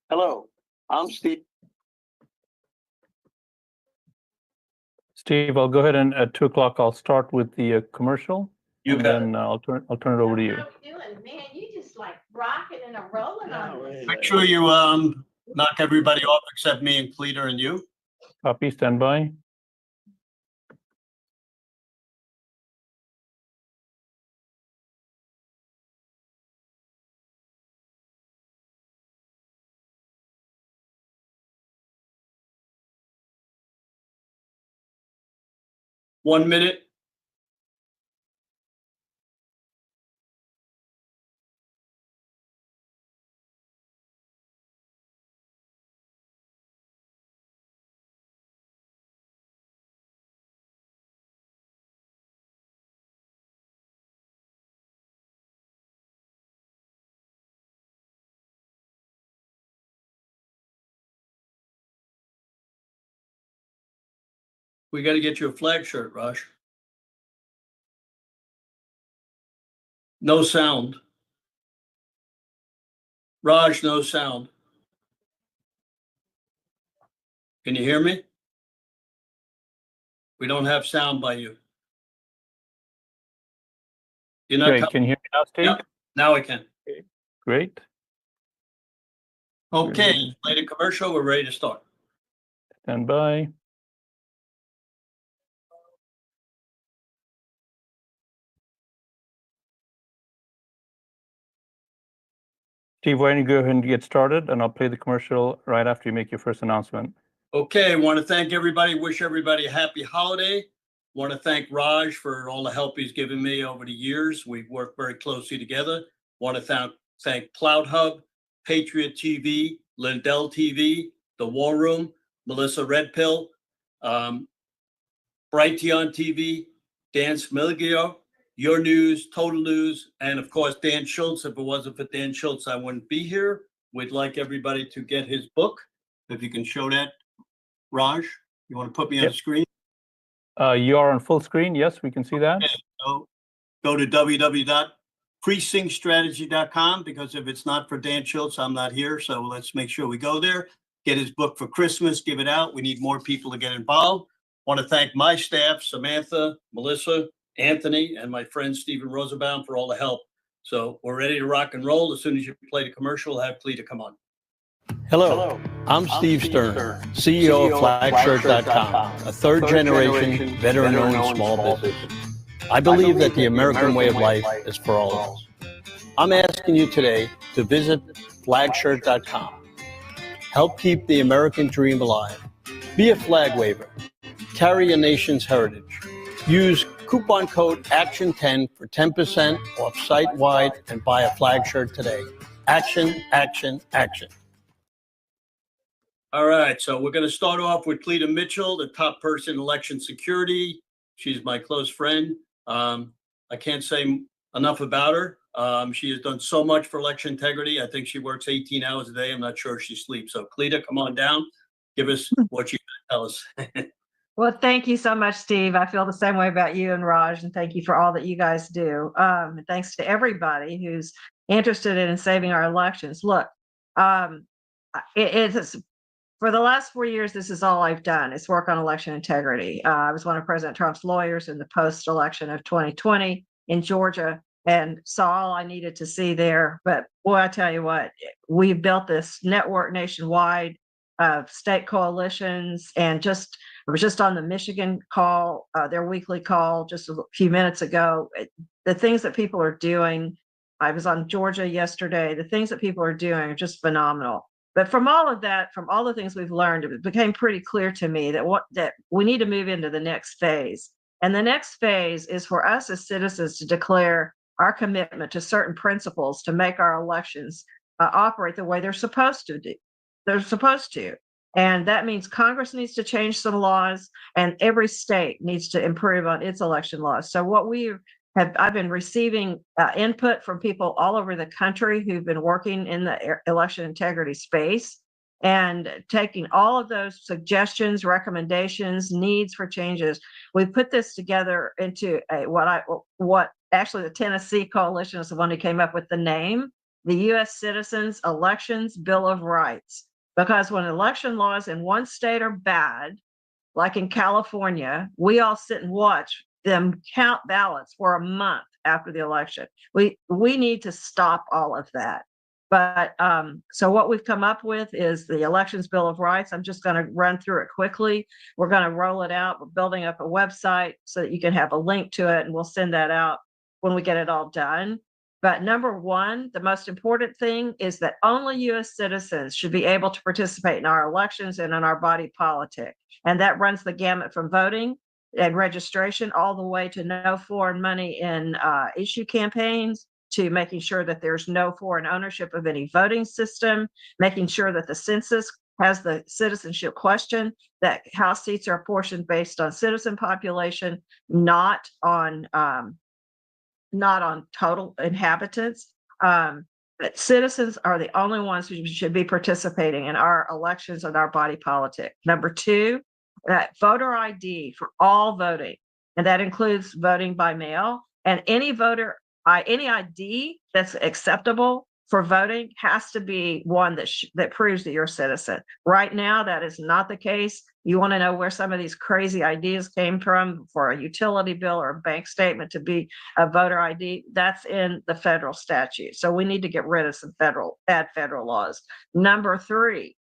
Hello, I'm Steve. Steve, I'll go ahead and at 2 o'clock, I'll start with the commercial. You and got then I'll turn it over to you. How we doing, man? You just like rocking and a rolling on us. Make sure you knock everybody off except me and Cleater and you. Copy, stand by. One minute. We got to get you a flag shirt, Raj. No sound. Raj, no sound. Can you hear me? We don't have sound by you. You're not Great, can you hear me now, Steve? Yeah, now I can. Great. Okay, play the commercial. We're ready to start. Stand by. Steve, why don't you go ahead and get started, and I'll play the commercial right after you make your first announcement. Okay, I want to thank everybody, wish everybody a happy holiday. Want to thank Raj for all the help he's given me over the years. We've worked very closely together. Want to thank Cloud Hub, Patriot TV, Lindell TV, The War Room, Melissa Redpill, Brighteon TV, Dan Smilgio, Your News, Total News, and of course, Dan Schultz. If it wasn't for Dan Schultz, I wouldn't be here. We'd like everybody to get his book. If you can show that, Raj, you want to put me on the screen? You are on full screen. Yes, we can see that. Okay, so go to www.precinctstrategy.com, because if it's not for Dan Schultz, I'm not here. So let's make sure we go there, get his book for Christmas, give it out. We need more people to get involved. Want to thank my staff, Samantha, Melissa, Anthony, and my friend Stephen Rosenbaum for all the help. So we're ready to rock and roll. As soon as you play the commercial, we'll have Clea to come on. Hello, I'm Steve Stern, CEO of FlagShirt.com, a third-generation, veteran-owned small business. I believe that the American way of life is for all of us. I'm asking you today to visit FlagShirt.com. Help keep the American dream alive. Be a flag waver. Carry a nation's heritage. Use coupon code ACTION10 for 10% off site-wide and buy a flag shirt today. Action, action, action. All right, so we're going to start off with Cleta Mitchell, the top person in election security. She's my close friend. I can't say enough about her. She has done so much for election integrity. I think she works 18 hours a day. I'm not sure if she sleeps. So Cleta, come on down. Give us what you tell us. Well, thank you so much, Steve. I feel the same way about you and Raj, and thank you for all that you guys do. And thanks to everybody who's interested in saving our elections. Look, it's for the last 4 years, this is all I've done is work on election integrity. I was one of President Trump's lawyers in the post-election of 2020 in Georgia and saw all I needed to see there. But boy, I tell you what, we've built this network nationwide of state coalitions, and I was just on the Michigan call, their weekly call just a few minutes ago. The things that people are doing, I was on Georgia yesterday, the things that people are doing are just phenomenal. But from all of that, from all the things we've learned, it became pretty clear to me that we need to move into the next phase. And the next phase is for us as citizens to declare our commitment to certain principles to make our elections operate the way they're supposed to do. They're supposed to. And that means Congress needs to change some laws, and every state needs to improve on its election laws. So I've been receiving input from people all over the country who've been working in the election integrity space, and taking all of those suggestions, recommendations, needs for changes. We put this together into what actually the Tennessee Coalition is the one who came up with the name, the U.S. Citizens Elections Bill of Rights. Because when election laws in one state are bad, like in California, we all sit and watch them count ballots for a month after the election. We need to stop all of that. But so what we've come up with is the Elections Bill of Rights. I'm just going to run through it quickly. We're going to roll it out. We're building up a website so that you can have a link to it, and we'll send that out when we get it all done. But number one, the most important thing is that only U.S. citizens should be able to participate in our elections and in our body politic. And that runs the gamut from voting and registration all the way to no foreign money in issue campaigns, to making sure that there's no foreign ownership of any voting system, making sure that the census has the citizenship question, that House seats are apportioned based on citizen population, not on total inhabitants. But citizens are the only ones who should be participating in our elections and our body politic. Number two, that voter ID for all voting, and that includes voting by mail, and any ID that's acceptable for voting has to be one that proves that you're a citizen. Right now, that is not the case. You want to know where some of these crazy ideas came from for a utility bill or a bank statement to be a voter ID? That's in the federal statute. So we need to get rid of some federal laws. Number three,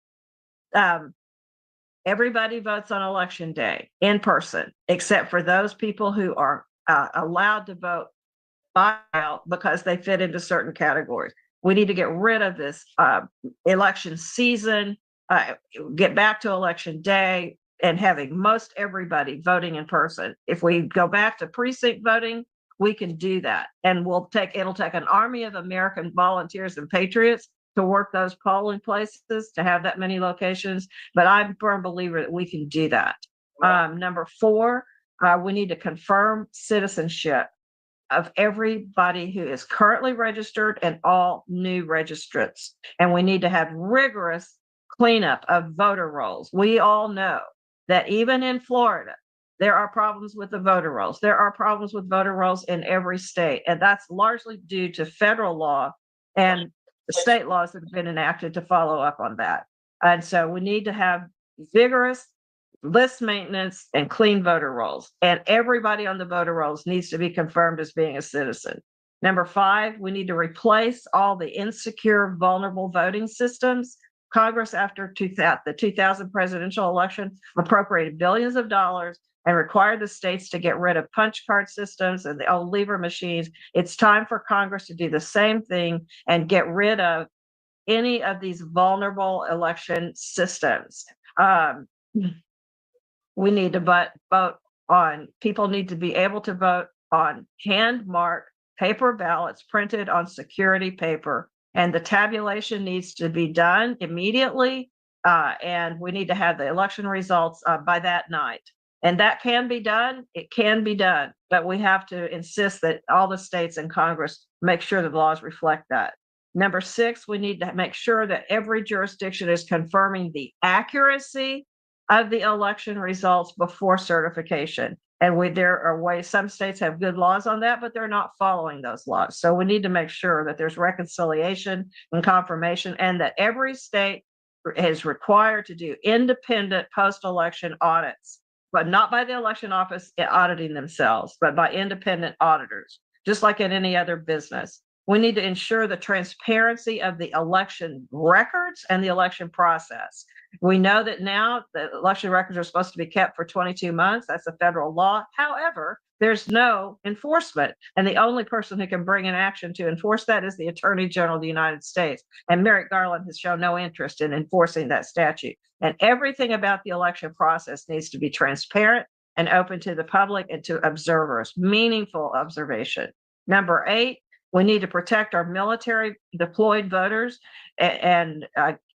everybody votes on election day in person, except for those people who are allowed to vote by mail because they fit into certain categories. We need to get rid of this election season, get back to election day, and having most everybody voting in person. If we go back to precinct voting, we can do that. And it'll take an army of American volunteers and patriots to work those polling places to have that many locations. But I'm a firm believer that we can do that. Number four, we need to confirm citizenship of everybody who is currently registered and all new registrants. And we need to have rigorous cleanup of voter rolls. We all know that even in Florida, there are problems with the voter rolls. There are problems with voter rolls in every state. And that's largely due to federal law and state laws that have been enacted to follow up on that. And so we need to have vigorous list maintenance and clean voter rolls. And everybody on the voter rolls needs to be confirmed as being a citizen. Number five, we need to replace all the insecure, vulnerable voting systems. Congress, after the 2000 presidential election, appropriated billions of dollars and required the states to get rid of punch card systems and the old lever machines. It's time for Congress to do the same thing and get rid of any of these vulnerable election systems. We need to people need to be able to vote on hand-marked paper ballots printed on security paper. And the tabulation needs to be done immediately. And we need to have the election results by that night. And that can be done. It can be done. But we have to insist that all the states and Congress make sure the laws reflect that. Number six, we need to make sure that every jurisdiction is confirming the accuracy of the election results before certification. And there are ways, some states have good laws on that, but they're not following those laws. So we need to make sure that there's reconciliation and confirmation, and that every state is required to do independent post-election audits, but not by the election office auditing themselves, but by independent auditors, just like in any other business. We need to ensure the transparency of the election records and the election process. We know that now the election records are supposed to be kept for 22 months. That's a federal law. However, there's no enforcement. And the only person who can bring an action to enforce that is the Attorney General of the United States. And Merrick Garland has shown no interest in enforcing that statute. And everything about the election process needs to be transparent and open to the public and to observers, meaningful observation. Number eight, we need to protect our military deployed voters and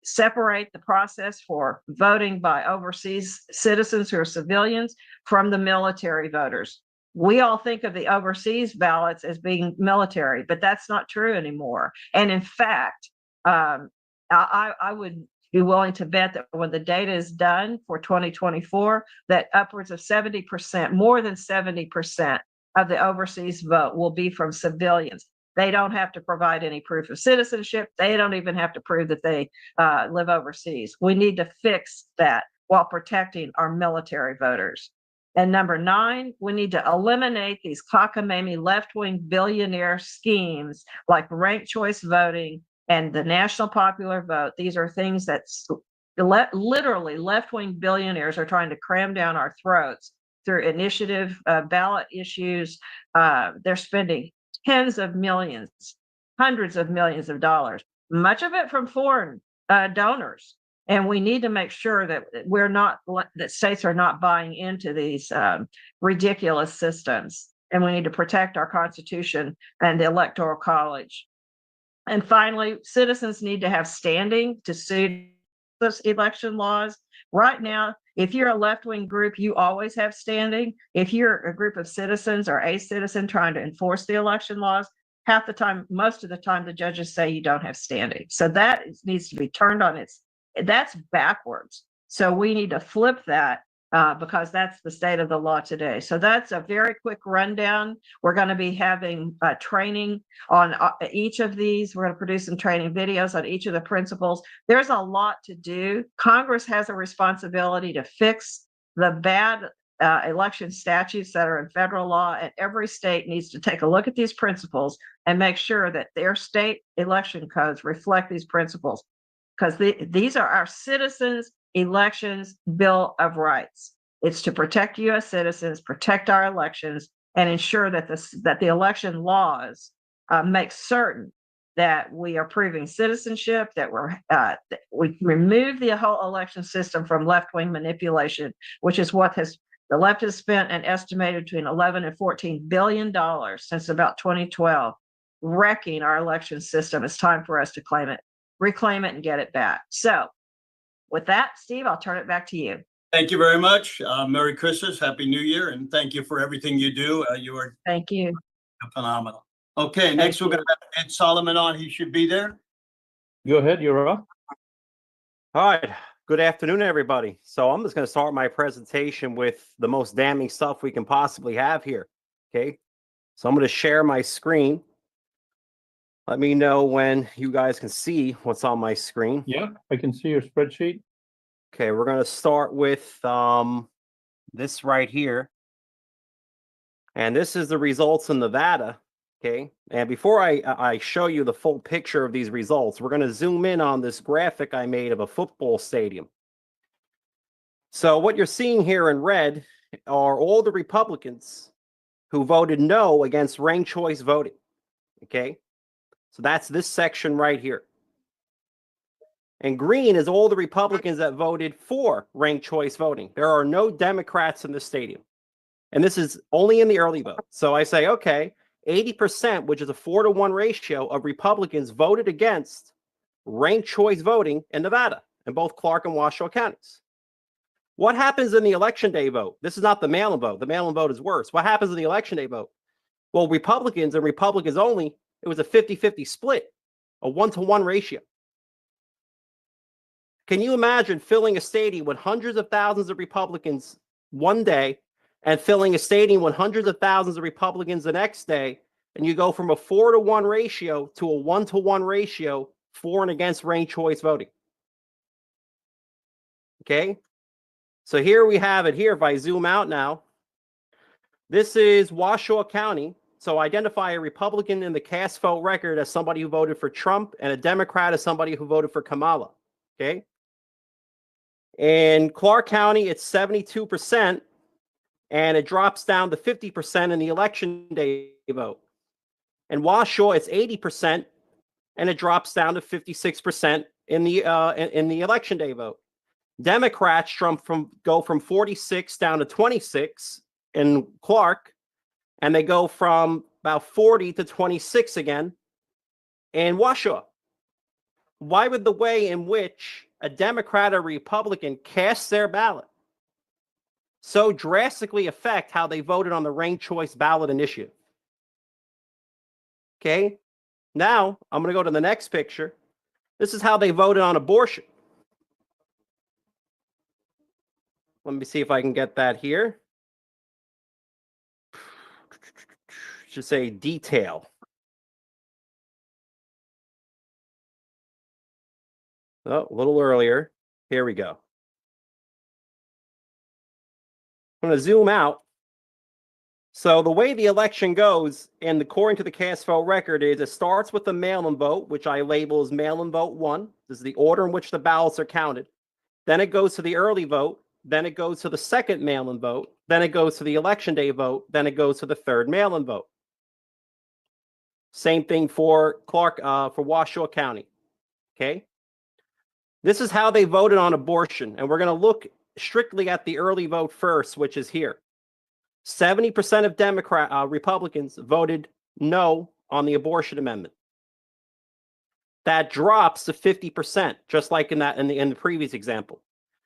separate the process for voting by overseas citizens who are civilians from the military voters. We all think of the overseas ballots as being military, but that's not true anymore. And in fact, I would be willing to bet that when the data is done for 2024, that upwards of 70%, more than 70% of the overseas vote will be from civilians. They don't have to provide any proof of citizenship. They don't even have to prove that they live overseas. We need to fix that while protecting our military voters. And number 9, we need to eliminate these cockamamie left-wing billionaire schemes like ranked choice voting and the national popular vote. These are things that literally left-wing billionaires are trying to cram down our throats through initiative ballot issues. They're spending tens of millions, hundreds of millions of dollars, much of it from foreign donors. And we need to make sure that that states are not buying into these ridiculous systems. And we need to protect our Constitution and the Electoral College. And finally, citizens need to have standing to sue those election laws. Right now, if you're a left-wing group, you always have standing. If you're a group of citizens or a citizen trying to enforce the election laws, half the time, most of the time, the judges say you don't have standing. So that needs to be turned on that's backwards. So we need to flip that because that's the state of the law today. So that's a very quick rundown. We're going to be having training on each of these. We're going to produce some training videos on each of the principles. There's a lot to do. Congress has a responsibility to fix the bad election statutes that are in federal law, and every state needs to take a look at these principles and make sure that their state election codes reflect these principles, because these are our citizens' elections Bill of Rights. It's to protect U.S. citizens, protect our elections, and ensure that the election laws make certain that we are proving citizenship, that we remove the whole election system from left-wing manipulation, which is what the left has spent an estimated between 11 and 14 billion dollars since about 2012, wrecking our election system. It's time for us to reclaim it and get it back. So with that, Steve, I'll turn it back to you. Thank you very much. Merry Christmas, Happy New Year, and thank you for everything you do. You are Thank you. phenomenal. Okay, next we're going to have Ed Solomon on. He should be there. Go ahead, you're up. All right. Good afternoon, everybody. So I'm just going to start my presentation with the most damning stuff we can possibly have here. Okay. So I'm going to share my screen. Let me know when you guys can see what's on my screen. Yeah, I can see your spreadsheet. Okay, we're going to start with this right here. And this is the results in Nevada. Okay, and before I show you the full picture of these results, we're going to zoom in on this graphic I made of a football stadium. So what you're seeing here in red are all the Republicans who voted no against ranked choice voting. Okay, so that's this section right here. And green is all the Republicans that voted for ranked choice voting. There are no Democrats in the stadium. And this is only in the early vote. So I say, okay, 80%, which is a 4-to-1 ratio of Republicans voted against ranked choice voting in Nevada, in both Clark and Washoe counties. What happens in the election day vote? This is not the mail-in vote. The mail-in vote is worse. What happens in the election day vote? Well, Republicans and Republicans only, it was a 50-50 split, a 1-to-1 ratio. Can you imagine filling a stadium with hundreds of thousands of Republicans one day and filling a stadium with hundreds of thousands of Republicans the next day, and you go from a 4-to-1 ratio to a 1-to-1 ratio for and against ranked choice voting? Okay, so here we have it here. If I zoom out now, this is Washoe County. So identify a Republican in the cast vote record as somebody who voted for Trump and a Democrat as somebody who voted for Kamala. Okay. In Clark County, it's 72%, and it drops down to 50% in the election day vote. In Washoe, it's 80%, and it drops down to 56% in the election day vote. Democrats go from 46 down to 26 in Clark, and they go from about 40 to 26 again in Washoe. Why would the way in which a Democrat or Republican casts their ballot so drastically affect how they voted on the ranked choice ballot initiative? Okay, now I'm going to go to the next picture. This is how they voted on abortion. Let me see if I can get that here. Should say detail. Oh, a little earlier. Here we go. I'm going to zoom out. So the way the election goes, and according to the cast vote record, is it starts with the mail-in vote, which I label as mail-in vote 1. This is the order in which the ballots are counted. Then it goes to the early vote. Then it goes to the second mail-in vote. Then it goes to the election day vote. Then it goes to the third mail-in vote. Same thing for for Washoe County. Okay. This is how they voted on abortion. And we're going to look strictly at the early vote first, which is here. 70% of Republicans voted no on the abortion amendment. That drops to 50%, just like in the previous example.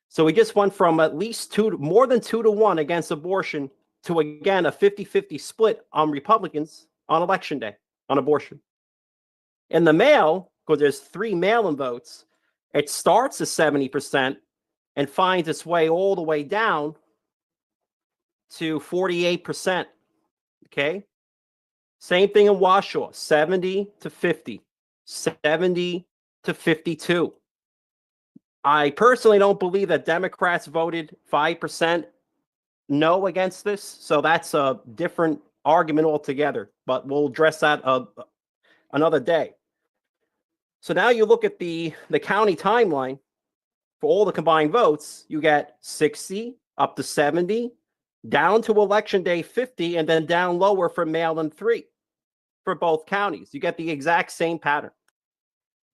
So we just went from at least more than 2 to 1 against abortion to, again, a 50-50 split on Republicans on election day on abortion. In the mail, because there's 3 mail-in votes, it starts at 70% and finds its way all the way down to 48%. Okay. Same thing in Washoe, 70 to 50, 70 to 52. I personally don't believe that Democrats voted 5% no against this. So that's a different argument altogether, but we'll address that another day. So now you look at the county timeline for all the combined votes, you get 60 up to 70, down to election day 50, and then down lower for mail-in 3 for both counties. You get the exact same pattern.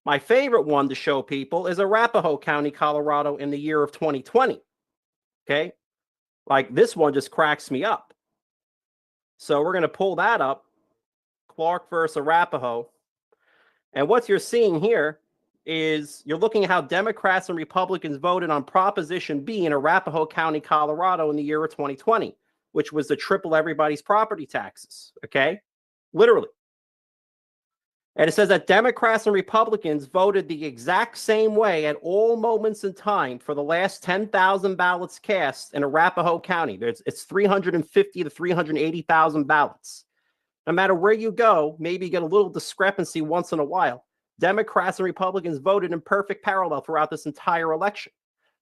My favorite one to show people is Arapahoe County, Colorado in the year of 2020. Okay? Like this one just cracks me up. So we're going to pull that up. Clark versus Arapahoe. And what you're seeing here is you're looking at how Democrats and Republicans voted on Proposition B in Arapahoe County, Colorado in the year of 2020, which was to triple everybody's property taxes. Okay? Literally. And it says that Democrats and Republicans voted the exact same way at all moments in time for the last 10,000 ballots cast in Arapahoe County. It's 350 to 380,000 ballots. No matter where you go, maybe you get a little discrepancy once in a while. Democrats and Republicans voted in perfect parallel throughout this entire election.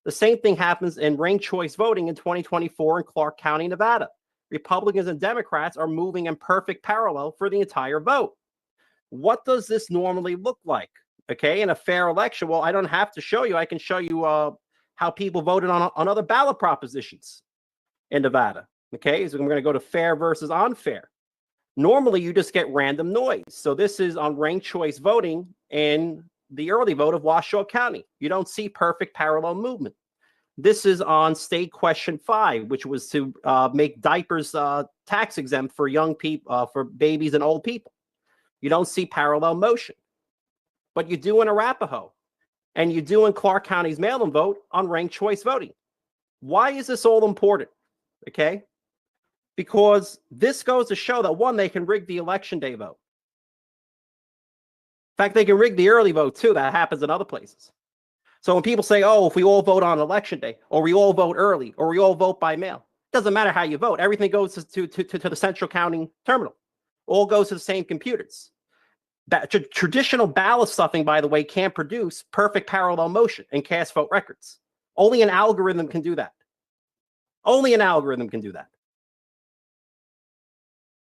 The same thing happens in ranked choice voting in 2024 in Clark County, Nevada. Republicans and Democrats are moving in perfect parallel for the entire vote. What does this normally look like? Okay, in a fair election, well, I don't have to show you. I can show you how people voted on other ballot propositions in Nevada. Okay, so we're going to go to fair versus unfair. Normally, you just get random noise. So this is on ranked choice voting in the early vote of Washoe County. You don't see perfect parallel movement. This is on state question 5, which was to make diapers tax exempt for young people, for babies and old people. You don't see parallel motion, but you do in Arapahoe, and you do in Clark County's mail-in vote on ranked choice voting. Why is this all important? Okay, because this goes to show that, one, they can rig the election day vote. In fact, they can rig the early vote too. That happens in other places. So when people say, oh, if we all vote on election day, or we all vote early, or we all vote by mail, it doesn't matter how you vote. Everything goes to the central counting terminal. All goes to the same computers. Traditional ballot stuffing, by the way, can't produce perfect parallel motion and cast vote records. Only an algorithm can do that. Only an algorithm can do that.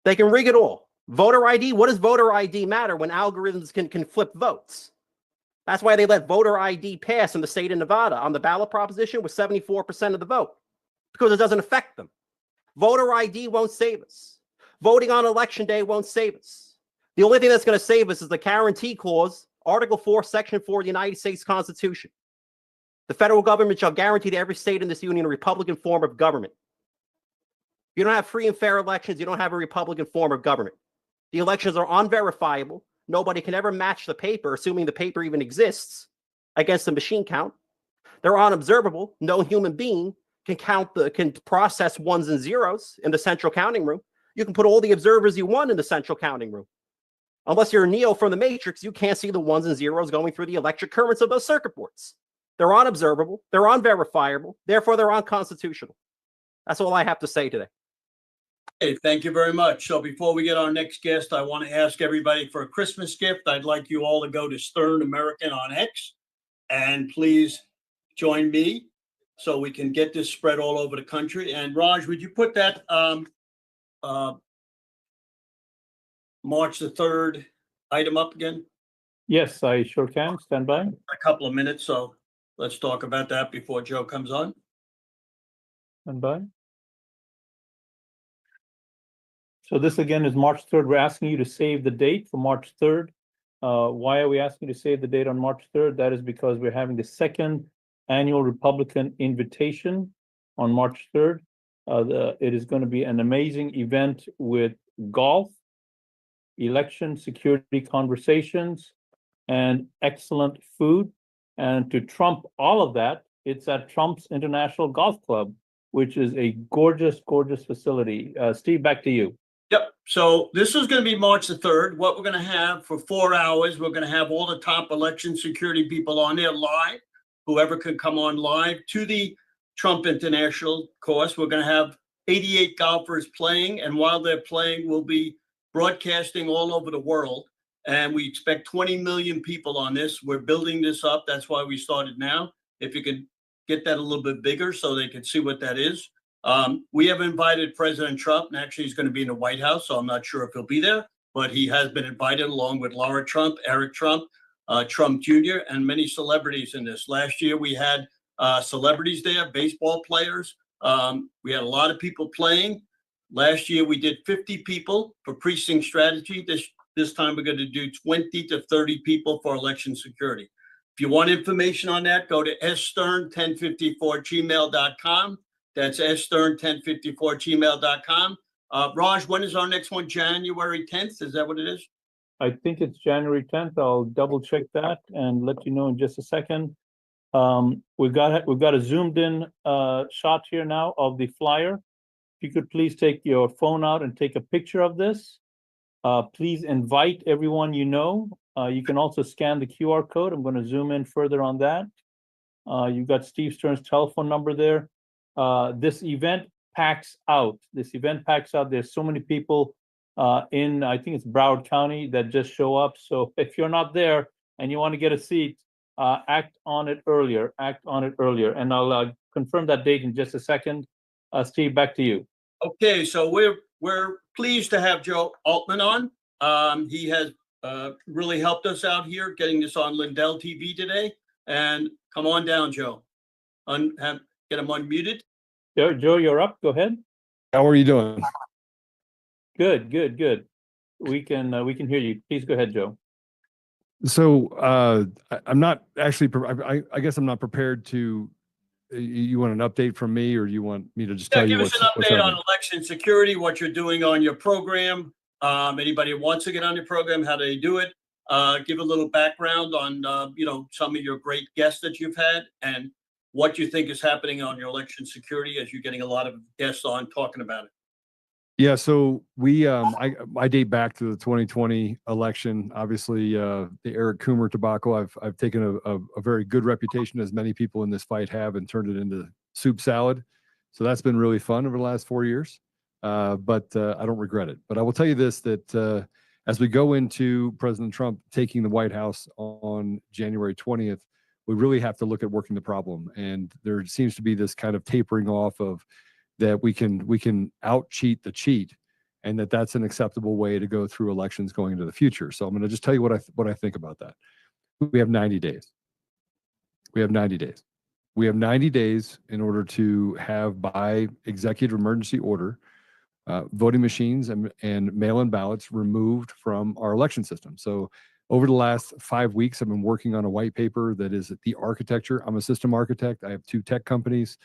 They can rig it all. Voter ID, what does voter ID matter when algorithms can flip votes? That's why they let voter ID pass in the state of Nevada on the ballot proposition with 74% of the vote, because it doesn't affect them. Voter ID won't save us. Voting on election day won't save us. The only thing that's going to save us is the guarantee clause, Article 4, Section 4 of the United States Constitution. The federal government shall guarantee to every state in this union a Republican form of government. If you don't have free and fair elections, you don't have a Republican form of government. The elections are unverifiable. Nobody can ever match the paper, assuming the paper even exists, against the machine count. They're unobservable. No human being can process ones and zeros in the central counting room. You can put all the observers you want in the central counting room. Unless you're Neo from the Matrix, you can't see the ones and zeros going through the electric currents of those circuit boards. They're unobservable. They're unverifiable. Therefore, they're unconstitutional. That's all I have to say today. Hey, thank you very much. So before we get our next guest, I want to ask everybody for a Christmas gift. I'd like you all to go to Stern American on X and please join me so we can get this spread all over the country. And Raj, would you put that March the 3rd item up again? Yes, I sure can. Stand by. A couple of minutes, so let's talk about that before Joe comes on. Stand by. So this again is March 3rd. We're asking you to save the date for March 3rd. Why are we asking you to save the date on March 3rd? That is because we're having the second annual Republican invitation on March 3rd. It is going to be an amazing event with golf, election security conversations, and excellent food. And to trump all of that, it's at Trump's International Golf Club, which is a gorgeous, gorgeous facility. Steve, back to you. Yep. So this is going to be March the 3rd. What we're going to have for 4 hours, we're going to have all the top election security people on there live. Whoever can come on live to the Trump International course. We're going to have 88 golfers playing. And while they're playing, we'll be broadcasting all over the world. And we expect 20 million people on this. We're building this up. That's why we started now. If you could get that a little bit bigger so they can see what that is. We have invited President Trump, and actually he's going to be in the White House, so I'm not sure if he'll be there, but he has been invited along with Laura Trump, Eric Trump, Trump Jr., and many celebrities in this. Last year we had celebrities there, baseball players. We had a lot of people playing. Last year we did 50 people for precinct strategy. This time we're going to do 20 to 30 people for election security. If you want information on that, go to sstern1054gmail.com. That's sstern1054gmail.com. Raj, when is our next one? January 10th? Is that what it is? I think it's January 10th. I'll double check that and let you know in just a second. We've got a zoomed in shot here now of the flyer. If you could please take your phone out and take a picture of this. Please invite everyone you know. You can also scan the QR code. I'm going to zoom in further on that. You've got Steve Stern's telephone number there. This event packs out. There's so many people in, I think it's Broward County, that just show up. So if you're not there and you want to get a seat, act on it earlier. And I'll confirm that date in just a second. Steve, back to you. Okay, so we're pleased to have Joe Altman on. He has really helped us out here getting this on Lindell TV today. And come on down, Joe. Get him unmuted. Joe, you're up. Go ahead. How are you doing? Good. We can hear you. Please go ahead, Joe. So I'm not actually. I guess I'm not prepared to. You want an update from me, or you want me to just tell you what's give us an update on election security, what you're doing on your program. Anybody who wants to get on your program, how do they do it? Give a little background on some of your great guests that you've had and what you think is happening on your election security as you're getting a lot of guests on talking about it. Yeah, so we I date back to the 2020 election. Obviously, the Eric Coomer debacle. I've taken a very good reputation, as many people in this fight have, and turned it into soup salad. So that's been really fun over the last 4 years. But I don't regret it. But I will tell you this: that as we go into President Trump taking the White House on January 20th, we really have to look at working the problem. And there seems to be this kind of tapering off of that we can out cheat the cheat, and that's an acceptable way to go through elections going into the future. So I'm going to just tell you what I think about that. We have 90 days. We have 90 days in order to have, by executive emergency order, voting machines and mail-in ballots removed from our election system. So over the last 5 weeks, I've been working on a white paper that is the architecture. I'm a system architect. I have 2 tech companies.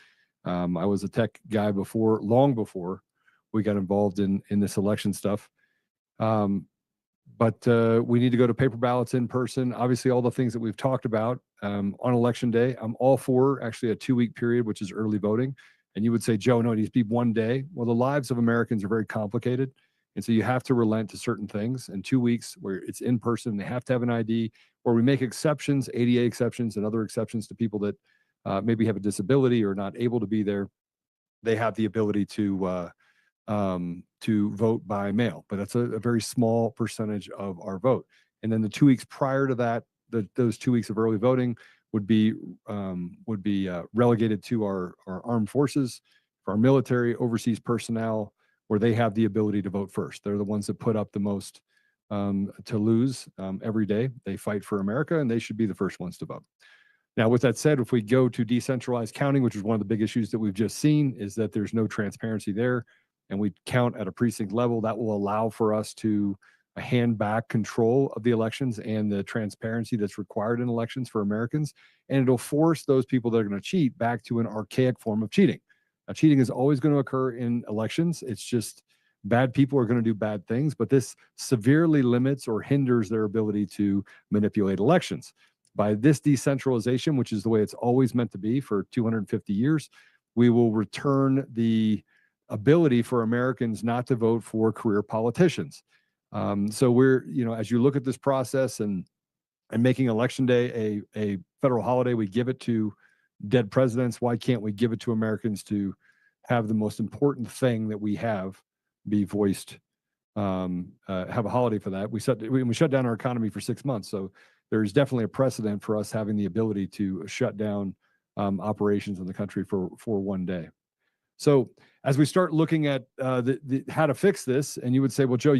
I was a tech guy long before we got involved in this election stuff. But we need to go to paper ballots in person. Obviously, all the things that we've talked about on election day. I'm all for actually a 2-week period, which is early voting. And you would say, Joe, no, it needs to be 1 day. Well, the lives of Americans are very complicated. And so you have to relent to certain things. And 2 weeks where it's in person, they have to have an ID, or we make exceptions, ADA exceptions and other exceptions to people that maybe have a disability or not able to be there. They have the ability to vote by mail, but that's a very small percentage of our vote. And then the 2 weeks prior to that, those 2 weeks of early voting, would be relegated to our armed forces, for our military, overseas personnel, where they have the ability to vote first. They're the ones that put up the most to lose every day. They fight for America, and they should be the first ones to vote. Now, with that said, if we go to decentralized counting, which is one of the big issues that we've just seen, is that there's no transparency there, and we count at a precinct level, that will allow for us to hand back control of the elections and the transparency that's required in elections for Americans. And it'll force those people that are going to cheat back to an archaic form of cheating. Now, cheating is always going to occur in elections. It's just bad people are going to do bad things, but this severely limits or hinders their ability to manipulate elections. By this decentralization, which is the way it's always meant to be for 250 years, we will return the ability for Americans not to vote for career politicians. So we're, as you look at this process and making Election Day a federal holiday, we give it to dead presidents. Why can't we give it to Americans to have the most important thing that we have be voiced, have a holiday for that? We shut down our economy for 6 months. So there's definitely a precedent for us having the ability to shut down operations in the country for one day. So as we start looking at how to fix this, and you would say, well, Joe,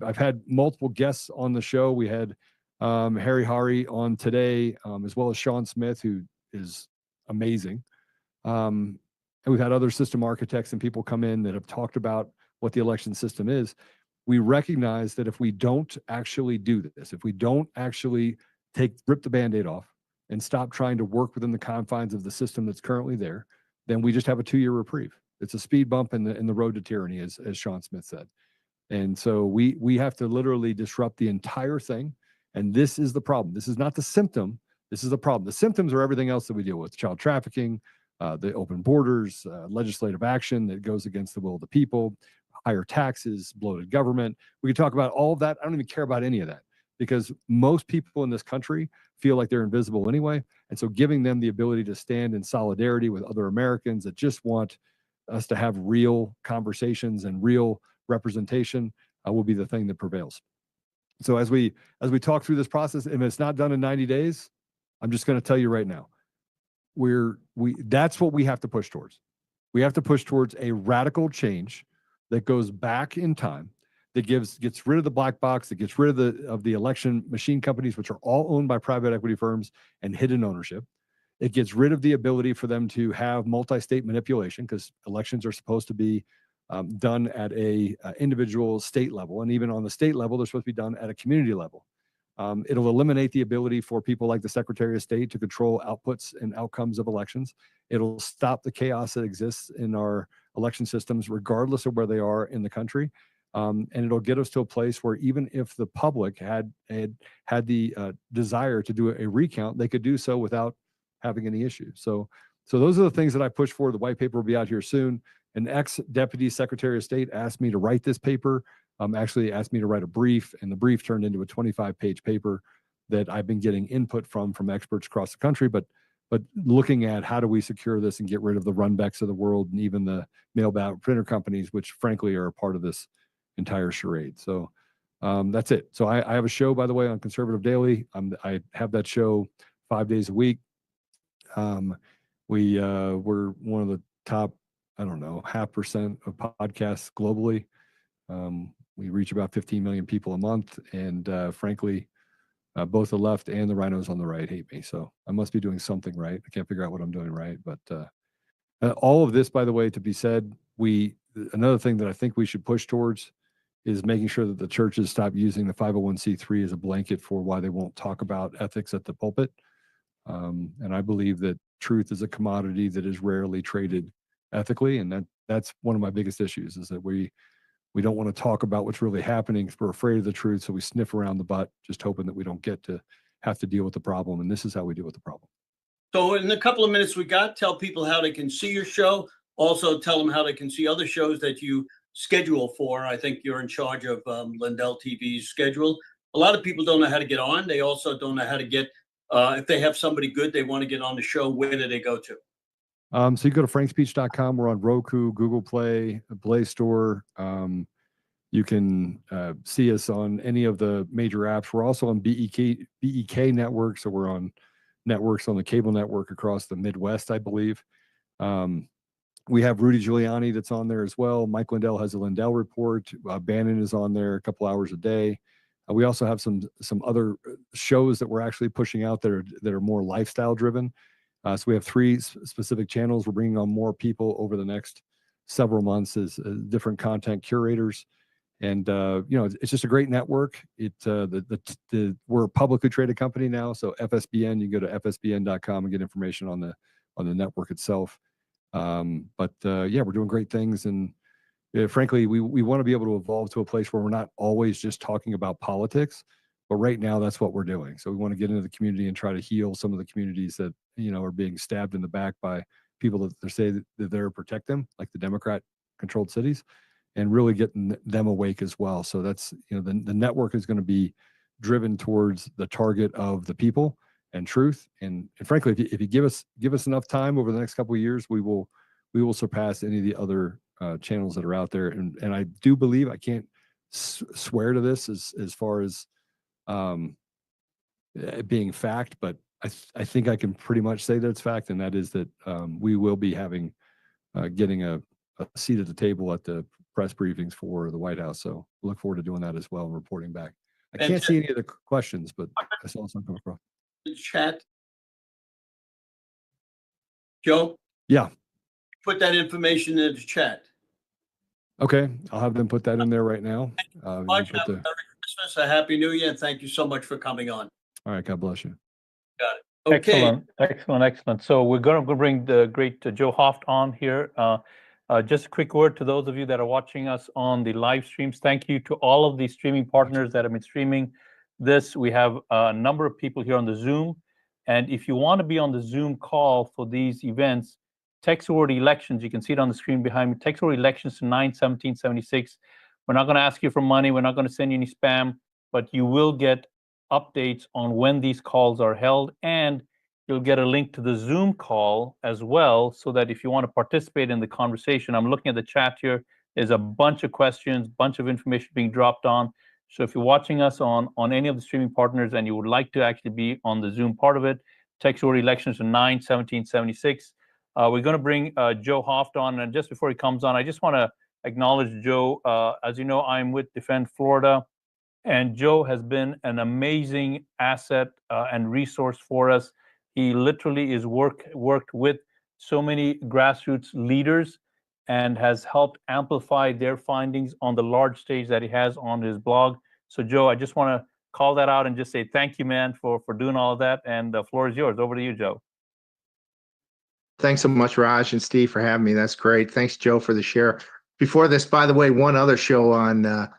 I've had multiple guests on the show. We had Harry Hari on today, as well as Sean Smith, who is amazing. And we've had other system architects and people come in that have talked about what the election system is. We recognize that if we don't actually do this, if we don't actually rip the Band-Aid off and stop trying to work within the confines of the system that's currently there, then we just have a 2-year reprieve. It's a speed bump in the road to tyranny, as Sean Smith said. And so we have to literally disrupt the entire thing. And this is the problem. This is not the symptom. This is the problem. The symptoms are everything else that we deal with: child trafficking, the open borders, legislative action that goes against the will of the people, higher taxes, bloated government. We could talk about all of that. I don't even care about any of that, because most people in this country feel like they're invisible anyway. And so giving them the ability to stand in solidarity with other Americans that just want us to have real conversations and real representation will be the thing that prevails. So as we talk through this process, if it's not done in 90 days, I'm just going to tell you right now, that's what we have to push towards. We have to push towards a radical change that goes back in time, that gets rid of the black box, that gets rid of the election machine companies, which are all owned by private equity firms and hidden ownership. It gets rid of the ability for them to have multi-state manipulation, because elections are supposed to be done at a individual state level, and even on the state level, they're supposed to be done at a community level. It'll eliminate the ability for people like the Secretary of State to control outputs and outcomes of elections. It'll stop the chaos that exists in our election systems, regardless of where they are in the country. And it'll get us to a place where even if the public had the desire to do a recount, they could do so without having any issues. So those are the things that I push for. The white paper will be out here soon. An ex-deputy Secretary of State asked me to write this paper, actually asked me to write a brief, and the brief turned into a 25-page paper that I've been getting input from experts across the country, but looking at how do we secure this and get rid of the Runbecks of the world and even the mail ballot printer companies, which frankly are a part of this entire charade. So that's it. So I have a show, by the way, on Conservative Daily. I have that show 5 days a week. We're one of the top, 0.5% of podcasts globally. We reach about 15 million people a month. And frankly, both the left and the rhinos on the right hate me. So I must be doing something right. I can't figure out what I'm doing right. But all of this, by the way, to be said, another thing that I think we should push towards is making sure that the churches stop using the 501c3 as a blanket for why they won't talk about ethics at the pulpit. And I believe that truth is a commodity that is rarely traded ethically. And that's one of my biggest issues, is that we don't want to talk about what's really happening because we're afraid of the truth. So we sniff around the butt, just hoping that we don't get to have to deal with the problem. And this is how we deal with the problem. So in the couple of minutes we got, tell people how they can see your show. Also tell them how they can see other shows that you schedule for. I think you're in charge of Lindell TV's schedule. A lot of people don't know how to get on. They also don't know how to get, if they have somebody good they want to get on the show, where do they go to? So you go to frankspeech.com. We're on Roku, Google Play, Play Store. You can see us on any of the major apps. We're also on BEK Network. So we're on networks on the cable network across the Midwest, I believe. We have Rudy Giuliani that's on there as well. Mike Lindell has a Lindell report. Bannon is on there a couple hours a day. We also have some other shows that we're actually pushing out that are more lifestyle driven. So we have 3 specific channels. We're bringing on more people over the next several months as different content curators. And it's just a great network. We're a publicly traded company now, so FSBN. You can go to fsbn.com and get information on the network itself. But we're doing great things, and frankly, we want to be able to evolve to a place where we're not always just talking about politics. But right now, that's what we're doing. So we want to get into the community and try to heal some of the communities that are being stabbed in the back by people that they say that they're there to protect them, like the Democrat-controlled cities, and really getting them awake as well. So that's the network is going to be driven towards the target of the people and truth. And frankly, if you give us enough time over the next couple of years, we will surpass any of the other channels that are out there. And I do believe, I can't swear to this as far as it being fact, but I think I can pretty much say that it's fact, and that is that we will be getting a seat at the table at the press briefings for the White House. So look forward to doing that as well and reporting back. I can't see any of the questions, but I saw some come across. Chat. Joe? Yeah. Put that information in the chat. Okay. I'll have them put that in there right now. Merry Christmas, a Happy New Year, and thank you so much for coming on. All right. God bless you. Got it. Okay. Excellent. So we're going to bring the great Joe Hoft on here. Just a quick word to those of you that are watching us on the live streams. Thank you to all of the streaming partners that have been streaming this. We have a number of people here on the Zoom. And if you want to be on the Zoom call for these events, text word elections. You can see it on the screen behind me. Text word elections to 91776. We're not going to ask you for money. We're not going to send you any spam, but you will get updates on when these calls are held, and you'll get a link to the Zoom call as well, so that if you want to participate in the conversation, I'm looking at the chat here, there's a bunch of questions, bunch of information being dropped on. So if you're watching us on any of the streaming partners and you would like to actually be on the Zoom part of it, text word elections to 91776. We're going to bring Joe Hoft on, and just before he comes on, I just want to acknowledge Joe. As you know, I'm with Defend Florida, and Joe has been an amazing asset and resource for us. He literally is worked with so many grassroots leaders and has helped amplify their findings on the large stage that he has on his blog. So Joe, I just want to call that out and just say thank you, man, for doing all of that. And the floor is yours. Over to you, Joe. Thanks so much, Raj and Steve, for having me. That's great. Thanks, Joe, for the share. Before this, by the way, one other show on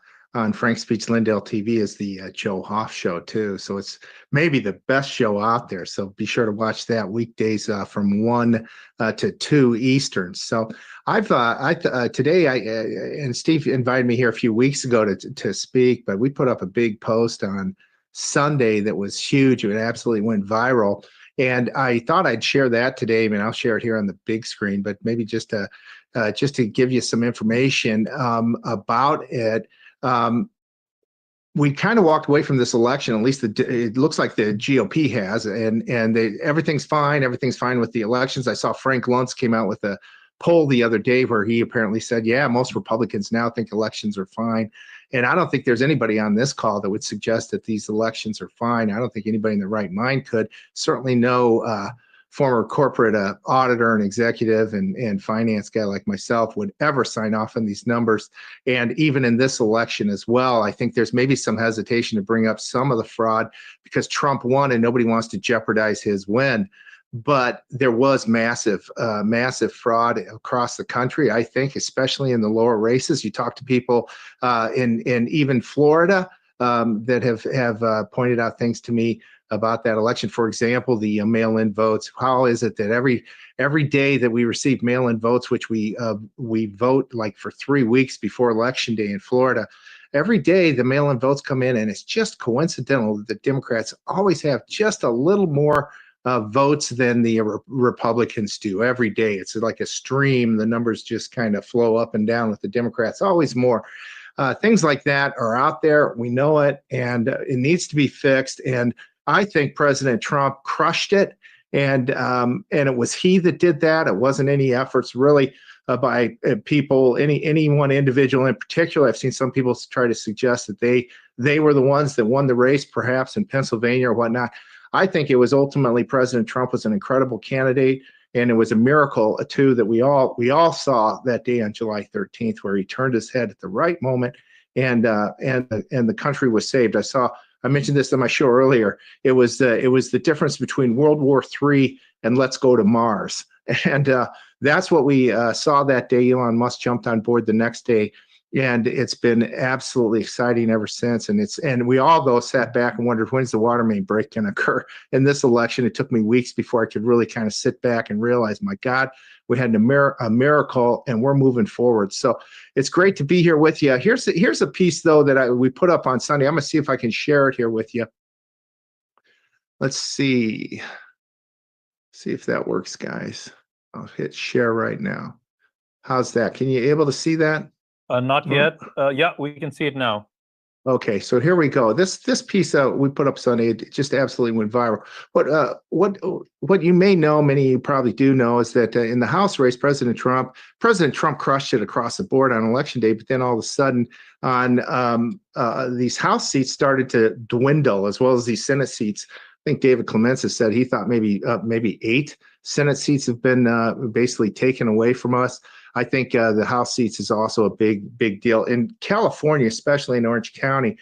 Frank Speech Lindell TV is the Joe Hoft Show too. So it's maybe the best show out there. So be sure to watch that weekdays from 1 to 2 Eastern. So today and Steve invited me here a few weeks ago to speak, but we put up a big post on Sunday that was huge. It absolutely went viral. And I thought I'd share that today. I mean, I'll share it here on the big screen, but maybe just to give you some information about it. We kind of walked away from this election, at least it looks like the GOP has, and everything's fine. Everything's fine with the elections. I saw Frank Luntz came out with a poll the other day where he apparently said, yeah, most Republicans now think elections are fine. And I don't think there's anybody on this call that would suggest that these elections are fine. I don't think anybody in their right mind could. Certainly no former corporate auditor and executive and finance guy like myself would ever sign off on these numbers. And even in this election as well, I think there's maybe some hesitation to bring up some of the fraud because Trump won and nobody wants to jeopardize his win. But there was massive fraud across the country, I think, especially in the lower races. You talk to people in even Florida that have pointed out things to me about that election. For example, the mail-in votes. How is it that every day that we receive mail-in votes, which we vote like for 3 weeks before Election Day in Florida, every day the mail-in votes come in, and it's just coincidental that the Democrats always have just a little more votes than the Republicans do every day. It's like a stream. The numbers just kind of flow up and down with the Democrats, always more. Things like that are out there. We know it, and it needs to be fixed. And I think President Trump crushed it. And it was he that did that. It wasn't any efforts really by people, any one individual in particular. I've seen some people try to suggest that they were the ones that won the race, perhaps in Pennsylvania or whatnot. I think it was ultimately President Trump was an incredible candidate, and it was a miracle too that we all saw that day on July 13th, where he turned his head at the right moment, and the country was saved. I mentioned this on my show earlier. It was the difference between World War III and Let's Go to Mars, and that's what we saw that day. Elon Musk jumped on board the next day, and it's been absolutely exciting ever since. And we all though sat back and wondered, when's the water main break going to occur in this election? It took me weeks before I could really kind of sit back and realize, my God, we had a miracle, and we're moving forward. So it's great to be here with you. Here's a piece though that we put up on Sunday. I'm gonna see if I can share it here with you. Let's see if that works, guys. I'll hit share right now. How's that? Can you able to see that? Not yet. Yeah, we can see it now. Okay, so here we go. This piece we put up Sunday, it just absolutely went viral. What you may know, many of you probably do know, is that in the House race, President Trump crushed it across the board on election day. But then all of a sudden, on these House seats started to dwindle, as well as these Senate seats. I think David Clemenza said he thought maybe 8 Senate seats have been basically taken away from us. I think the House seats is also a big deal. In California, especially in Orange County,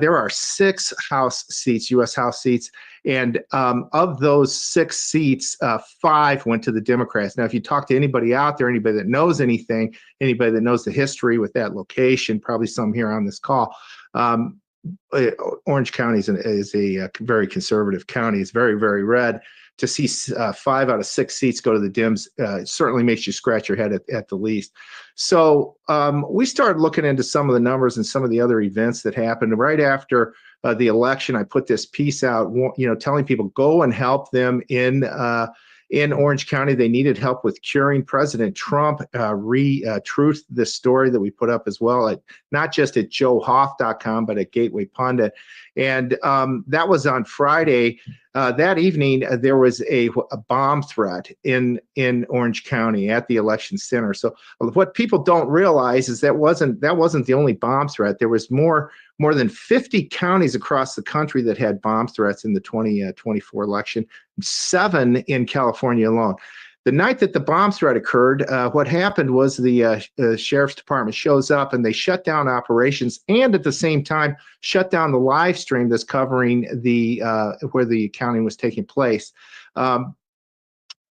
there are 6 House seats, U.S. House seats, and of those 6 seats, 5 went to the Democrats. Now, if you talk to anybody out there, anybody that knows anything, anybody that knows the history with that location, probably some here on this call, Orange County is a very conservative county. It's very, very red. To see 5 out of 6 seats go to the Dems certainly makes you scratch your head at the least. So we started looking into some of the numbers and some of the other events that happened right after the election. I put this piece out, telling people go and help them in Orange County. They needed help with curing. President Trump re-truthed this story that we put up as well, not just at joehoff.com, but at Gateway Pundit. And that was on Friday. That evening, there was a bomb threat in Orange County at the election center. So what people don't realize is that wasn't the only bomb threat. There was more than 50 counties across the country that had bomb threats in the 2024 election, 7 in California alone. The night that the bomb threat occurred, what happened was the sheriff's department shows up and they shut down operations, and at the same time shut down the live stream that's covering the where the counting was taking place.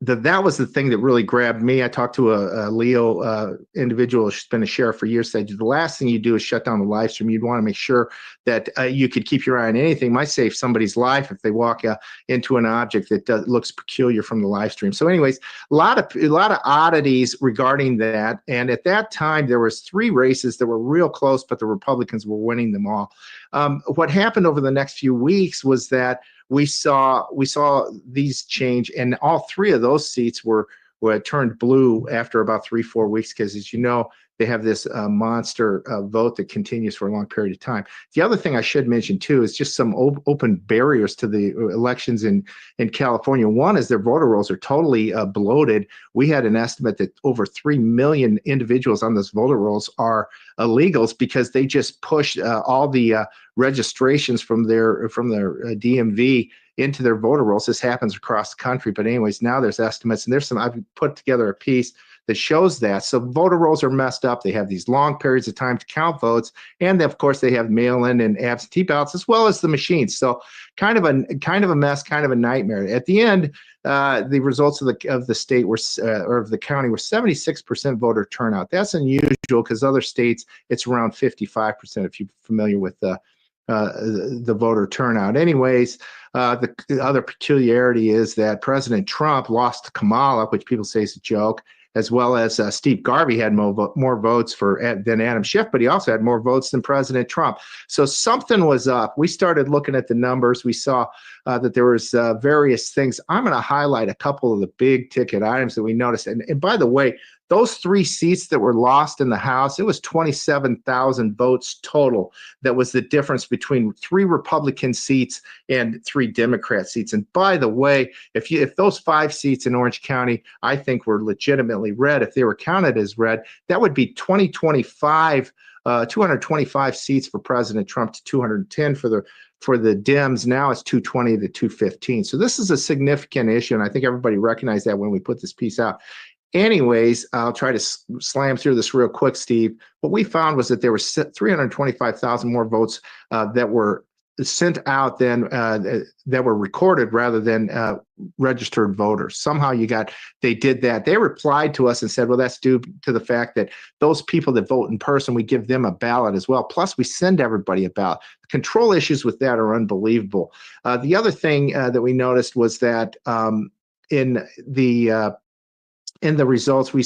That was the thing that really grabbed me. I talked to a Leo individual who's been a sheriff for years, said the last thing you do is shut down the live stream. You'd want to make sure that you could keep your eye on anything. Might save somebody's life if they walk into an object that looks peculiar from the live stream. So anyways, a lot of oddities regarding that. And at that time, there was 3 races that were real close, but the Republicans were winning them all. What happened over the next few weeks was that we saw these change, and all 3 of those seats were turned blue after about 3-4 weeks, because, as you know, they have this monster vote that continues for a long period of time. The other thing I should mention too is just some open barriers to the elections in California. One is their voter rolls are totally bloated. We had an estimate that over 3 million individuals on those voter rolls are illegals, because they just pushed all the registrations from their DMV into their voter rolls. This happens across the country, but anyways, now there's estimates, and I've put together a piece that shows that. So voter rolls are messed up. They have these long periods of time to count votes, and of course they have mail-in and absentee ballots, as well as the machines. So kind of a mess, kind of a nightmare. At the end, the results of the state were or of the county were 76% voter turnout. That's unusual, because other states it's around 55%. If you're familiar with the voter turnout. Anyways, the other peculiarity is that President Trump lost to Kamala, which people say is a joke, as well as Steve Garvey had more votes than Adam Schiff, but he also had more votes than President Trump. So something was up. We started looking at the numbers. We saw that there was various things. I'm going to highlight a couple of the big ticket items that we noticed. And by the way, Those 3 seats that were lost in the House, it was 27,000 votes total. That was the difference between 3 Republican seats and 3 Democrat seats. And by the way, if those 5 seats in Orange County, I think were legitimately red, if they were counted as red, that would be 225 seats for President Trump to 210 for the Dems. Now it's 220 to 215. So this is a significant issue, and I think everybody recognized that when we put this piece out. Anyways, I'll try to slam through this real quick, Steve. What we found was that there were 325,000 more votes that were sent out than that were recorded rather than registered voters. Somehow they did that. They replied to us and said, well, that's due to the fact that those people that vote in person, we give them a ballot as well. Plus, we send everybody a ballot. The control issues with that are unbelievable. The other thing that we noticed was that in the results, we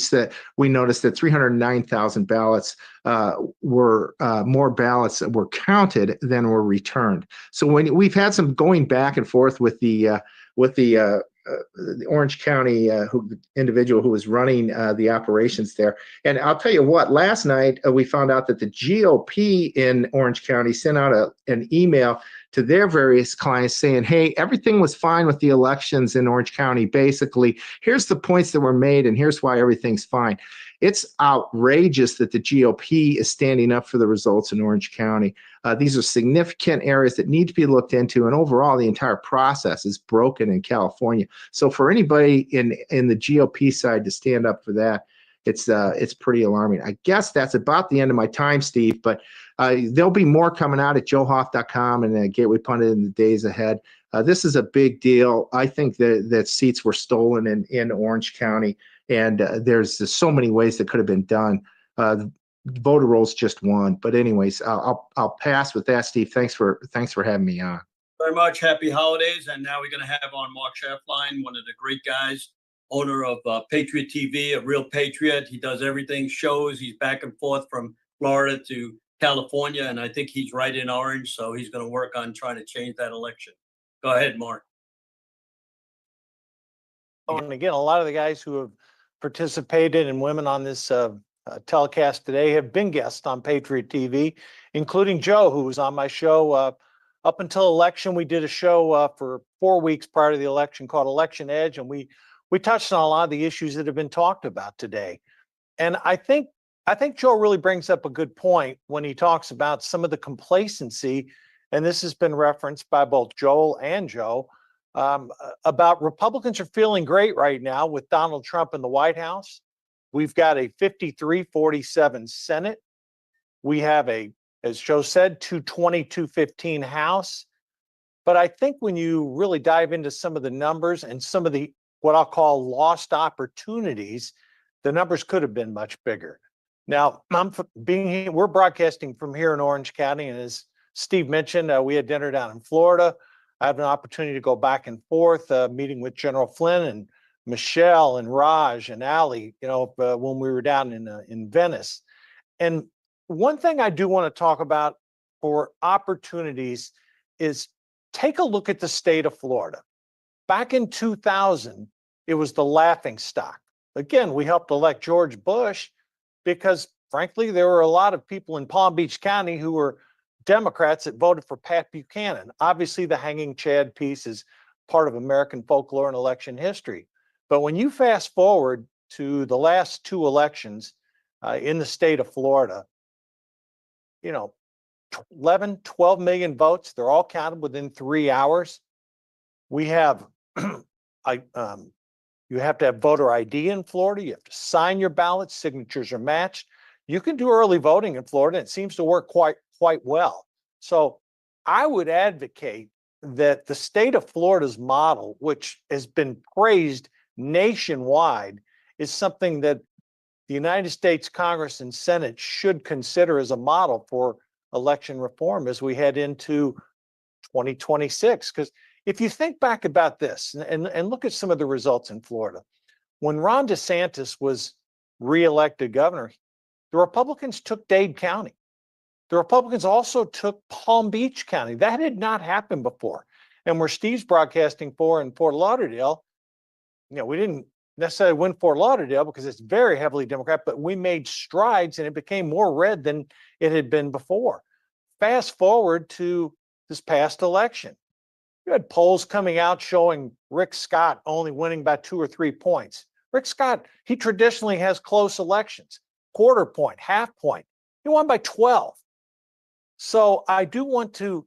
noticed that 309,000 ballots were more ballots that were counted than were returned. So when we've had some going back and forth with the Orange County individual who was running the operations there, and I'll tell you what. Last night we found out that the GOP in Orange County sent out an email to their various clients saying, hey, everything was fine with the elections in Orange County. Basically, here's the points that were made and here's why everything's fine. It's outrageous that the GOP is standing up for the results in Orange County. These are significant areas that need to be looked into, and overall, the entire process is broken in California. So for anybody in the GOP side to stand up for that, it's pretty alarming. I guess that's about the end of my time, Steve, but there'll be more coming out at joehoff.com and Gateway Pundit in the days ahead. This is a big deal. I think that seats were stolen in Orange County, and there's just so many ways that could have been done. Voter rolls just one. But anyways, I'll pass with that, Steve. Thanks for having me on. Very much. Happy holidays. And now we're going to have on Mark Schaffline, one of the great guys, owner of Patriot TV, a real patriot. He does everything, shows. He's back and forth from Florida to California, and I think he's right in orange, so he's going to work on trying to change that election. Go ahead, Mark. And again, a lot of the guys who have participated and women on this telecast today have been guests on Patriot TV, including Joe, who was on my show up until election. We did a show for 4 weeks prior to the election called Election Edge, and we touched on a lot of the issues that have been talked about today. And I think Joe really brings up a good point when he talks about some of the complacency, and this has been referenced by both Joel and Joe, about Republicans are feeling great right now with Donald Trump in the White House. We've got a 53-47 Senate. We have as Joe said, 220-215 House. But I think when you really dive into some of the numbers and some of the what I'll call lost opportunities, the numbers could have been much bigger. Now, we're broadcasting from here in Orange County, and as Steve mentioned, we had dinner down in Florida. I have an opportunity to go back and forth, meeting with General Flynn and Michelle and Raj and Ali, when we were down in Venice. And one thing I do want to talk about for opportunities is take a look at the state of Florida. Back in 2000, it was the laughingstock. Again, we helped elect George Bush because, frankly, there were a lot of people in Palm Beach County who were Democrats that voted for Pat Buchanan. Obviously, the hanging Chad piece is part of American folklore and election history. But when you fast forward to the last 2 elections in the state of Florida, 11, 12 million votes, they're all counted within 3 hours. We have, you have to have voter ID in Florida. You have to sign your ballots. Signatures are matched. You can do early voting in Florida. It seems to work quite well. So I would advocate that the state of Florida's model, which has been praised nationwide, is something that the United States Congress and Senate should consider as a model for election reform as we head into 2026. Because if you think back about this and look at some of the results in Florida, when Ron DeSantis was reelected governor, the Republicans took Dade County. The Republicans also took Palm Beach County. That had not happened before. And where Steve's broadcasting for in Fort Lauderdale, we didn't necessarily win Fort Lauderdale because it's very heavily Democrat, but we made strides and it became more red than it had been before. Fast forward to this past election. You had polls coming out showing Rick Scott only winning by 2 or 3 points. Rick Scott, he traditionally has close elections, quarter point, half point. He won by 12. So I want to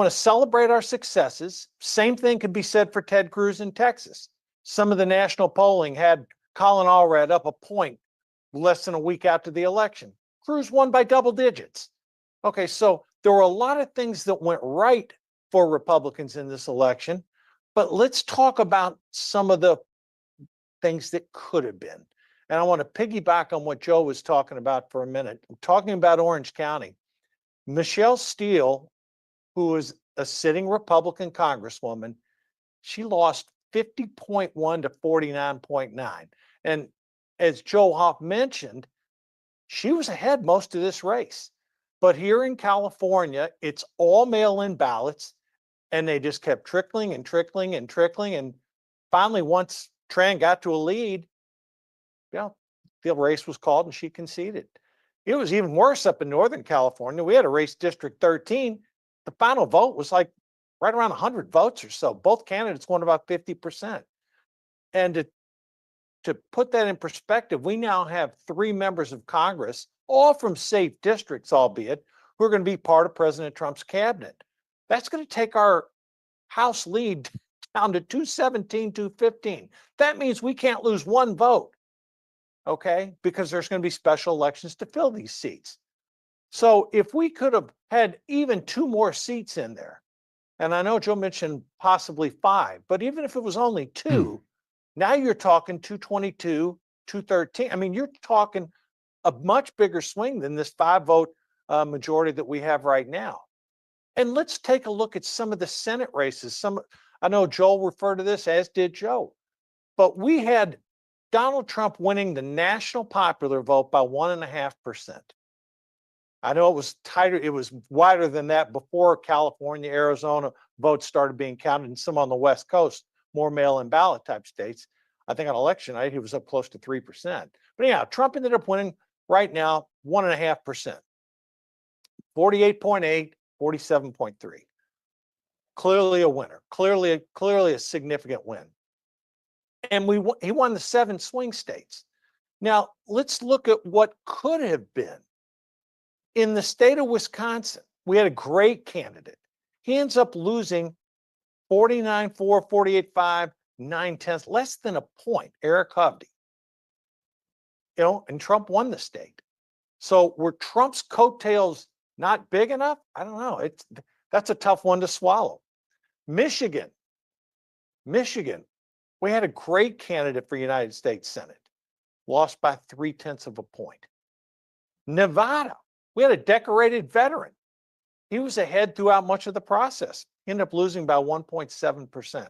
celebrate our successes. Same thing could be said for Ted Cruz in Texas. Some of the national polling had Colin Allred up a point less than a week after the election. Cruz won by double digits. Okay, so there were a lot of things that went right for Republicans in this election, but let's talk about some of the things that could have been. And I want to piggyback on what Joe was talking about for a minute. I'm talking about Orange County. Michelle Steele, who is a sitting Republican congresswoman, she lost 50.1 to 49.9. And as Joe Hoff mentioned, she was ahead most of this race. But here in California, it's all mail-in ballots, and they just kept trickling and trickling and trickling. And finally, once Tran got to a lead, the race was called and she conceded. It was even worse up in Northern California. We had a race District 13. The final vote was like right around 100 votes or so. Both candidates won about 50%. And to put that in perspective, we now have 3 members of Congress, all from safe districts, albeit, who are going to be part of President Trump's cabinet. That's going to take our House lead down to 217, 215. That means we can't lose 1 vote, okay? Because there's going to be special elections to fill these seats. So if we could have had even 2 more seats in there, and I know Joe mentioned possibly 5, but even if it was only 2, now you're talking 222, 213. I mean, you're talking a much bigger swing than this 5-vote majority that we have right now. And let's take a look at some of the Senate races. I know Joel referred to this, as did Joe, but we had Donald Trump winning the national popular vote by 1.5%. I know it was tighter, it was wider than that before California, Arizona votes started being counted, and some on the West Coast, more mail-in ballot type states. I think on election night, he was up close to 3%. But yeah, Trump ended up winning right now 1.5%. 48.8, 47.3. Clearly a winner, clearly a significant win. And he won the 7 swing states. Now, let's look at what could have been. In the state of Wisconsin, we had a great candidate. He ends up losing 49.4, 48.5, 9/10, less than a point, Eric Hovde. And Trump won the state. So were Trump's coattails not big enough? I don't know. That's a tough one to swallow. Michigan. We had a great candidate for United States Senate, lost by 0.3 of a point. Nevada, we had a decorated veteran. He was ahead throughout much of the process. He ended up losing by 1.7%.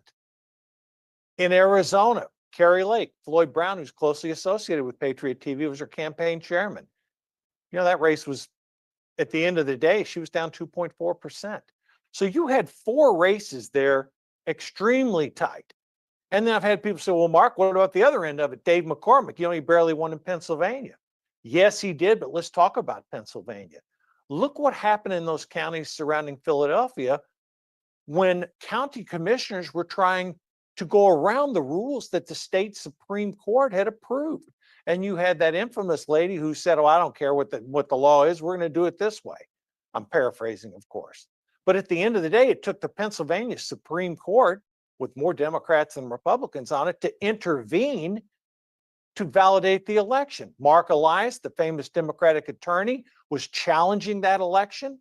In Arizona, Kari Lake, Floyd Brown, who's closely associated with Patriot TV, was her campaign chairman. That race was, at the end of the day, she was down 2.4%. So you had 4 races there, extremely tight. And then I've had people say, well, Mark, what about the other end of it? Dave McCormick, he barely won in Pennsylvania. Yes, he did, but let's talk about Pennsylvania. Look what happened in those counties surrounding Philadelphia when county commissioners were trying to go around the rules that the state Supreme Court had approved. And you had that infamous lady who said, oh, I don't care what the law is, we're going to do it this way. I'm paraphrasing, of course. But at the end of the day, it took the Pennsylvania Supreme Court, with more Democrats than Republicans on it, to intervene to validate the election. Mark Elias, the famous Democratic attorney, was challenging that election.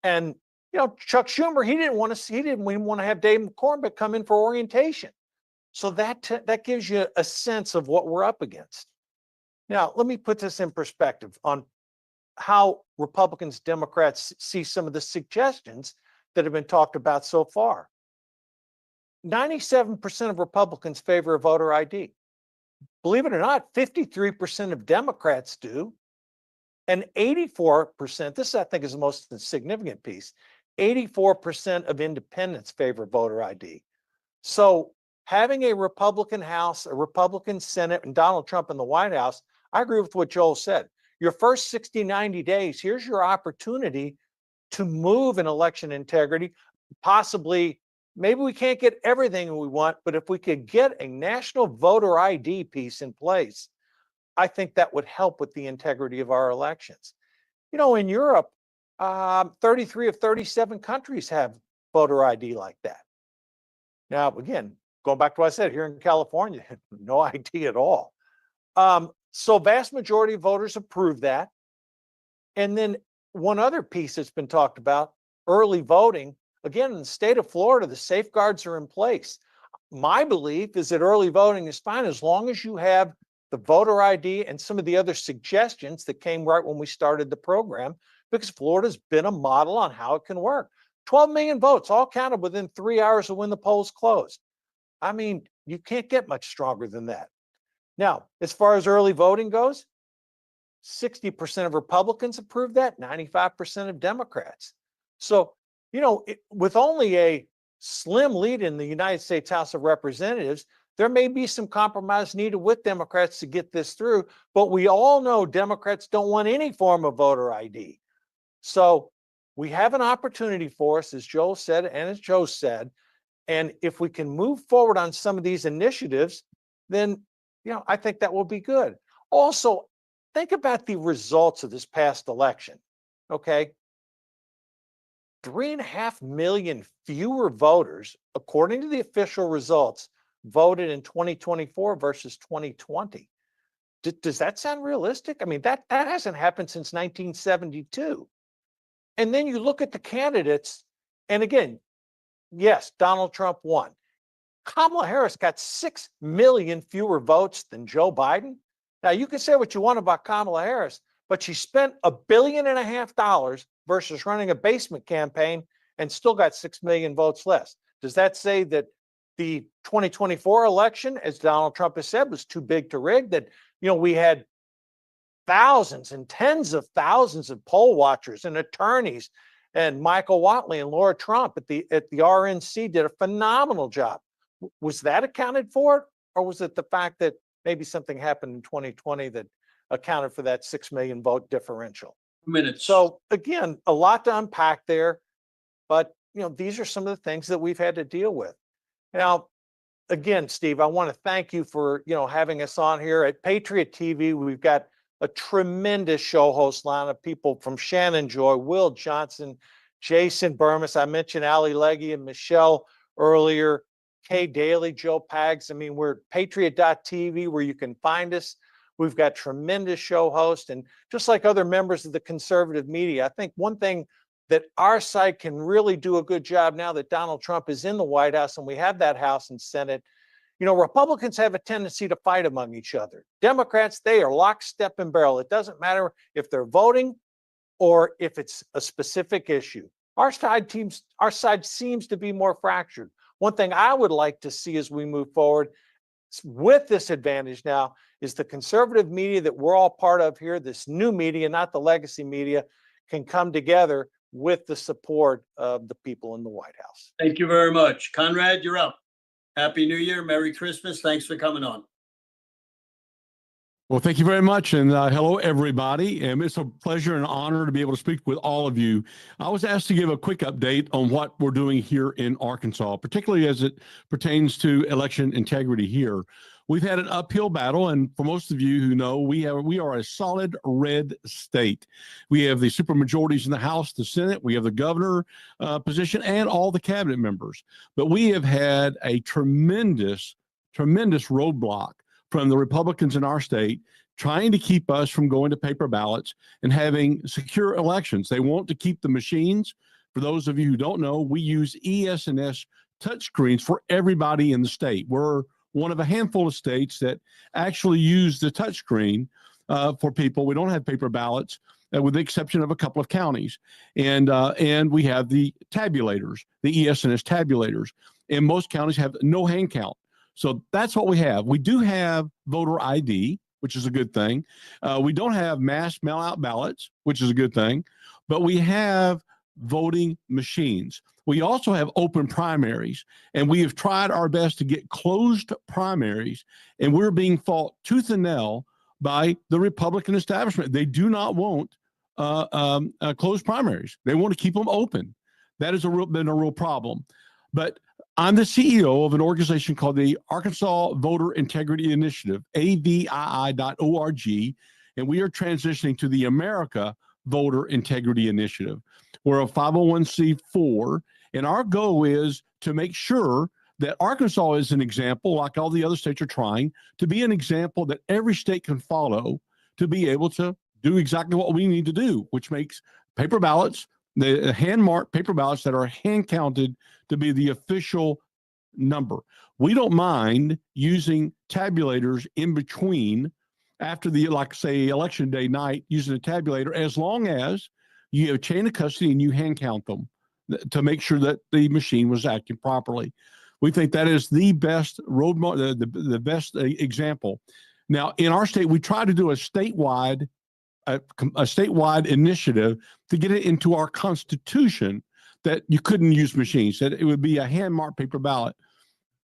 And Chuck Schumer, he didn't want to have Dave McCormick come in for orientation. So that gives you a sense of what we're up against. Now, let me put this in perspective on how Republicans, Democrats see some of the suggestions that have been talked about so far. 97% of Republicans favor voter ID. Believe it or not, 53% of Democrats do. And 84%, this I think is the most significant piece, 84% of independents favor voter ID. So having a Republican House, a Republican Senate, and Donald Trump in the White House, I agree with what Joel said. Your first 60, 90 days, here's your opportunity to move in election integrity. Possibly, maybe we can't get everything we want, but if we could get a national voter ID piece in place, I think that would help with the integrity of our elections. You know, in Europe, 33 of 37 countries have voter ID like that. Now, again, going back to what I said, here in California, no ID at all. So vast majority of voters approve that. And then one other piece that's been talked about, early voting. Again, in the state of Florida, the safeguards are in place. My belief is that early voting is fine as long as you have the voter ID and some of the other suggestions that came right when we started the program, because Florida's been a model on how it can work. 12 million votes, all counted within 3 hours of when the polls closed. I mean, you can't get much stronger than that. Now, as far as early voting goes, 60% of Republicans approve that, 95% of Democrats. So, you know, with only a slim lead in the United States House of Representatives, there may be some compromise needed with Democrats to get this through, but we all know Democrats don't want any form of voter ID. So we have an opportunity for us, as Joel said, and as Joe said, and if we can move forward on some of these initiatives, then, you know, I think that will be good. Also, think about the results of this past election, okay? 3.5 million fewer voters, according to the official results, voted in 2024 versus 2020. Does that sound realistic? I mean, that hasn't happened since 1972. And then you look at the candidates, and again, yes, Donald Trump won. Kamala Harris got 6 million fewer votes than Joe Biden. Now, you can say what you want about Kamala Harris, but she spent $1.5 billion versus running a basement campaign and still got 6 million votes less. Does that say that the 2024 election, as Donald Trump has said, was too big to rig? That, you know, we had thousands and tens of thousands of poll watchers and attorneys, and Michael Watley and Laura Trump at the RNC did a phenomenal job. Was that accounted for, or was it the fact that maybe something happened in 2020 that accounted for that 6 million vote differential? Minutes. So again, a lot to unpack there, but you know, these are some of the things that we've had to deal with. Now, again, Steve, I want to thank you for, you know, having us on here at Patriot TV. We've got a tremendous show host lineup, people from Shannon Joy, Will Johnson, Jason Burmis. I mentioned Ali Leggy and Michelle earlier, Kay Daly, Joe Pags. I mean, we're patriot.tv where you can find us. We've got tremendous show hosts, and just like other members of the conservative media, I think one thing that our side can really do a good job now that Donald Trump is in the White House and we have that House and Senate. You know, Republicans have a tendency to fight among each other. Democrats, they are lockstep and barrel. It doesn't matter if they're voting or if it's a specific issue. Our side seems to be more fractured. One thing I would like to see as we move forward with this advantage now is the conservative media that we're all part of here, this new media, not the legacy media, can come together with the support of the people in the White House. Thank you very much. Conrad, you're up. Happy New Year. Merry Christmas. Thanks for coming on. Well, thank you very much. And hello, everybody. And it's a pleasure and honor to be able to speak with all of you. I was asked to give a quick update on what we're doing here in Arkansas, particularly as it pertains to election integrity here. We've had an uphill battle, and for most of you who know, we are a solid red state. We have the supermajorities in the House, the Senate, we have the governor position, and all the cabinet members. But we have had a tremendous roadblock from the Republicans in our state trying to keep us from going to paper ballots and having secure elections. They want to keep the machines. For those of you who don't know, we use ES&S touchscreens for everybody in the state. We're one of a handful of states that actually use the touchscreen for people. We don't have paper ballots, with the exception of a couple of counties. And we have the tabulators, the ES&S tabulators. And most counties have no hand count. So that's what we have. We do have voter ID, which is a good thing. We don't have mass mail-out ballots, which is a good thing. But we have voting machines. We also have open primaries, and we have tried our best to get closed primaries, and we're being fought tooth and nail by the Republican establishment. They do not want closed primaries. They want to keep them open. That has been a real problem. But I'm the CEO of an organization called the Arkansas Voter Integrity Initiative, avii.org, and we are transitioning to the America Voter Integrity Initiative. We're a 501c4, and our goal is to make sure that Arkansas is an example, like all the other states are trying, to be an example that every state can follow to be able to do exactly what we need to do, which makes paper ballots, the hand-marked paper ballots that are hand-counted, to be the official number. We don't mind using tabulators in between after the, like say, election day night, using a tabulator, as long as you have a chain of custody and you hand count them to make sure that the machine was acting properly. We think that is the best the best example. Now, in our state, we try to do a statewide initiative to get it into our Constitution that you couldn't use machines, that it would be a hand-marked paper ballot.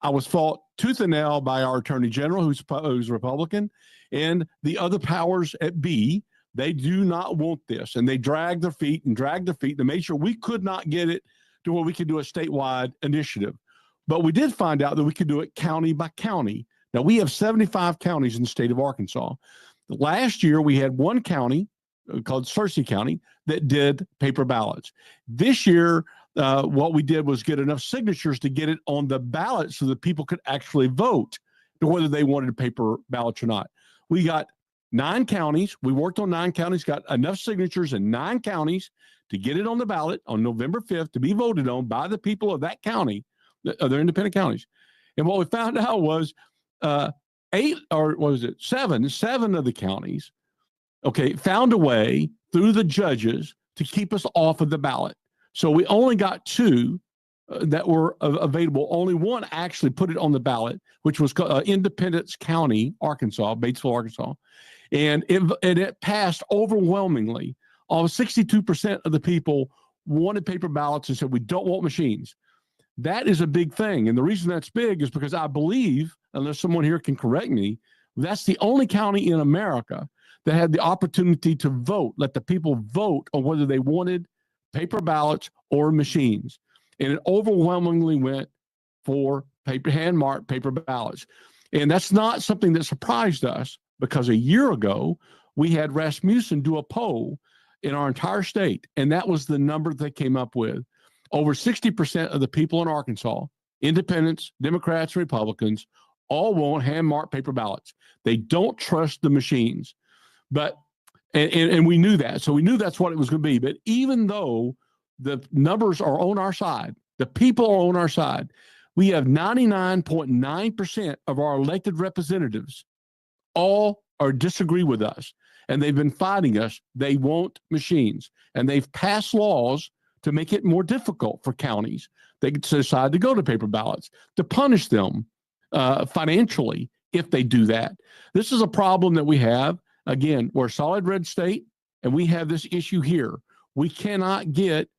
I was fought tooth and nail by our Attorney General, who's Republican, and the other powers at B. They do not want this, and they dragged their feet to make sure we could not get it to where we could do a statewide initiative. But we did find out that we could do it county by county. Now, we have 75 counties in the state of Arkansas. Last year, we had one county called Searcy County that did paper ballots. This year, what we did was get enough signatures to get it on the ballot so that people could actually vote to whether they wanted a paper ballot or not. We got 9 counties. We worked on 9 counties, got enough signatures in 9 counties to get it on the ballot on November 5th to be voted on by the people of that county, other independent counties. And what we found out was 7 of the counties, found a way through the judges to keep us off of the ballot. So we only got 2 that were available. Only one actually put it on the ballot, which was Independence County, Arkansas, Batesville, Arkansas. And it passed overwhelmingly. Almost 62% of the people wanted paper ballots and said, we don't want machines. That is a big thing. And the reason that's big is because I believe, unless someone here can correct me, that's the only county in America that had the opportunity to vote, let the people vote on whether they wanted paper ballots or machines. And it overwhelmingly went for hand-marked paper ballots. And that's not something that surprised us, because a year ago, we had Rasmussen do a poll in our entire state, and that was the number they came up with. Over 60% of the people in Arkansas, independents, Democrats, Republicans, all want hand-marked paper ballots. They don't trust the machines. But and we knew that. So we knew that's what it was going to be. But even though the numbers are on our side, the people are on our side, we have 99.9% of our elected representatives all disagree with us. And they've been fighting us. They want machines. And they've passed laws to make it more difficult for counties. They decide to go to paper ballots, to punish them financially if they do that. This is a problem that we have. Again, we're a solid red state, and we have this issue here. We cannot get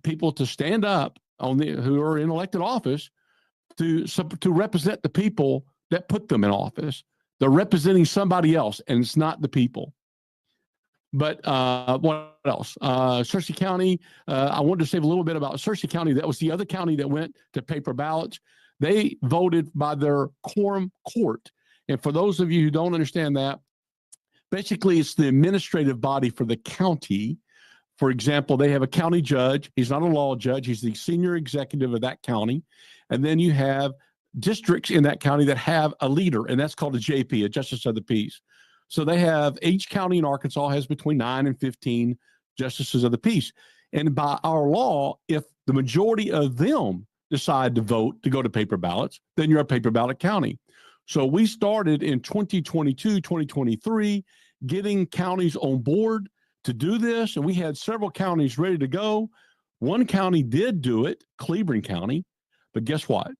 people to stand up who are in elected office to represent the people that put them in office. They're representing somebody else, and it's not the people. But what else? Searcy County, I wanted to say a little bit about Searcy County. That was the other county that went to paper ballots. They voted by their quorum court. And for those of you who don't understand that, basically it's the administrative body for the county. For example, they have a county judge. He's not a law judge. He's the senior executive of that county. And then you have districts in that county that have a leader, and that's called a JP, a Justice of the Peace. So they have, each county in Arkansas has between 9 and 15 justices of the peace. And by our law, if the majority of them decide to vote to go to paper ballots, then you're a paper ballot county. So we started in 2022, 2023, getting counties on board to do this. And we had several counties ready to go. One county did do it, Cleburne County. But guess what?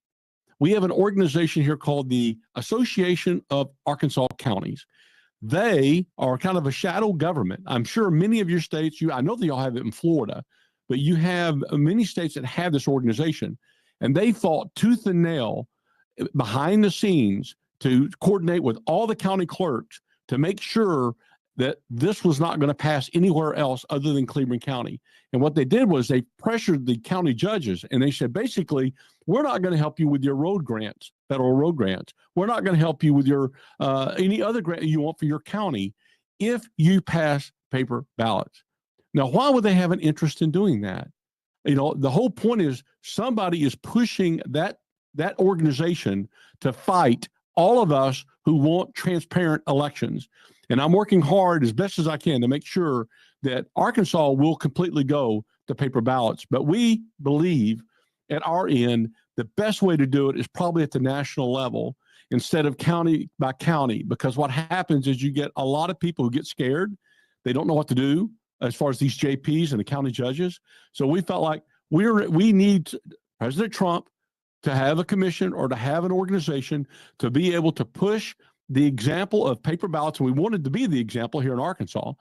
We have an organization here called the Association of Arkansas Counties. They are kind of a shadow government. I'm sure many of your states, I know that y'all have it in Florida, but you have many states that have this organization, and they fought tooth and nail behind the scenes to coordinate with all the county clerks to make sure that this was not going to pass anywhere else other than Cleveland County. And what they did was they pressured the county judges, and they said, basically, we're not going to help you with your road grants, federal road grants. We're not going to help you with your any other grant you want for your county if you pass paper ballots. Now, why would they have an interest in doing that? You know, the whole point is somebody is pushing that organization to fight all of us who want transparent elections. And I'm working hard as best as I can to make sure that Arkansas will completely go to paper ballots. But we believe at our end, the best way to do it is probably at the national level instead of county by county, because what happens is you get a lot of people who get scared. They don't know what to do as far as these JPs and the county judges. So we felt like we need President Trump to have a commission or to have an organization to be able to push the example of paper ballots. And we wanted to be the example here in Arkansas,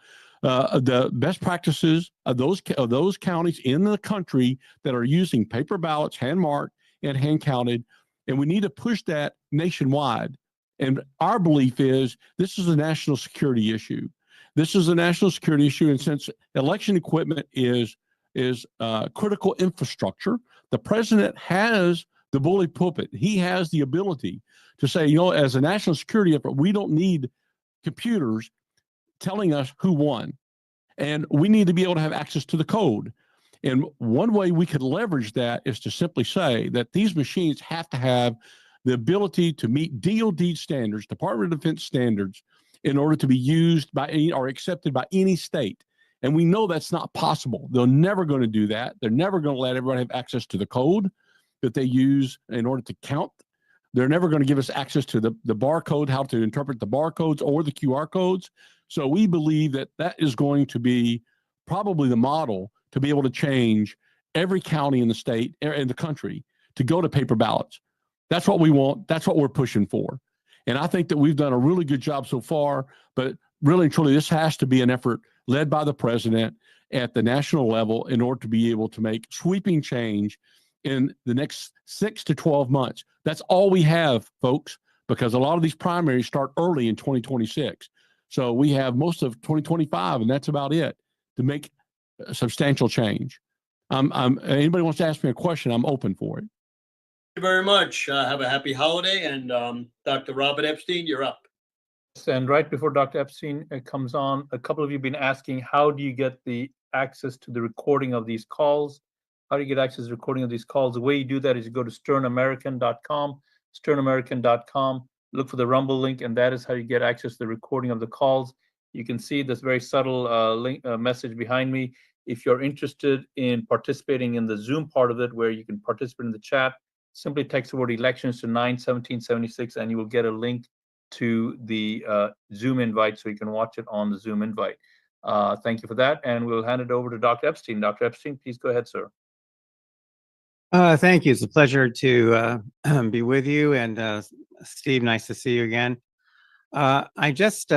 the best practices of those counties in the country that are using paper ballots, hand marked and hand counted. And we need to push that nationwide. And our belief is this is a national security issue. This is a national security issue. And since election equipment is critical infrastructure, the president has the bully pulpit. He has the ability to say, you know, as a national security effort, we don't need computers telling us who won. And we need to be able to have access to the code. And one way we could leverage that is to simply say that these machines have to have the ability to meet DoD standards, Department of Defense standards, in order to be used by any or accepted by any state. And we know that's not possible. They're never going to do that. They're never going to let everyone have access to the code that they use in order to count. They're never going to give us access to the barcode, how to interpret the barcodes or the QR codes. So we believe that that is going to be probably the model to be able to change every county in the state, in the country, to go to paper ballots. That's what we want. That's what we're pushing for. And I think that we've done a really good job so far, but really and truly, this has to be an effort led by the president at the national level in order to be able to make sweeping change in the next 6 to 12 months. That's all we have, folks, because a lot of these primaries start early in 2026. So we have most of 2025, and that's about it to make a substantial change. Anybody wants to ask me a question, I'm open for it. Thank you very much. Have a happy holiday. And Dr. Robert Epstein, you're up. And right before Dr. Epstein comes on, a couple of you have been asking, how do you get the access to the recording of these calls? How do you get access to the recording of these calls? The way you do that is you go to sternamerican.com, sternamerican.com, look for the Rumble link, and that is how you get access to the recording of the calls. You can see this very subtle link message behind me. If you're interested in participating in the Zoom part of it, where you can participate in the chat, simply text the word elections to 91776, and you will get a link to the Zoom invite so you can watch it on the Zoom invite. Thank you for that, and we'll hand it over to Dr. Epstein. Dr. Epstein, please go ahead, sir. Thank you. It's a pleasure to be with you. And Steve, nice to see you again. I just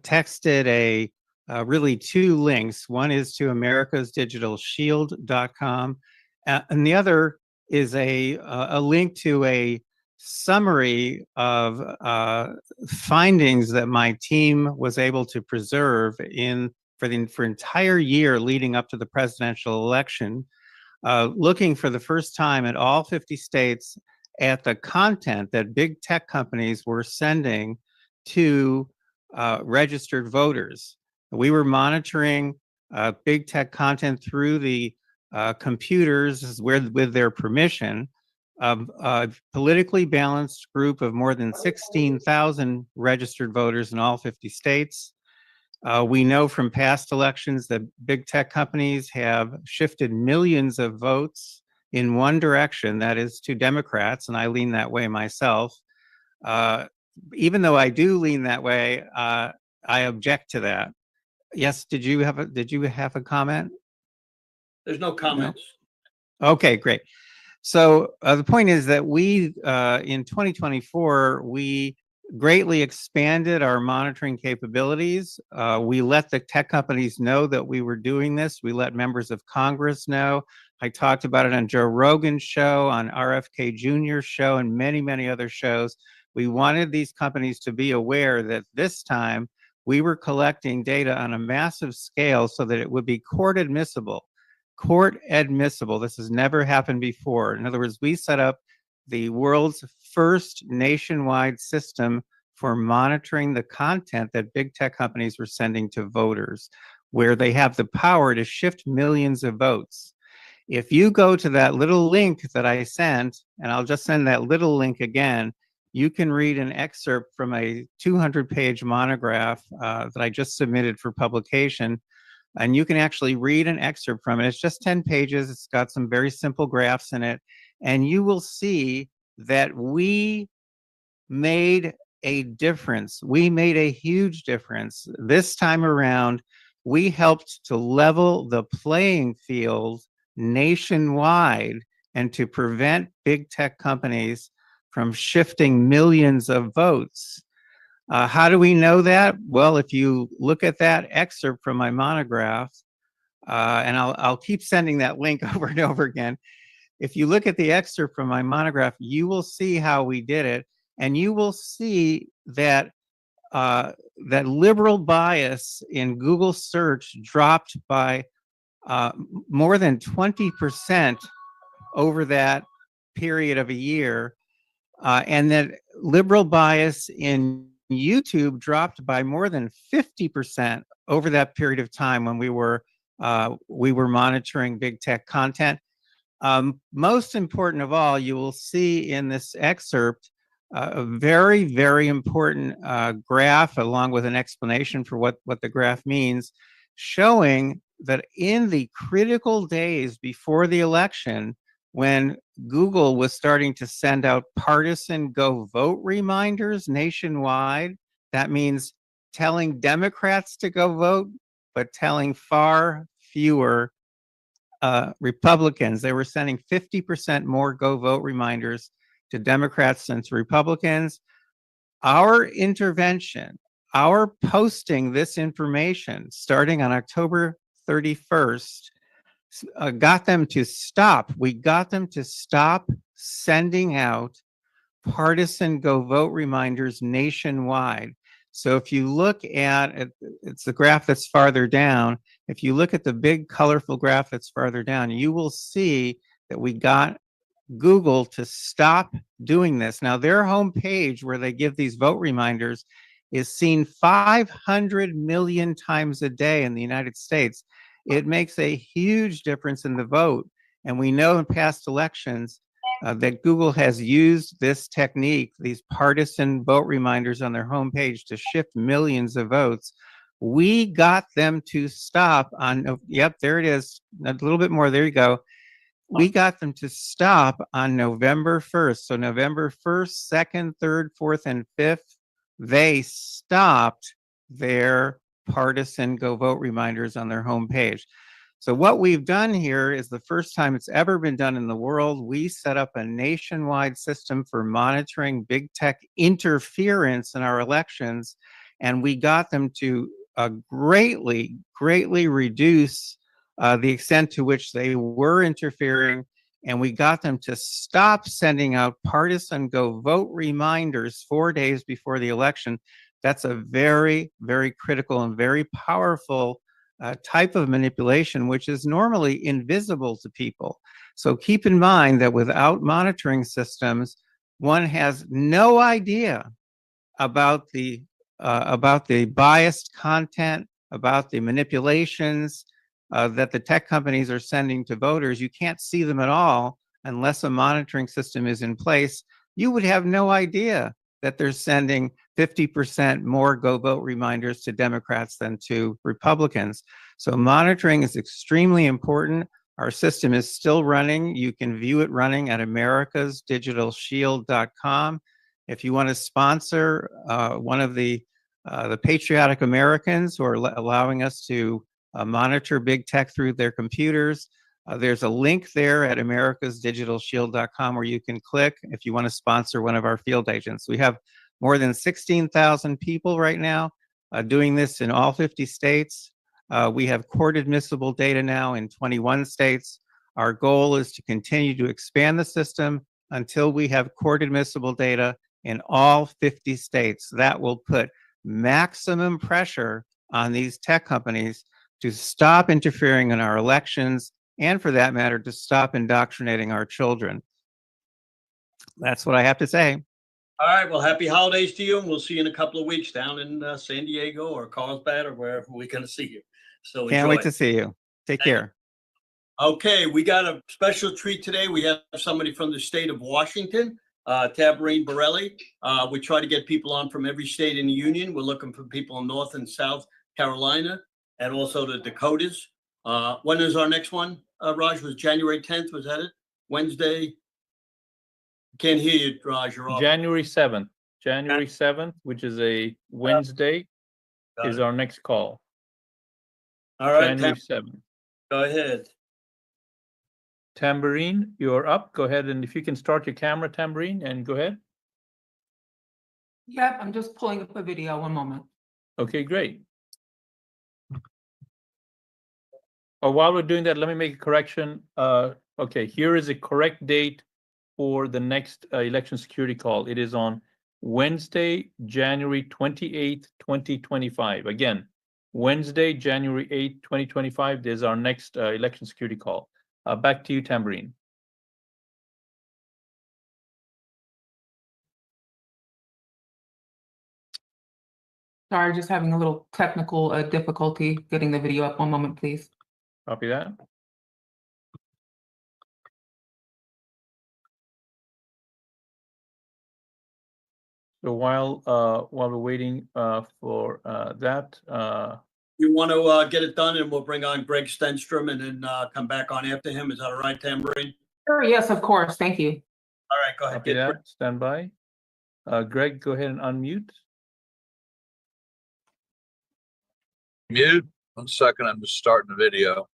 texted really two links. One is to americasdigitalshield.com, and the other is a link to a summary of findings that my team was able to preserve for entire year leading up to the presidential election. Looking for the first time at all 50 states at the content that big tech companies were sending to registered voters. We were monitoring big tech content through the computers with their permission. A politically balanced group of more than 16,000 registered voters in all 50 states. We know from past elections that big tech companies have shifted millions of votes in one direction, that is to Democrats, and I lean that way myself. Even though I do lean that way, I object to that. Yes, did you have a comment? There's no comments. No? Okay, great. So the point is that we, in 2024, we greatly expanded our monitoring capabilities. We let the tech companies know that we were doing this. We let members of Congress know. I talked about it on Joe Rogan's show, on RFK Jr.'s show, and many, many other shows. We wanted these companies to be aware that this time we were collecting data on a massive scale so that it would be court admissible. Court admissible. This has never happened before. In other words, we set up the world's first nationwide system for monitoring the content that big tech companies were sending to voters, where they have the power to shift millions of votes. If you go to that little link that I sent, and I'll just send that little link again, you can read an excerpt from a 200-page monograph that I just submitted for publication. And you can actually read an excerpt from it. It's just 10 pages. It's got some very simple graphs in it. And you will see that we made a difference. We made a huge difference. This time around, we helped to level the playing field nationwide and to prevent big tech companies from shifting millions of votes. How do we know that? Well, if you look at that excerpt from my monograph, and I'll keep sending that link over and over again. If you look at the excerpt from my monograph, you will see how we did it, and you will see that that liberal bias in Google search dropped by more than 20% over that period of a year, and that liberal bias in YouTube dropped by more than 50% over that period of time when we were monitoring big tech content. Most important of all, you will see in this excerpt a very, very important graph along with an explanation for what the graph means, showing that in the critical days before the election, when Google was starting to send out partisan go vote reminders nationwide, that means telling Democrats to go vote, but telling far fewer Republicans. They were sending 50% more go vote reminders to Democrats than to Republicans. Our intervention, our posting this information starting on October 31st, got them to stop. We got them to stop sending out partisan go vote reminders nationwide. So if you look at, it's the graph that's farther down, if you look at the big colorful graph that's farther down, you will see that we got Google to stop doing this. Now their homepage where they give these vote reminders is seen 500 million times a day in the United States. It makes a huge difference in the vote. And we know in past elections that Google has used this technique, these partisan vote reminders on their homepage to shift millions of votes. We got them to stop on, yep, there it is, a little bit more, there you go. We got them to stop on November 1st. So November 1st, 2nd, 3rd, 4th, and 5th, they stopped their partisan go vote reminders on their homepage. So what we've done here is the first time it's ever been done in the world. We set up a nationwide system for monitoring big tech interference in our elections, and we got them to greatly reduce the extent to which they were interfering, and we got them to stop sending out partisan go vote reminders 4 days before the election. That's a very, very critical and very powerful type of manipulation, which is normally invisible to people. So keep in mind that without monitoring systems, one has no idea about the biased content, about the manipulations that the tech companies are sending to voters. You can't see them at all unless a monitoring system is in place. You would have no idea that they're sending 50% more go vote reminders to Democrats than to Republicans. So monitoring is extremely important. Our system is still running. You can view it running at americasdigitalshield.com. If you want to sponsor one of the patriotic Americans who are allowing us to monitor big tech through their computers, there's a link there at americasdigitalshield.com where you can click if you want to sponsor one of our field agents. We have more than 16,000 people right now doing this in all 50 states. We have court admissible data now in 21 states. Our goal is to continue to expand the system until we have court admissible data in all 50 states. That will put maximum pressure on these tech companies to stop interfering in our elections and, for that matter, to stop indoctrinating our children. That's what I have to say. All right, well, happy holidays to you, and we'll see you in a couple of weeks down in San Diego or Carlsbad or wherever we're going to see you. So Can't enjoy wait it. to see you. Take care. Okay, we got a special treat today. We have somebody from the state of Washington, Tabarine Borelli. We try to get people on from every state in the union. We're looking for people in North and South Carolina and also the Dakotas. When is our next one, Raj? Was January 10th? Was that it? Wednesday? Can't hear you, Raj. You're off. January 7th. January 7th, which is a Wednesday, is our next call. All right, January 7th. go ahead. Tambourine, you're up. Go ahead, and if you can start your camera, Tambourine, and go ahead. Yep, I'm just pulling up a video. One moment. Okay, great. While we're doing that, let me make a correction. Okay, here is a correct date for the next election security call. It is on Wednesday, January 28th, 2025. Again, Wednesday, January 8th, 2025. There's our next election security call. Back to you, Tambourine. Sorry, just having a little technical difficulty getting the video up. One moment, please. Copy that. So while we're waiting for that, You want to get it done, and we'll bring on Greg Stenstrom and then come back on after him. Is that all right, Tambourine? Sure, yes, of course. Thank you. All right, go ahead. copy that. Stand by. Greg, go ahead and unmute. Mute. 1 second, I'm just starting the video.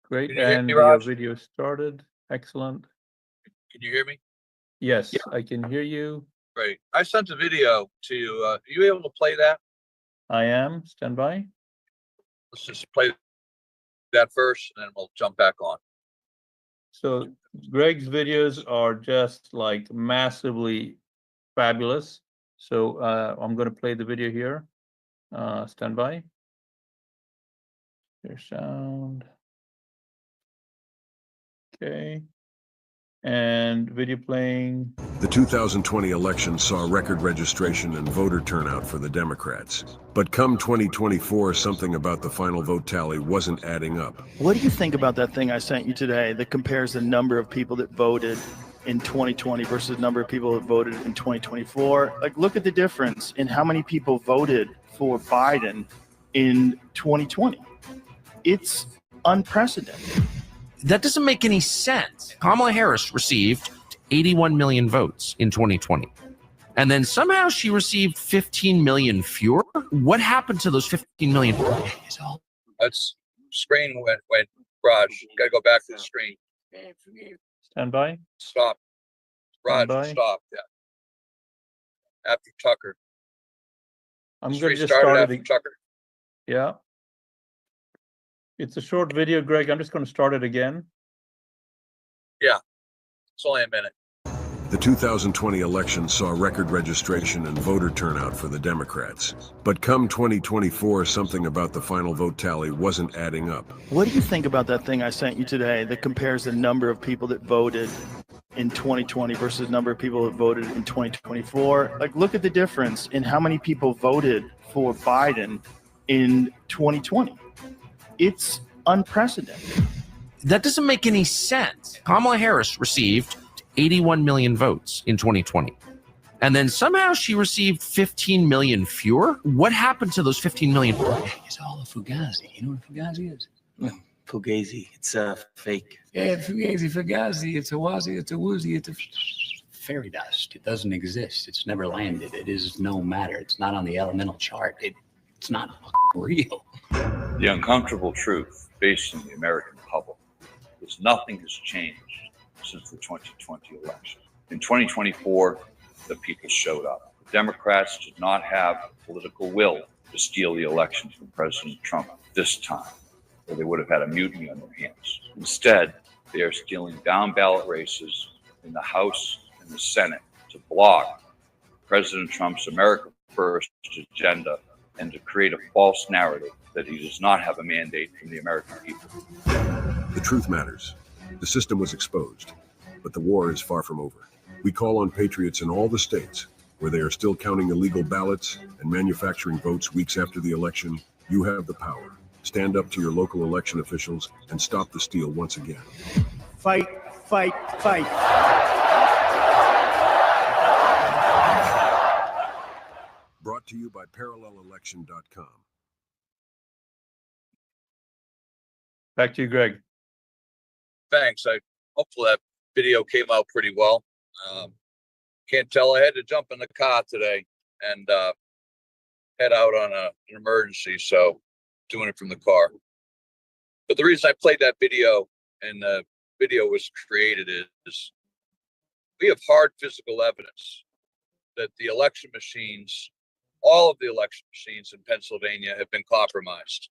Great, Can you hear and me, your Raj? video started. Excellent. Can you hear me? Yes, Yeah. I can hear you. Great. I sent a video to you. Are you able to play that? I am. Stand by. Let's just play that first, and then we'll jump back on. So Greg's videos are just like massively fabulous. So I'm going to play the video here. Stand by. Your sound. Okay. And video playing. The 2020 election saw record registration and voter turnout for the Democrats. But come 2024, something about the final vote tally wasn't adding up. What do you think about that thing I sent you today that compares the number of people that voted in 2020 versus the number of people that voted in 2024? Like, look at the difference in how many people voted for Biden in 2020. It's unprecedented. That doesn't make any sense. Kamala Harris received 81 million votes in 2020. And then somehow she received 15 million fewer. What happened to those 15 million? That's screen went Raj. Gotta go back to the screen. Stand by. Stop. Raj, Stand by. stop. Yeah. After Tucker. I'm Just going to just restart it start after it. Tucker. Yeah. It's a short video, Greg. I'm just going to start it again. Yeah. It's only a minute. The 2020 election saw record registration and voter turnout for the Democrats. But come 2024, something about the final vote tally wasn't adding up. What do you think about that thing I sent you today that compares the number of people that voted in 2020 versus the number of people that voted in 2024? Like, look at the difference in how many people voted for Biden in 2020. It's unprecedented. That doesn't make any sense. Kamala Harris received 81 million votes in 2020. And then somehow she received 15 million fewer. What happened to those 15 million? It's all a fugazi. You know what a fugazi is? Fugazi. It's a fake. Yeah, fugazi, fugazi. It's a wazi, it's a woozy, it's a Fairy dust. It doesn't exist. It's never landed. It is no matter. It's not on the elemental chart. It's not real. The uncomfortable truth facing the American public is nothing has changed since the 2020 election. In 2024, the people showed up. Democrats did not have the political will to steal the election from President Trump this time, or they would have had a mutiny on their hands. Instead, they are stealing down ballot races in the House and the Senate to block President Trump's America First agenda and to create a false narrative that he does not have a mandate from the American people. The truth matters. The system was exposed, but the war is far from over. We call on patriots in all the states where they are still counting illegal ballots and manufacturing votes weeks after the election. You have the power. Stand up to your local election officials and stop the steal once again. Fight, fight, fight. Brought to you by ParallelElection.com. Back to you, Greg. Thanks. Hopefully that video came out pretty well. Can't tell. I had to jump in the car today and head out on an emergency, so doing it from the car. But the reason I played that video and the video was created is we have hard physical evidence that the election machines, all of the election machines in Pennsylvania, have been compromised.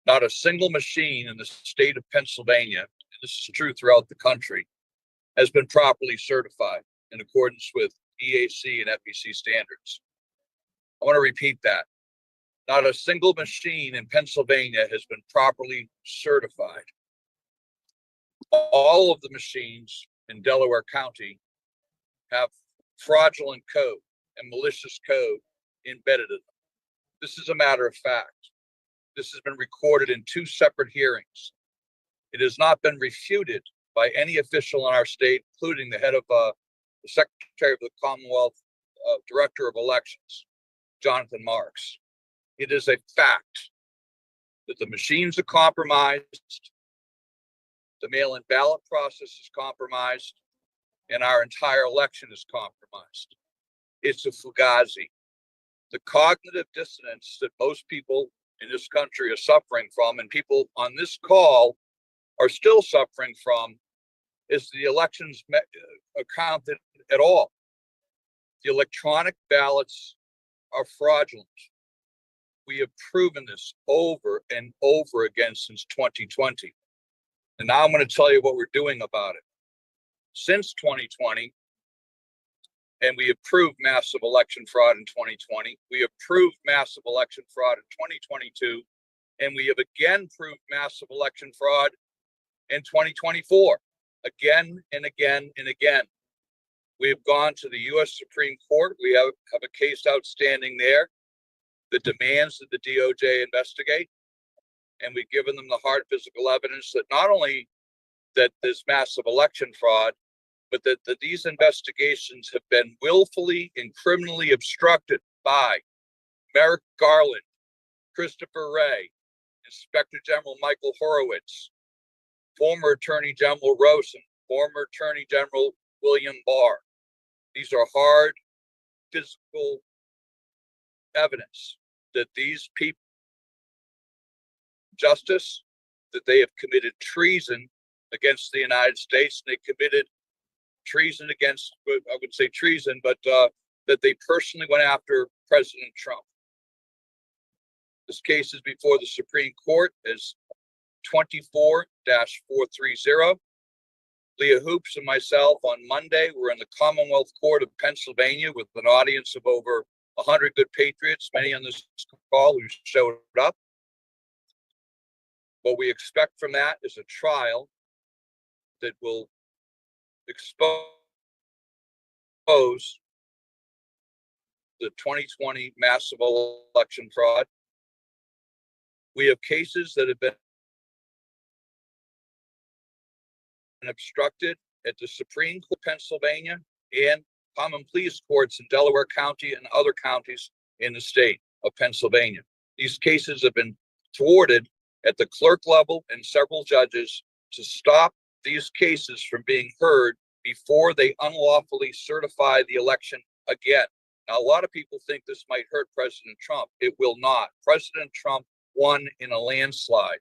Not a single machine in the state of Pennsylvania, and this is true throughout the country, has been properly certified in accordance with EAC and FEC standards. I want to repeat that. Not a single machine in Pennsylvania has been properly certified. All of the machines in Delaware County have fraudulent code and malicious code embedded in them. This is a matter of fact. This has been recorded in 2 separate hearings. It has not been refuted by any official in our state, including the head of the Secretary of the Commonwealth Director of Elections, Jonathan Marks. It is a fact that the machines are compromised, the mail-in ballot process is compromised, and our entire election is compromised. It's a fugazi. The cognitive dissonance that most people in this country are suffering from, and people on this call are still suffering from, is the elections counted at all. The electronic ballots are fraudulent. We have proven this over and over again since 2020. And now I'm going to tell you what we're doing about it. Since 2020, and we have proved massive election fraud in 2020, we have proved massive election fraud in 2022, and we have again proved massive election fraud in 2024, again and again and again. We have gone to the U.S. Supreme Court. We have a case outstanding there that demands that the DOJ investigate, and we've given them the hard physical evidence that not only that there's massive election fraud, but that these investigations have been willfully and criminally obstructed by Merrick Garland, Christopher Wray, Inspector General Michael Horowitz, former Attorney General Rosen, former Attorney General William Barr. These are hard physical evidence that these people, justice, that they have committed treason against the United States, and they committed treason against, I would say treason, but that they personally went after President Trump. This case is before the Supreme Court as 24-430. Leah Hoops and myself on Monday were in the Commonwealth Court of Pennsylvania with an audience of over 100 good patriots, many on this call who showed up. What we expect from that is a trial that will expose the 2020 massive election fraud. We have cases that have been obstructed at the Supreme Court of Pennsylvania and common pleas courts in Delaware County and other counties in the state of Pennsylvania. These cases have been thwarted at the clerk level and several judges to stop these cases from being heard before they unlawfully certify the election again. Now, a lot of people think this might hurt President Trump. It will not. President Trump won in a landslide.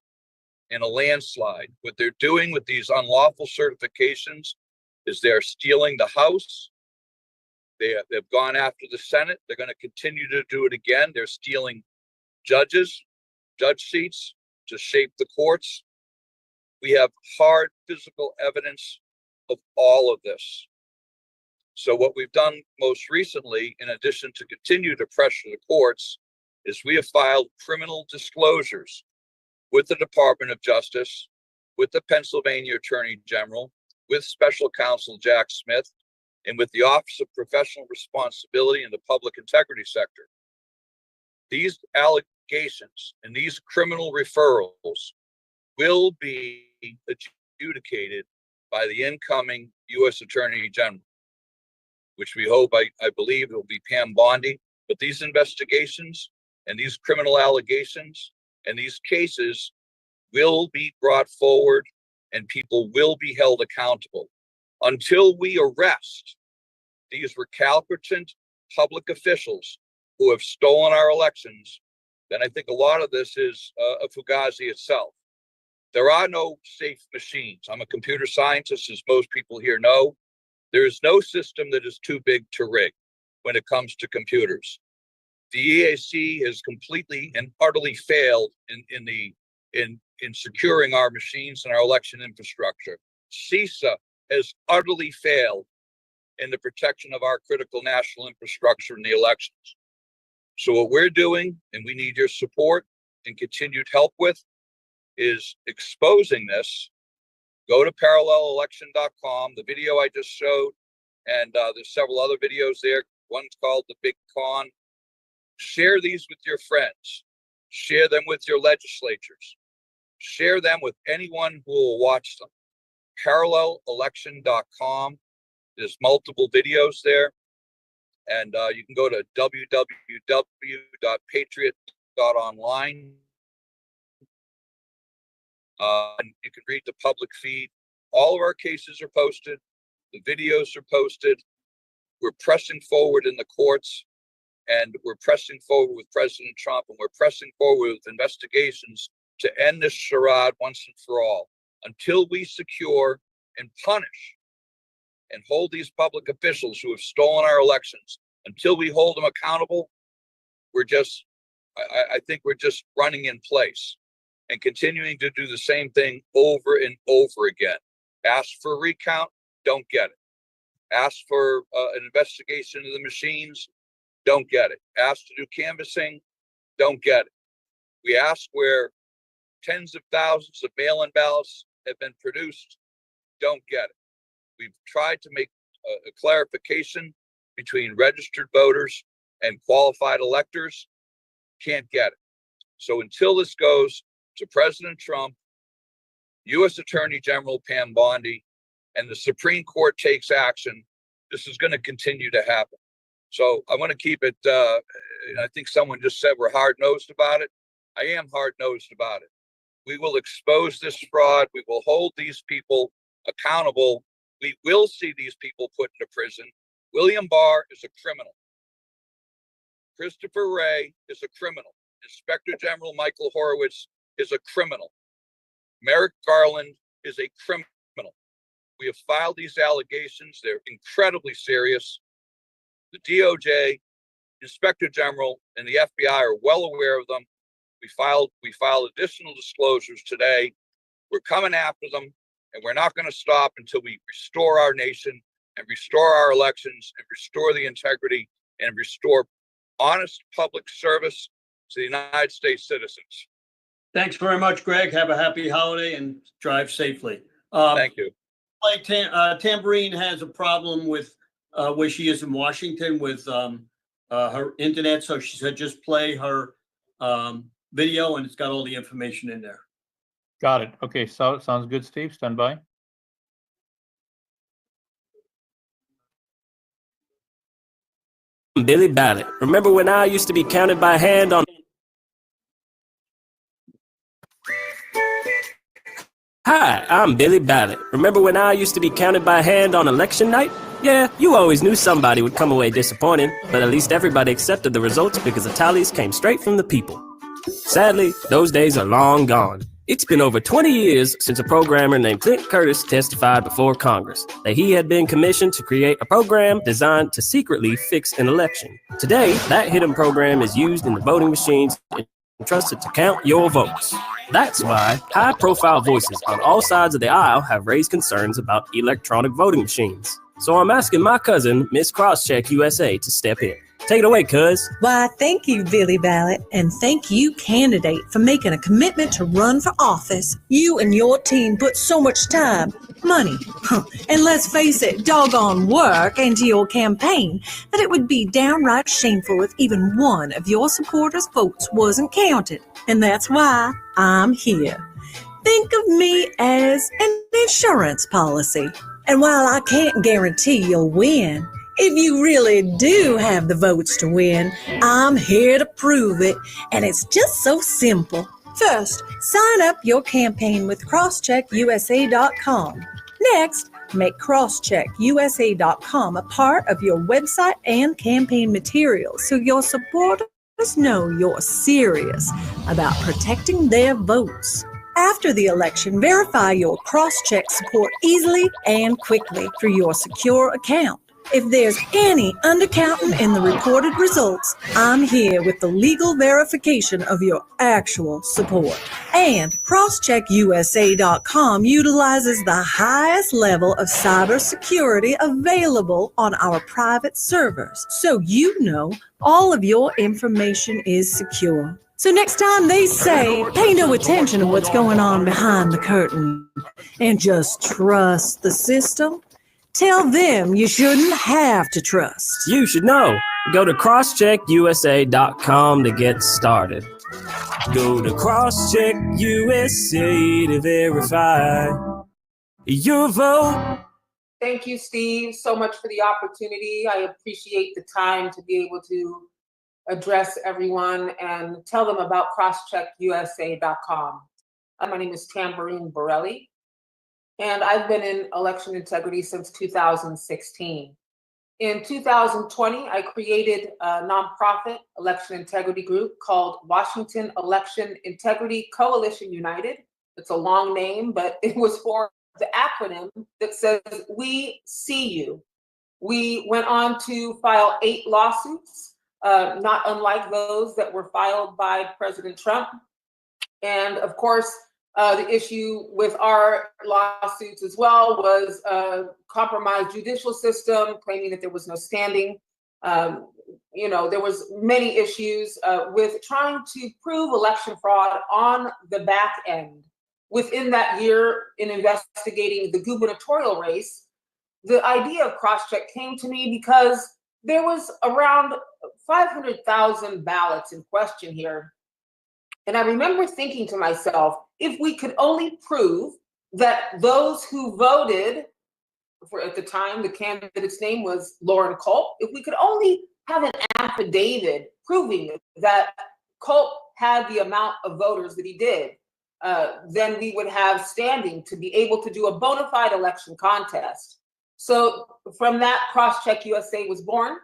What they're doing with these unlawful certifications is they're stealing the House, They've gone after the Senate. They're going to continue to do it again. They're stealing judge seats to shape the courts. We have hard physical evidence of all of this. So what we've done most recently, in addition to continue to pressure the courts, is we have filed criminal disclosures with the Department of Justice, with the Pennsylvania Attorney General, with Special Counsel Jack Smith, and with the Office of Professional Responsibility in the Public Integrity Sector. These allegations and these criminal referrals will be adjudicated by the incoming U.S. Attorney General, which we hope, I believe, it will be Pam Bondi. But these investigations and these criminal allegations and these cases will be brought forward, and people will be held accountable. Until we arrest these recalcitrant public officials who have stolen our elections, then I think a lot of this is a Fugazi itself. There are no safe machines. I'm a computer scientist, as most people here know. There is no system that is too big to rig when it comes to computers. The EAC has completely and utterly failed in securing our machines and our election infrastructure. CISA has utterly failed in the protection of our critical national infrastructure in the elections. So what we're doing, and we need your support and continued help with, is exposing this. Go to parallelelection.com, the video I just showed, and there's several other videos there. One's called The Big Con. Share these with your friends. Share them with your legislatures. Share them with anyone who will watch them. Parallelelection.com. There's multiple videos there. And you can go to www.patriot.online. And you can read the public feed. All of our cases are posted. The videos are posted. We're pressing forward in the courts, and we're pressing forward with President Trump, and we're pressing forward with investigations to end this charade once and for all. Until we secure and punish and hold these public officials who have stolen our elections, until we hold them accountable, I think we're just running in place and continuing to do the same thing over and over again. Ask for a recount, don't get it. Ask for an investigation of the machines, don't get it. Ask to do canvassing, don't get it. We ask where tens of thousands of mail-in ballots have been produced, don't get it. We've tried to make a clarification between registered voters and qualified electors, can't get it. So until this goes to President Trump, U.S. Attorney General Pam Bondi, and the Supreme Court takes action, this is going to continue to happen. So I want to keep it, I think someone just said we're hard-nosed about it. I am hard-nosed about it. We will expose this fraud. We will hold these people accountable. We will see these people put into prison. William Barr is a criminal. Christopher Wray is a criminal. Inspector General Michael Horowitz is a criminal. Merrick Garland is a criminal. We have filed these allegations. They're incredibly serious. The DOJ, Inspector General, and the FBI are well aware of them. We filed additional disclosures today. We're coming after them, and we're not going to stop until we restore our nation and restore our elections and restore the integrity and restore honest public service to the United States citizens. Thanks very much, Greg. Have a happy holiday and drive safely. Thank you. Tambourine has a problem with where she is in Washington with her internet. So she said just play her video, and it's got all the information in there. Got it. Okay, so sounds good, Steve. Stand by. Billy Ballot. Remember when I used to be counted by hand on... Hi, I'm Billy Ballot. Remember when I used to be counted by hand on election night? Yeah, you always knew somebody would come away disappointed, but at least everybody accepted the results because the tallies came straight from the people. Sadly, those days are long gone. It's been over 20 years since a programmer named Clint Curtis testified before Congress that he had been commissioned to create a program designed to secretly fix an election. Today, that hidden program is used in the voting machines entrusted to count your votes. That's why high-profile voices on all sides of the aisle have raised concerns about electronic voting machines. So I'm asking my cousin, Miss Crosscheck USA, to step in. Take it away, cuz. Why, thank you, Billy Ballot, and thank you, candidate, for making a commitment to run for office. You and your team put so much time, money, and let's face it, doggone work into your campaign that it would be downright shameful if even one of your supporters' votes wasn't counted. And that's why I'm here. Think of me as an insurance policy. And while I can't guarantee you'll win, if you really do have the votes to win, I'm here to prove it, and it's just so simple. First, sign up your campaign with crosscheckusa.com. Next, make crosscheckusa.com a part of your website and campaign materials so your supporters know you're serious about protecting their votes. After the election, verify your cross-check support easily and quickly through your secure account. If there's any undercounting in the reported results, I'm here with the legal verification of your actual support. And crosscheckusa.com utilizes the highest level of cybersecurity available on our private servers, so you know all of your information is secure. So next time they say, pay no attention to what's going on behind the curtain and just trust the system, tell them you shouldn't have to trust. You should know. Go to crosscheckusa.com to get started. Go to crosscheckusa to verify your vote. Thank you, Steve, so much for the opportunity. I appreciate the time to be able to address everyone and tell them about crosscheckusa.com. My name is Tamborine Borelli, and I've been in election integrity since 2016. In 2020, I created a nonprofit election integrity group called Washington Election Integrity Coalition United. It's a long name, but it was for the acronym that says, we see you. We went on to file 8 lawsuits, not unlike those that were filed by President Trump. And of course, the issue with our lawsuits as well was a compromised judicial system, claiming that there was no standing. There was many issues with trying to prove election fraud on the back end. Within that year, in investigating the gubernatorial race, the idea of crosscheck came to me because there was around 500,000 ballots in question here. And I remember thinking to myself, if we could only prove that those who voted for, at the time, the candidate's name was Lauren Culp, if we could only have an affidavit proving that Culp had the amount of voters that he did, then we would have standing to be able to do a bona fide election contest. So from that, Crosscheck USA was born.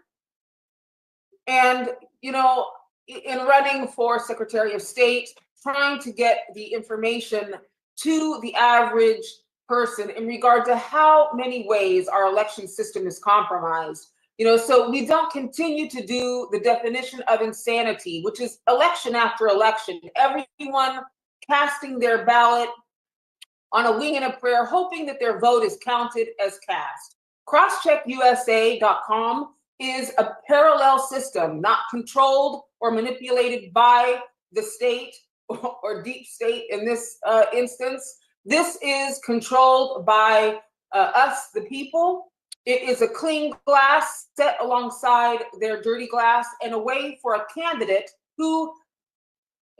And, in running for Secretary of State, trying to get the information to the average person in regard to how many ways our election system is compromised. So we don't continue to do the definition of insanity, which is election after election, everyone casting their ballot on a wing and a prayer, hoping that their vote is counted as cast. CrosscheckUSA.com is a parallel system, not controlled or manipulated by the state or deep state in this instance. This is controlled by us, the people. It is a clean glass set alongside their dirty glass, and a way for a candidate who,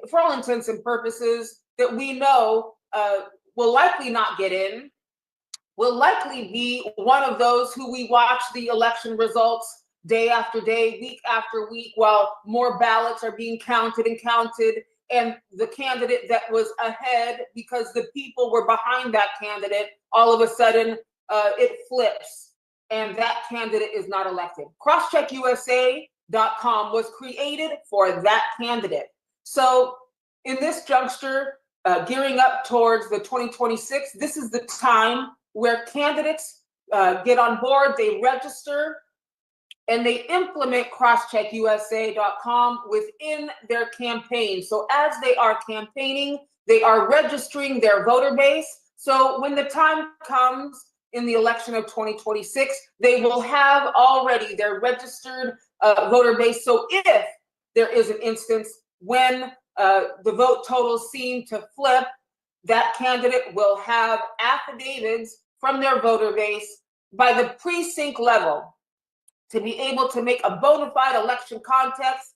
for all intents and purposes, that we know will likely not get in, will likely be one of those who we watch the election results day after day, week after week, while more ballots are being counted, and the candidate that was ahead because the people were behind that candidate, all of a sudden it flips and that candidate is not elected. CrosscheckUSA.com was created for that candidate. So in this juncture, gearing up towards the 2026, this is the time where candidates get on board, they register, and they implement crosscheckusa.com within their campaign. So as they are campaigning, they are registering their voter base. So when the time comes in the election of 2026, they will have already their registered voter base. So if there is an instance when the vote totals seem to flip, that candidate will have affidavits from their voter base by the precinct level to be able to make a bona fide election contest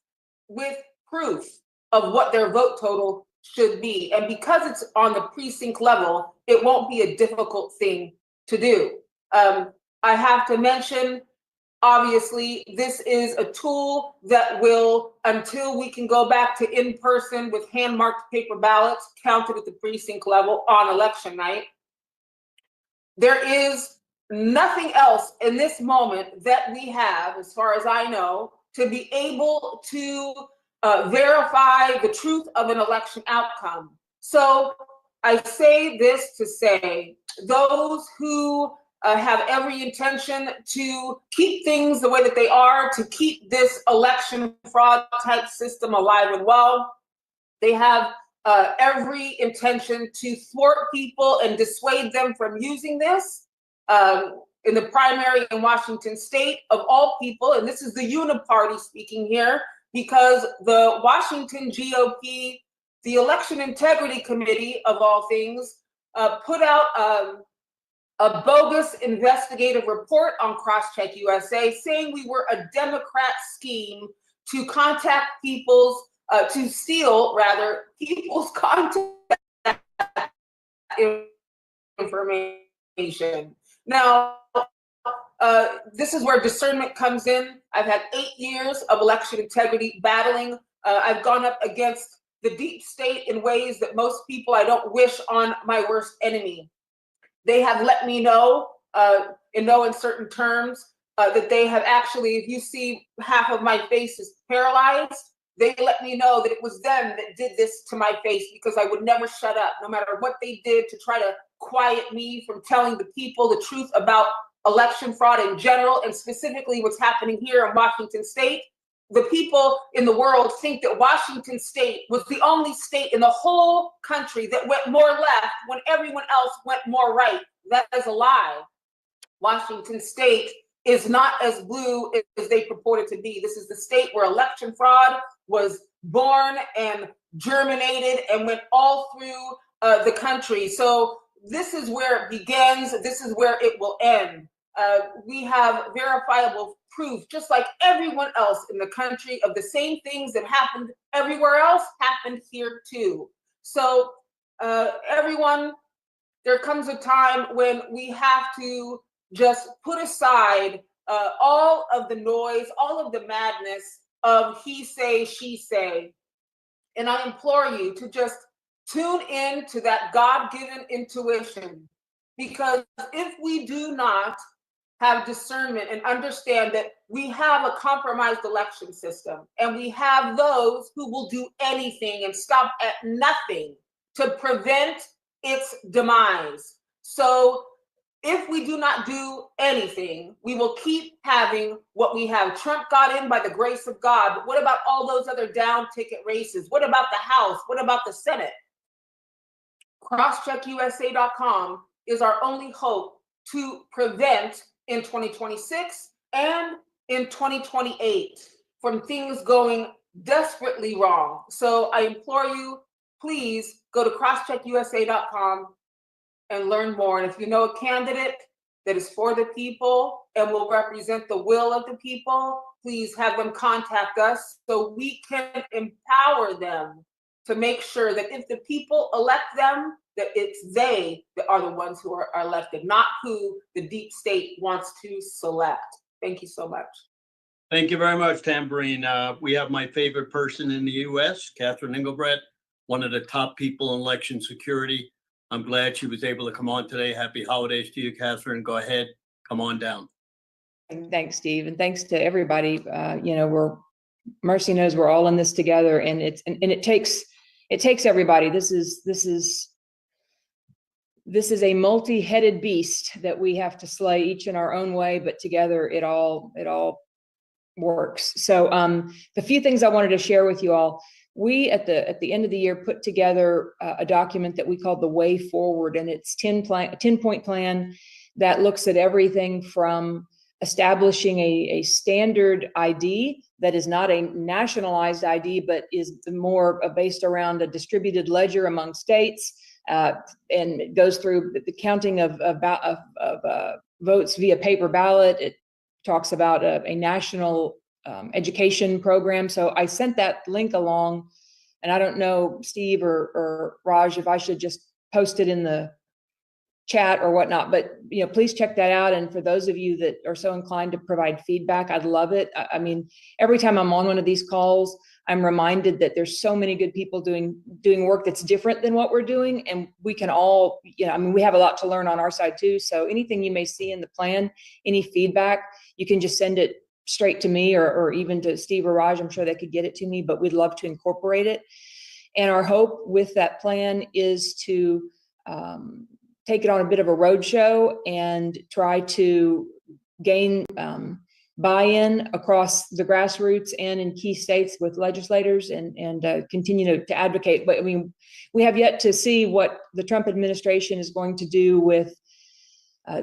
with proof of what their vote total should be. And because it's on the precinct level, it won't be a difficult thing to do. I have to mention, obviously, this is a tool that will, until we can go back to in-person with hand-marked paper ballots counted at the precinct level on election night, there is nothing else in this moment that we have, as far as I know, to be able to verify the truth of an election outcome. So I say this to say, those who have every intention to keep things the way that they are, to keep this election fraud type system alive and well, they have every intention to thwart people and dissuade them from using this. In the primary in Washington state, of all people, and this is the uniparty speaking here, because the Washington GOP, the Election Integrity Committee of all things, put out a bogus investigative report on CrossCheck USA saying we were a Democrat scheme to contact people's, to steal rather people's contact information. Now, this is where discernment comes in. I've had 8 years of election integrity battling. I've gone up against the deep state in ways that most people I don't wish on my worst enemy. They have let me know, in no uncertain terms, that they have actually, if you see half of my face is paralyzed, they let me know that it was them that did this to my face because I would never shut up, no matter what they did to try to quiet me from telling the people the truth about election fraud in general, and specifically what's happening here in Washington state. The people in the world think that Washington state was the only state in the whole country that went more left when everyone else went more right. That is a lie. Washington state is not as blue as they purported to be. This is the state where election fraud was born and germinated and went all through the country. So this is where it begins. This is where it will end. We have verifiable proof, just like everyone else in the country, of the same things that happened everywhere else happened here too. So everyone, there comes a time when we have to just put aside all of the noise, all of the madness of he say, she say. And I implore you to just tune in to that God-given intuition, because if we do not have discernment and understand that we have a compromised election system, and we have those who will do anything and stop at nothing to prevent its demise. So if we do not do anything, we will keep having what we have. Trump got in by the grace of God, but what about all those other down ticket races? What about the House? What about the Senate? CrossCheckUSA.com is our only hope to prevent in 2026 and in 2028 from things going desperately wrong. So I implore you, please go to crosscheckusa.com and learn more. And if you know a candidate that is for the people and will represent the will of the people, please have them contact us so we can empower them to make sure that if the people elect them, that it's they that are the ones who are elected, not who the deep state wants to select. Thank you so much. Thank you very much, Tambourine. We have my favorite person in the U.S., Catherine Engelbrecht, one of the top people in election security. I'm glad she was able to come on today. Happy holidays to you, Catherine. Go ahead, come on down. Thanks, Steve, and thanks to everybody. Mercy knows we're all in this together, and it it takes everybody. This is a multi-headed beast that we have to slay, each in our own way, but together it all works. So the few things I wanted to share with you all, we at the end of the year put together a document that we called the Way Forward, and it's 10-point plan that looks at everything from establishing a standard ID that is not a nationalized ID, but is more based around a distributed ledger among states, and it goes through the counting of votes via paper ballot. It talks about a national education program. So I sent that link along, and I don't know, Steve or Raj, if I should just post it in the chat or whatnot, but please check that out. And for those of you that are so inclined to provide feedback, I'd love it. I mean, every time I'm on one of these calls, I'm reminded that there's so many good people doing work that's different than what we're doing, and we can all, I mean, we have a lot to learn on our side too. So anything you may see in the plan, any feedback, you can just send it straight to me or even to Steve or Raj. I'm sure they could get it to me, but we'd love to incorporate it. And our hope with that plan is to take it on a bit of a roadshow and try to gain buy-in across the grassroots and in key states with legislators and continue to advocate. But I mean, we have yet to see what the Trump administration is going to do with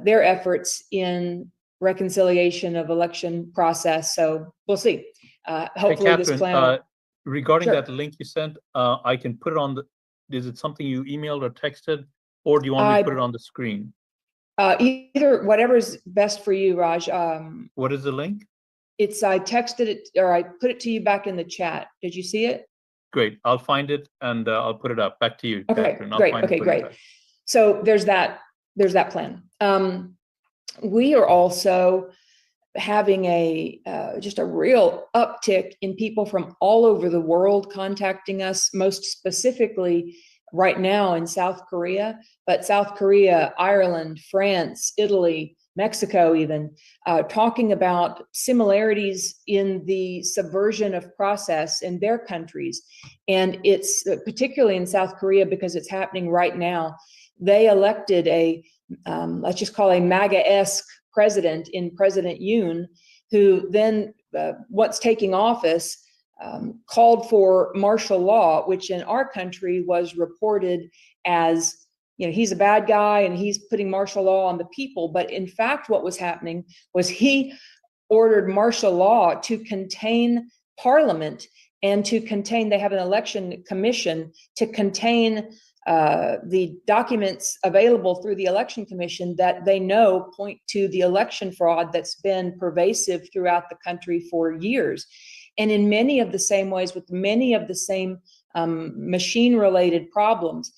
their efforts in reconciliation of election process. So we'll see. Hopefully this plan. Regarding Sure. that link you sent, I can put it on the, is it something you emailed or texted, or do you want me to put it on the screen? Either, whatever's best for you, Raj. What is the link? I texted it, or I put it to you back in the chat. Did you see it? Great. I'll find it and I'll put it up. Back to you, Okay, Catherine. I'll great. find it, Okay, put it great. back. So there's that plan. We are also having just a real uptick in people from all over the world contacting us, most specifically right now in South Korea, but South Korea, Ireland, France, Italy, Mexico even, talking about similarities in the subversion of process in their countries. And it's particularly in South Korea because it's happening right now. They elected let's just call a MAGA-esque president in President Yoon, who then, once taking office, called for martial law, which in our country was reported as, he's a bad guy and he's putting martial law on the people. But in fact, what was happening was he ordered martial law to contain Parliament and to contain, they have an election commission to contain the documents available through the election commission that they know point to the election fraud that's been pervasive throughout the country for years. And in many of the same ways, with many of the same machine-related problems.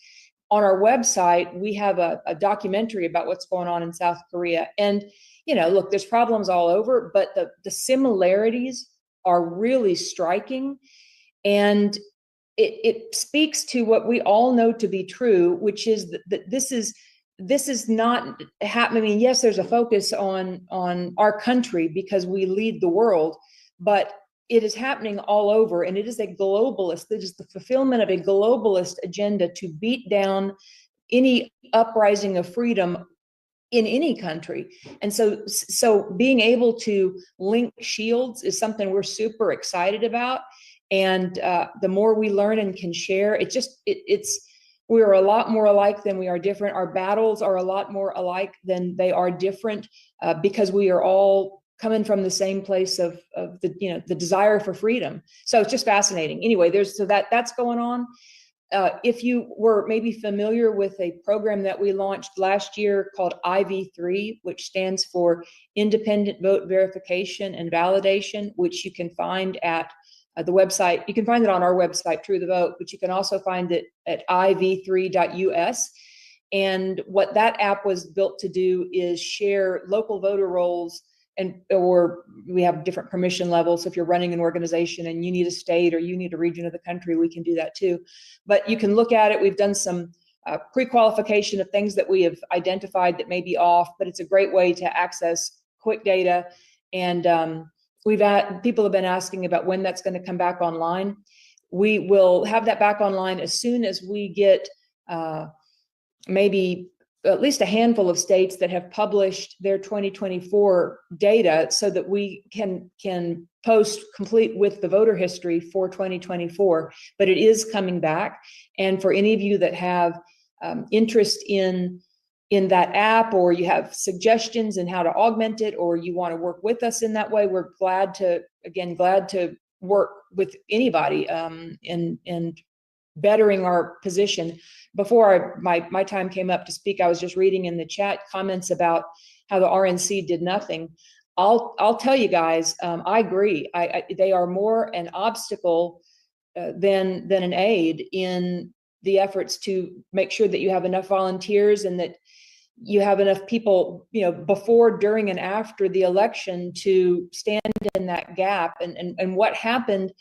On our website, we have a documentary about what's going on in South Korea. And, look, there's problems all over, but the similarities are really striking. And it speaks to what we all know to be true, which is that this is not happening. I mean, yes, there's a focus on our country because we lead the world, but it is happening all over, and it is a globalist. It is the fulfillment of a globalist agenda to beat down any uprising of freedom in any country. And so being able to link shields is something we're super excited about. And the more we learn and can share, we are a lot more alike than we are different. Our battles are a lot more alike than they are different because we are all coming from the same place of the desire for freedom. So it's just fascinating. Anyway, that's going on. If you were maybe familiar with a program that we launched last year called IV3, which stands for Independent Vote Verification and Validation, which you can find at the website. You can find it on our website, True the Vote, but you can also find it at iv3.us. And what that app was built to do is share local voter rolls, or we have different permission levels. So if you're running an organization and you need a state or you need a region of the country, we can do that too. But you can look at it. We've done some pre-qualification of things that we have identified that may be off, but it's a great way to access quick data. And people have been asking about when that's going to come back online. we will have that back online as soon as we get maybe at least a handful of states that have published their 2024 data so that we can post complete with the voter history for 2024. But it is coming back. And for any of you that have interest in that app, or you have suggestions in how to augment it, or you want to work with us in that way, we're glad to work with anybody in bettering our position. Before my time came up to speak, I was just reading in the chat comments about how the RNC did nothing. I'll tell you guys, I agree. They are more an obstacle than an aid in the efforts to make sure that you have enough volunteers and that you have enough people, before, during, and after the election to stand in that gap. And what happened,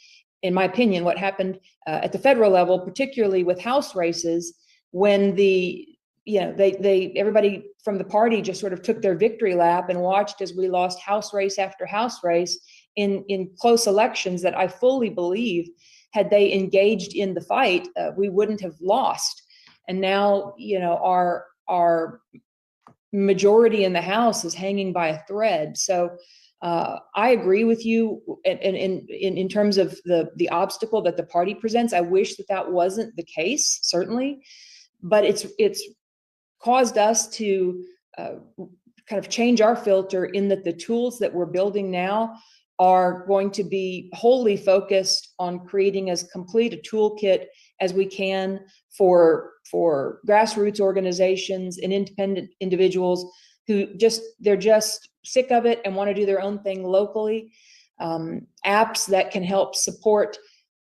in my opinion, what happened at the federal level, particularly with House races, when everybody from the party just sort of took their victory lap and watched as we lost House race after House race in close elections that I fully believe, had they engaged in the fight, we wouldn't have lost. And now, our majority in the House is hanging by a thread. So I agree with you in terms of the obstacle that the party presents. I wish that wasn't the case, certainly, but it's caused us to kind of change our filter in that the tools that we're building now are going to be wholly focused on creating as complete a toolkit as we can for grassroots organizations and independent individuals who they're just sick of it and want to do their own thing locally. Apps that can help support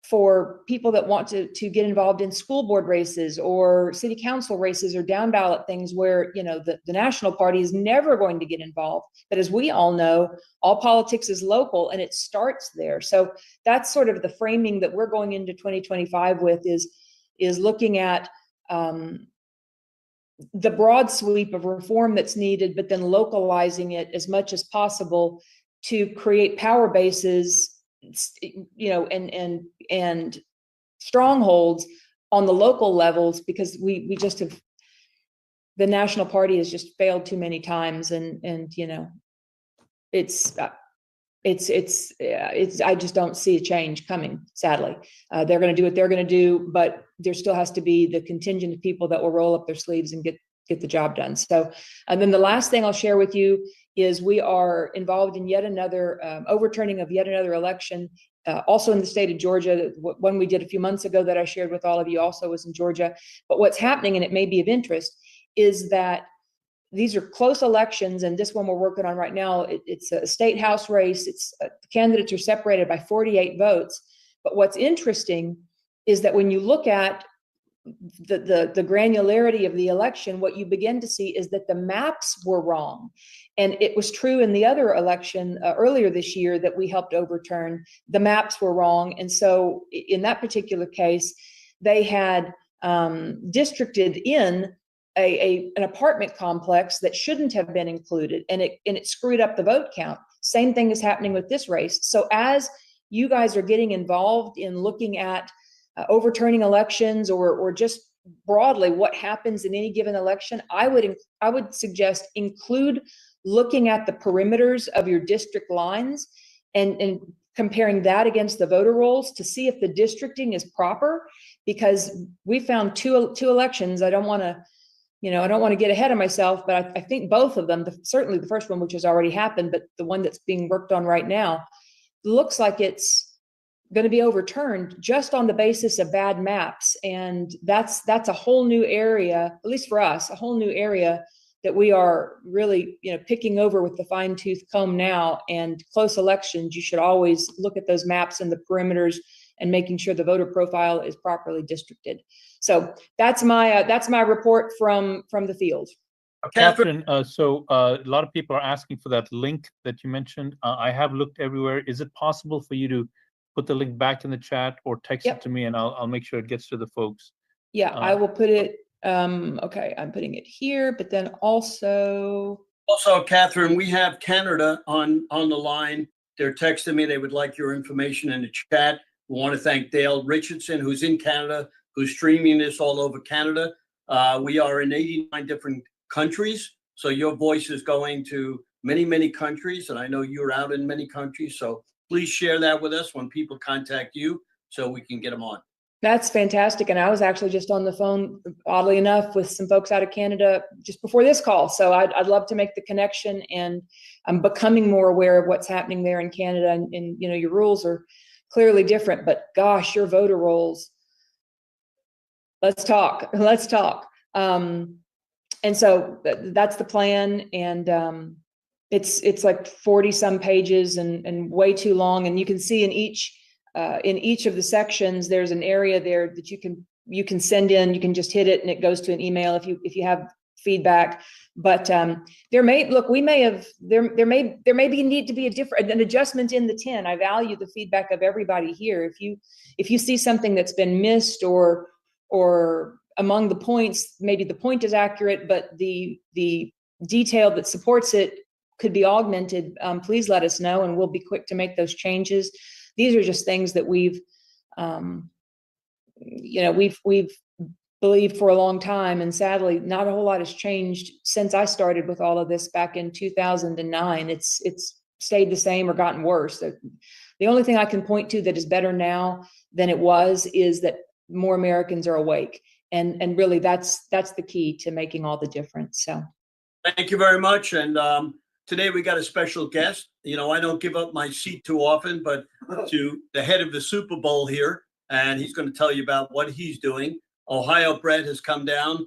for people that want to get involved in school board races or city council races or down ballot things where, the national party is never going to get involved. But as we all know, all politics is local and it starts there. So that's sort of the framing that we're going into 2025 with, is looking at the broad sweep of reform that's needed, but then localizing it as much as possible to create power bases, and strongholds on the local levels, because we just have, the national party has just failed too many times, and I just don't see a change coming, sadly. They're going to do what they're going to do, but there still has to be the contingent of people that will roll up their sleeves and get the job done. So, and then the last thing I'll share with you is we are involved in yet another overturning of yet another election, also in the state of Georgia. One we did a few months ago that I shared with all of you also was in Georgia. But what's happening, and it may be of interest, is that these are close elections, and this one we're working on right now, it's a state house race. The candidates are separated by 48 votes. But what's interesting is that when you look at the granularity of the election, what you begin to see is that the maps were wrong. And it was true in the other election earlier this year that we helped overturn. The maps were wrong. And so in that particular case, they had districted in an apartment complex that shouldn't have been included, and it screwed up the vote count. Same thing is happening with this race. So as you guys are getting involved in looking at overturning elections, or just broadly what happens in any given election, I would suggest include looking at the perimeters of your district lines and comparing that against the voter rolls to see if the districting is proper, because we found two elections. I don't want to get ahead of myself, but I think both of them, certainly the first one, which has already happened, but the one that's being worked on right now, looks like it's going to be overturned just on the basis of bad maps. And that's a whole new area, at least for us, a whole new area that we are really, picking over with the fine tooth comb now. And close elections, you should always look at those maps and the perimeters and making sure the voter profile is properly districted. So that's my report from the field. Catherine, so a lot of people are asking for that link that you mentioned. I have looked everywhere. Is it possible for you to put the link back in the chat or text it to me, and I'll make sure it gets to the folks? Yeah, I will put it. Okay, I'm putting it here, but then also, Catherine, we have Canada on the line. They're texting me. They would like your information in the chat. We want to thank Dale Richardson, who's in Canada, who's streaming this all over Canada. We are in 89 different countries, so your voice is going to many, many countries, and I know you're out in many countries, so please share that with us when people contact you so we can get them on. That's fantastic. And I was actually just on the phone, oddly enough, with some folks out of Canada just before this call. So I'd love to make the connection, and I'm becoming more aware of what's happening there in Canada. And you know, your rules are clearly different, but gosh, your voter rolls. Let's talk. Let's talk. And so that's the plan. And it's like 40 some pages and way too long. And you can see in each of the sections, there's an area there that you can send in. You can just hit it and it goes to an email if you have feedback. But there may need to be an adjustment in the 10. I value the feedback of everybody here. If you see something that's been missed or among the points, maybe the point is accurate, but the detail that supports it could be augmented, please let us know, and we'll be quick to make those changes. These are just things that we've believed for a long time, and sadly, not a whole lot has changed since I started with all of this back in 2009. It's stayed the same or gotten worse. The only thing I can point to that is better now than it was is that more Americans are awake, and really that's the key to making all the difference. So, thank you very much. And today we got a special guest. You know, I don't give up my seat too often, but to the head of the Super Bowl here, and he's going to tell you about what he's doing. Ohio Brett has come down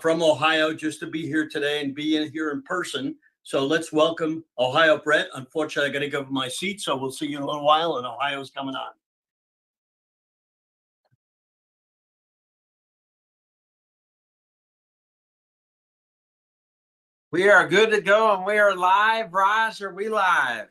from Ohio just to be here today and be in here in person. So let's welcome Ohio Brett. Unfortunately, I got to give him my seat, so we'll see you in a little while, and Ohio's coming on. We are good to go, and we are live. Raj, are we live?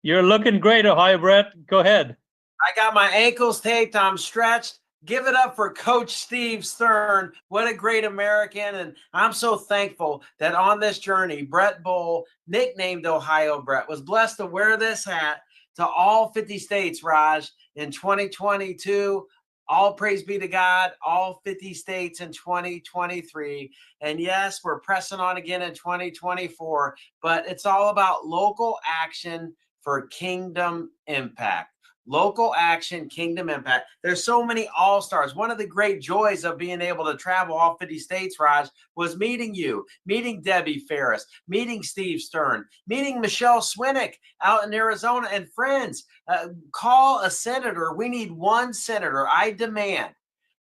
You're looking great, Ohio Brett. Go ahead. I got my ankles taped. I'm stretched. Give it up for Coach Steve Stern. What a great American. And I'm so thankful that on this journey, Brett Bowl, nicknamed Ohio Brett, was blessed to wear this hat to all 50 states, Raj, in 2022. All praise be to God, all 50 states in 2023. And yes, we're pressing on again in 2024, but it's all about local action for kingdom impact. Local action, kingdom impact. There's so many all-stars. One of the great joys of being able to travel all 50 states, Raj, was meeting you, meeting Debbie Ferris, meeting Steve Stern, meeting Michelle Swinnick out in Arizona. And friends, call a senator. We need one senator. I demand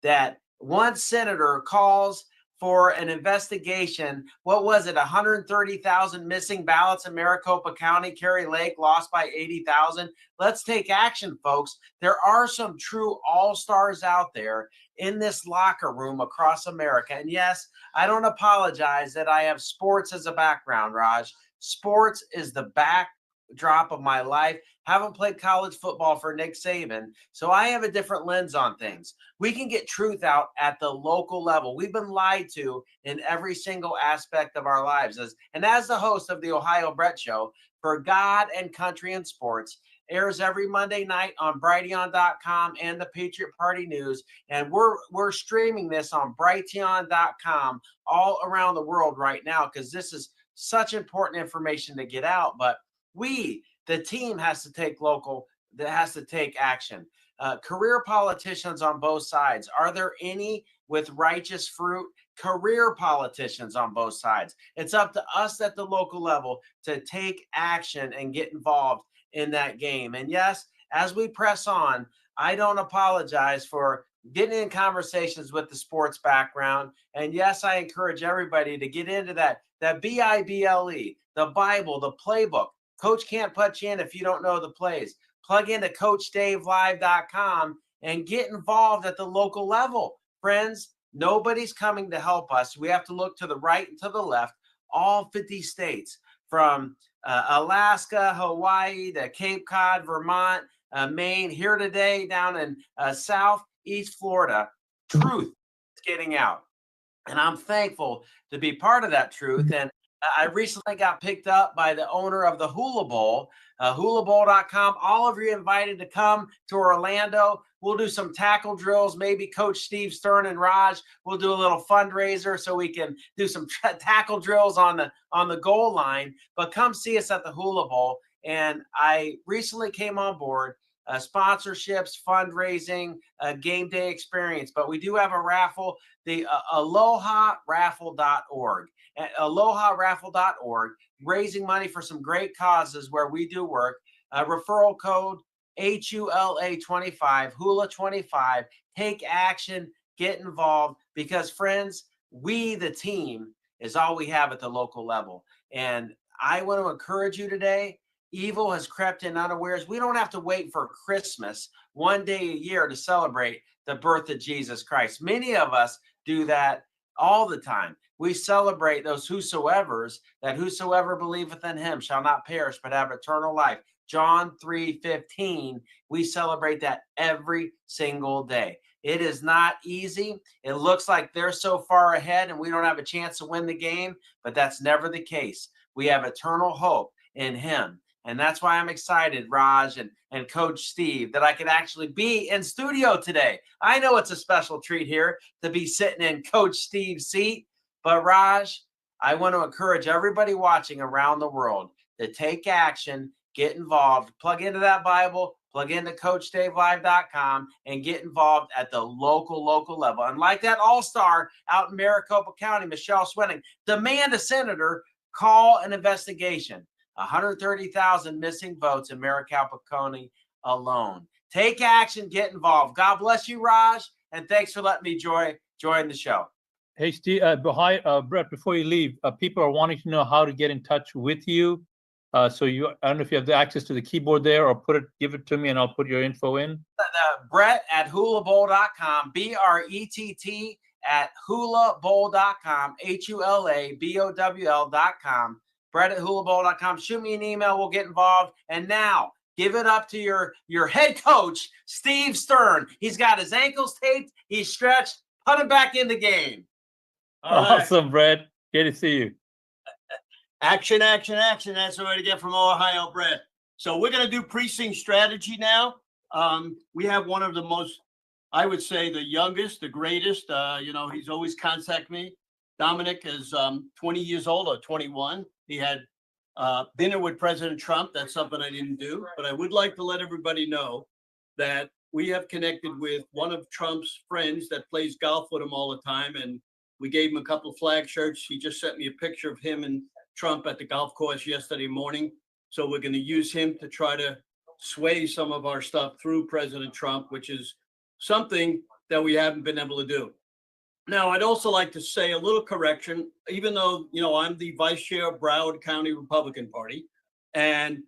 that one senator calls for an investigation. What was it? 130,000 missing ballots in Maricopa County. Kerry Lake lost by 80,000. Let's take action, folks. There are some true all-stars out there in this locker room across America. And yes, I don't apologize that I have sports as a background, Raj. Sports is the backdrop of my life. Haven't played college football for Nick Saban, so I have a different lens on things. We can get truth out at the local level. We've been lied to in every single aspect of our lives. And as the host of the Ohio Brett Show, for God and Country and Sports, airs every Monday night on Brighteon.com and the Patriot Party News. And we're streaming this on Brighteon.com all around the world right now, because this is such important information to get out. But the team has to take action. Career politicians on both sides. Are there any with righteous fruit? Career politicians on both sides. It's up to us at the local level to take action and get involved in that game. And yes, as we press on, I don't apologize for getting in conversations with the sports background. And yes, I encourage everybody to get into that Bible, the Bible, the playbook. Coach can't put you in if you don't know the plays. Plug into CoachDaveLive.com and get involved at the local level. Friends, nobody's coming to help us. We have to look to the right and to the left, all 50 states, from Alaska, Hawaii, to Cape Cod, Vermont, Maine, here today down in Southeast Florida. Truth is getting out. And I'm thankful to be part of that truth. And I recently got picked up by the owner of the Hula Bowl, hulabowl.com. All of you invited to come to Orlando. We'll do some tackle drills. Maybe Coach Steve Stern and Raj will do a little fundraiser so we can do some tackle drills on the goal line. But come see us at the Hula Bowl. And I recently came on board. Sponsorships, fundraising, game day experience. But we do have a raffle, the AlohaRaffle.org. At AlohaRaffle.org, raising money for some great causes where we do work. Referral code HULA25, Hula25. Take action, get involved, because friends, we, the team, is all we have at the local level. And I want to encourage you today. Evil has crept in unawares. We don't have to wait for Christmas one day a year to celebrate the birth of Jesus Christ. Many of us do that all the time. We celebrate those whosoevers, that whosoever believeth in him shall not perish but have eternal life. John 3:15. We celebrate that every single day. It is not easy. It looks like they're so far ahead and we don't have a chance to win the game, but that's never the case. We have eternal hope in him. And that's why I'm excited, Raj and Coach Steve, that I could actually be in studio today. I know it's a special treat here to be sitting in Coach Steve's seat. But Raj, I want to encourage everybody watching around the world to take action, get involved, plug into that Bible, plug into CoachDaveLive.com, and get involved at the local level. And like that all-star out in Maricopa County, Michelle Swinning, demand a senator call an investigation. 130,000 missing votes in Maricopa County alone. Take action, get involved. God bless you, Raj, and thanks for letting me join the show. Hey, Steve, Brett, before you leave, people are wanting to know how to get in touch with you. I don't know if you have the access to the keyboard there, or give it to me and I'll put your info in. Brett at hulabowl.com, BRETT at hulabowl.com, HULABOWL.com. Brett at hulabowl.com. Shoot me an email. We'll get involved. And now give it up to your head coach, Steve Stern. He's got his ankles taped. He's stretched. Put him back in the game. Awesome, Brett. Good to see you. Action, action, action. That's what I get from Ohio, Brett. So we're going to do precinct strategy now. We have one of the most, I would say, the youngest, the greatest. He's always contact me. Dominic is 20 years old or 21. He had dinner with President Trump. That's something I didn't do. But I would like to let everybody know that we have connected with one of Trump's friends that plays golf with him all the time. And we gave him a couple of flag shirts. He just sent me a picture of him and Trump at the golf course yesterday morning. So we're going to use him to try to sway some of our stuff through President Trump, which is something that we haven't been able to do. Now, I'd also like to say a little correction, even though, I'm the vice chair of Broward County Republican Party. And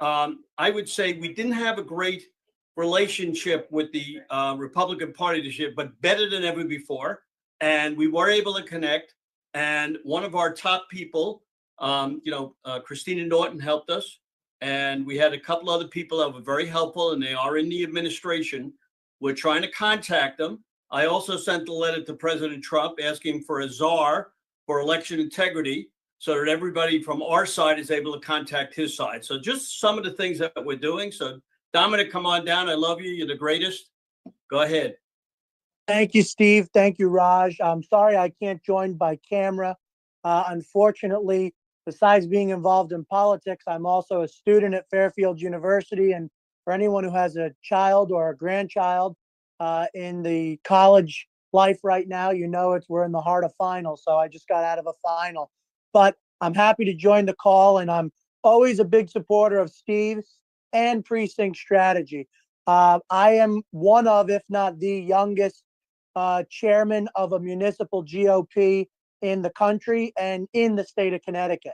I would say we didn't have a great relationship with the Republican Party this year, but better than ever before. And we were able to connect. And one of our top people, Christina Norton helped us. And we had a couple other people that were very helpful, and they are in the administration. We're trying to contact them. I also sent a letter to President Trump asking for a czar for election integrity so that everybody from our side is able to contact his side. So just some of the things that we're doing. So Dominic, come on down. I love you. You're the greatest. Go ahead. Thank you, Steve. Thank you, Raj. I'm sorry I can't join by camera. Unfortunately, besides being involved in politics, I'm also a student at Fairfield University. And for anyone who has a child or a grandchild in the college life right now, we're in the heart of finals. So I just got out of a final. But I'm happy to join the call, and I'm always a big supporter of Steve's and precinct strategy. I am one of, if not the youngest chairman of a municipal GOP in the country and in the state of Connecticut.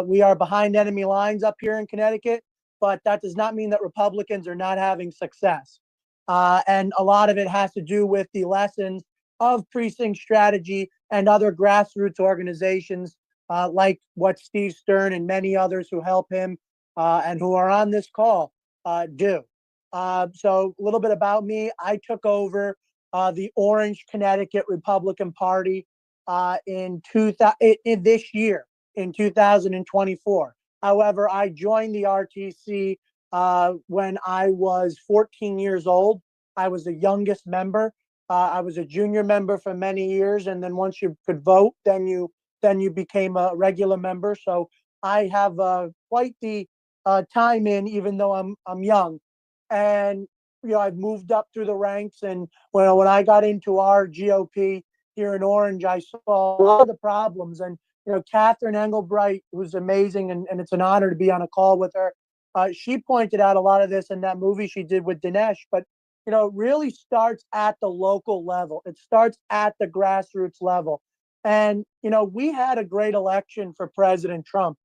We are behind enemy lines up here in Connecticut, but that does not mean that Republicans are not having success. And a lot of it has to do with the lessons of precinct strategy and other grassroots organizations like what Steve Stern and many others who help him and who are on this call do. So a little bit about me. I took over the Orange Connecticut Republican Party in this year. in 2024. However, I joined the RTC when I was 14 years old. I was the youngest member. I was a junior member for many years, and then once you could vote, then you became a regular member. So I have quite the time in, even though I'm young. And I've moved up through the ranks. And when I got into our GOP here in Orange, I saw a lot of the problems. And Catherine Engelbright, who's amazing, and it's an honor to be on a call with her. She pointed out a lot of this in that movie she did with Dinesh. But it really starts at the local level. It starts at the grassroots level. And we had a great election for President Trump.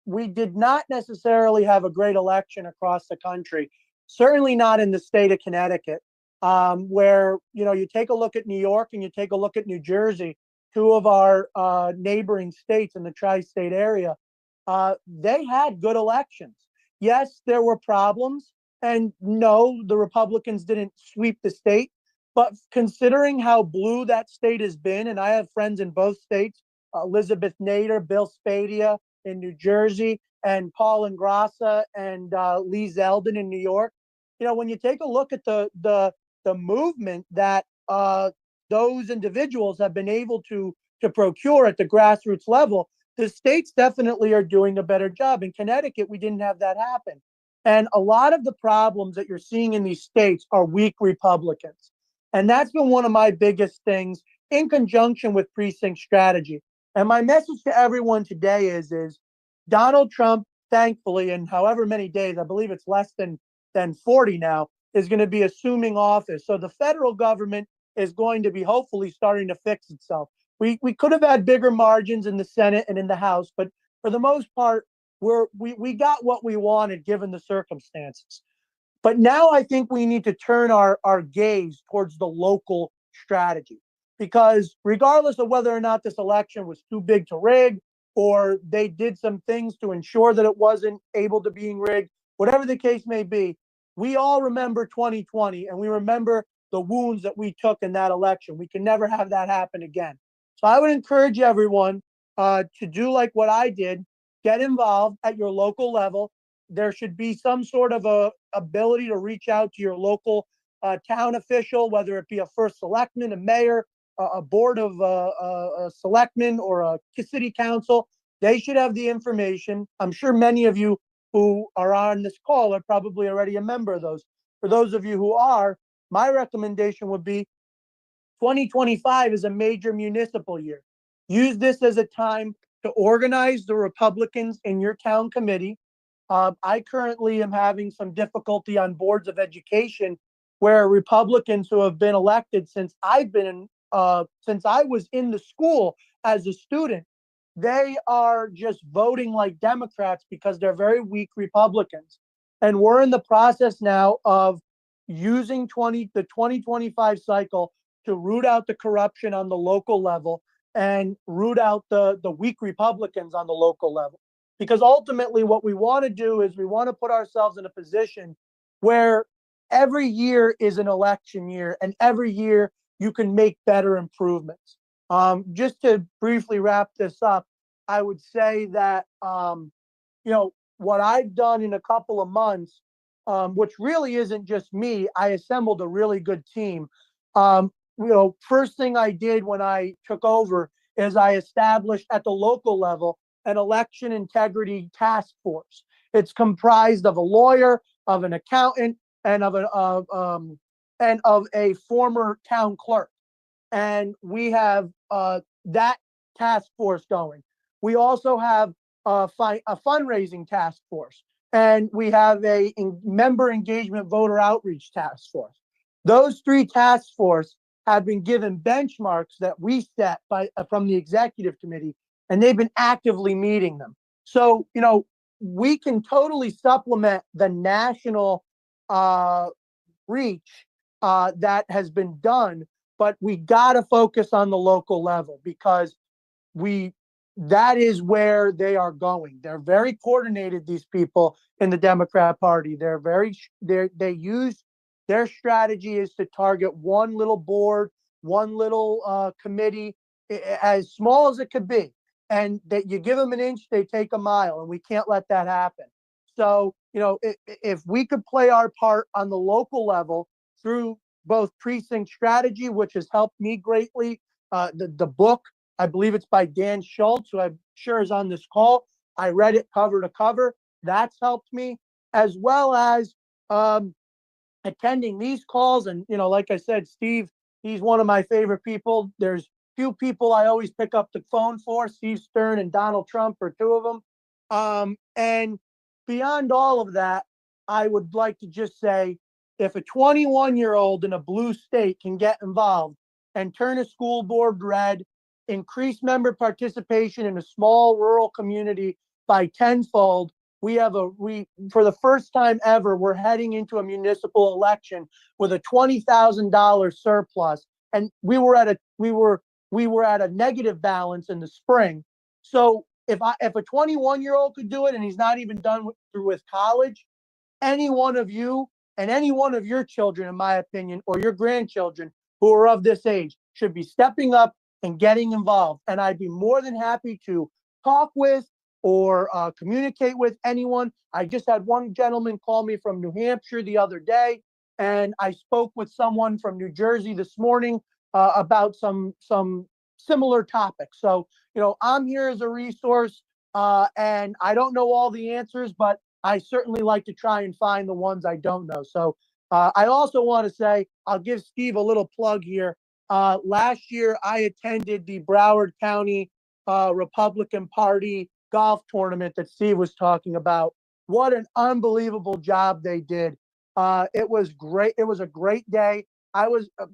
We did not necessarily have a great election across the country. Certainly not in the state of Connecticut, where you take a look at New York and you take a look at New Jersey, two of our neighboring states in the tri-state area. They had good elections. Yes, there were problems, and no, the Republicans didn't sweep the state. But considering how blue that state has been, and I have friends in both states, Elizabeth Nader, Bill Spadia in New Jersey, and Paul Ingrassa and Lee Zeldin in New York. When you take a look at the movement that those individuals have been able to procure at the grassroots level, the states definitely are doing a better job. In Connecticut, we didn't have that happen. And a lot of the problems that you're seeing in these states are weak Republicans. And that's been one of my biggest things in conjunction with precinct strategy. And my message to everyone today is Donald Trump, thankfully, in however many days, I believe it's less than 40 now, is going to be assuming office. So the federal government is going to be hopefully starting to fix itself. We could have had bigger margins in the Senate and in the House, but for the most part, we got what we wanted given the circumstances. But now I think we need to turn our gaze towards the local strategy, because regardless of whether or not this election was too big to rig, or they did some things to ensure that it wasn't able to be rigged, whatever the case may be, we all remember 2020, and we remember the wounds that we took in that election. We can never have that happen again. So I would encourage everyone to do like what I did, get involved at your local level. There should be some sort of a ability to reach out to your local town official, whether it be a first selectman, a mayor, a board of selectmen, or a city council. They should have the information. I'm sure many of you who are on this call are probably already a member of those. For those of you who are, my recommendation would be 2025 is a major municipal year. Use this as a time to organize the Republicans in your town committee. I currently am having some difficulty on boards of education where Republicans who have been elected since I was in the school as a student, they are just voting like Democrats because they're very weak Republicans. And we're in the process now of using the 2025 cycle to root out the corruption on the local level and root out the weak Republicans on the local level. Because ultimately what we want to do is we want to put ourselves in a position where every year is an election year, and every year you can make better improvements. Just to briefly wrap this up, I would say that, what I've done in a couple of months, which really isn't just me, I assembled a really good team. First thing I did when I took over is I established at the local level an election integrity task force. It's comprised of a lawyer, of an accountant, and of a former town clerk. And we have that task force going. We also have a fundraising task force, and we have a member engagement voter outreach task force. Those three task forces have been given benchmarks that we set from the executive committee, and they've been actively meeting them. So, we can totally supplement the national reach that has been done, but we got to focus on the local level, because that is where they are going. They're very coordinated, these people in the Democrat Party. They use their strategy is to target one little board, one little committee, as small as it could be. and that you give them an inch, they take a mile, and we can't let that happen. So, if we could play our part on the local level through both precinct strategy, which has helped me greatly, the book, I believe it's by Dan Schultz, who I'm sure is on this call. I read it cover to cover. That's helped me, as well as attending these calls. And, like I said, Steve, he's one of my favorite people. There's few people I always pick up the phone for. Steve Stern and Donald Trump are two of them. And beyond all of that, I would like to just say, if a 21-year-old in a blue state can get involved and turn a school board red, increase member participation in a small rural community by tenfold, for the first time ever, we're heading into a municipal election with a $20,000 surplus, and we were at a negative balance in the spring. So if a 21-year-old could do it, and he's not even done with college, any one of you and any one of your children, in my opinion, or your grandchildren who are of this age, should be stepping up and getting involved. And I'd be more than happy to talk with or communicate with anyone. I just had one gentleman call me from New Hampshire the other day, and I spoke with someone from New Jersey this morning about some similar topics. So, I'm here as a resource, and I don't know all the answers, but I certainly like to try and find the ones I don't know. So I also want to say, I'll give Steve a little plug here. Last year, I attended the Broward County Republican Party golf tournament that Steve was talking about. What an unbelievable job they did. It was great. It was a great day.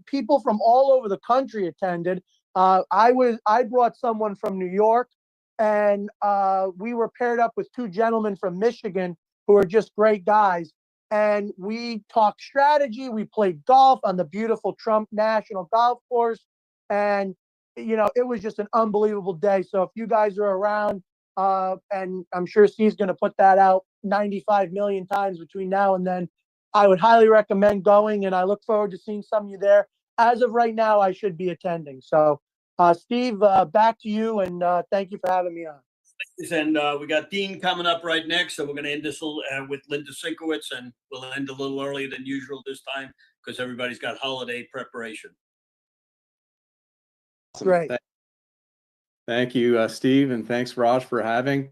People from all over the country attended. I brought someone from New York, and we were paired up with two gentlemen from Michigan who are just great guys. And we talked strategy. We played golf on the beautiful Trump National Golf Course. And, it was just an unbelievable day. So if you guys are around, and I'm sure Steve's going to put that out 95 million times between now and then, I would highly recommend going, and I look forward to seeing some of you there. As of right now, I should be attending. So, Steve, back to you, and thank you for having me on. And we got Dean coming up right next, so we're going to end this with Linda Sinkowitz, and we'll end a little earlier than usual this time because everybody's got holiday preparation. Great. Thank you, Steve, and thanks, Raj, for having.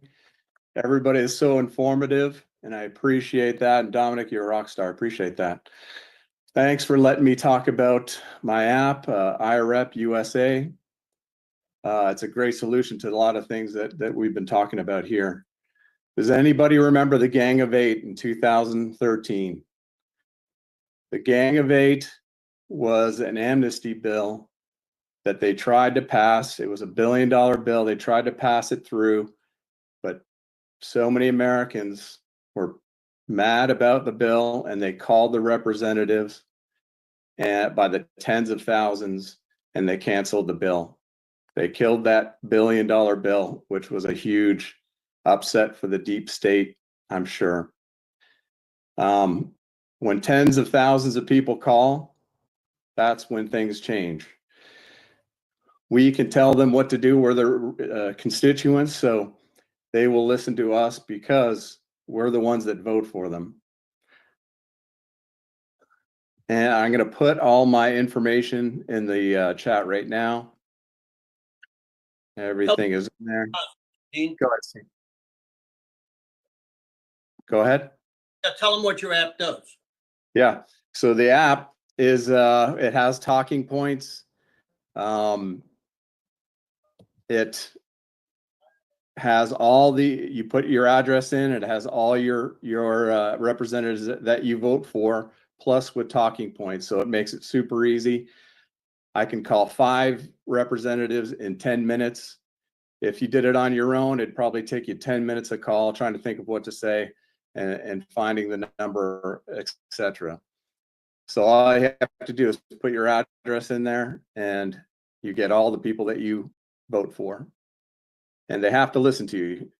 Everybody is so informative, and I appreciate that. And Dominic, you're a rock star. Appreciate that. Thanks for letting me talk about my app, IREP USA. It's a great solution to a lot of things that we've been talking about here. Does anybody remember the Gang of Eight in 2013? The Gang of Eight was an amnesty bill that they tried to pass. It was $1 billion bill. They tried to pass it through, but so many Americans were mad about the bill, and they called the representatives by the tens of thousands, and they canceled the bill. They killed that $1 billion bill, which was a huge upset for the deep state, I'm sure. When tens of thousands of people call, that's when things change. We can tell them what to do. We're their constituents, so they will listen to us because we're the ones that vote for them. And I'm going to put all my information in the chat right now. Everything is in there. Go ahead, Steve. Go ahead. Yeah, tell them what your app does. Yeah. So the app is it has talking points. It has all you put your address in. It has all your representatives that you vote for, plus with talking points. So it makes it super easy. I can call 5 representatives in 10 minutes. If you did it on your own, it'd probably take you 10 minutes a call, trying to think of what to say and finding the number, etc. So all I have to do is put your address in there, and you get all the people that you vote for, and they have to listen to you.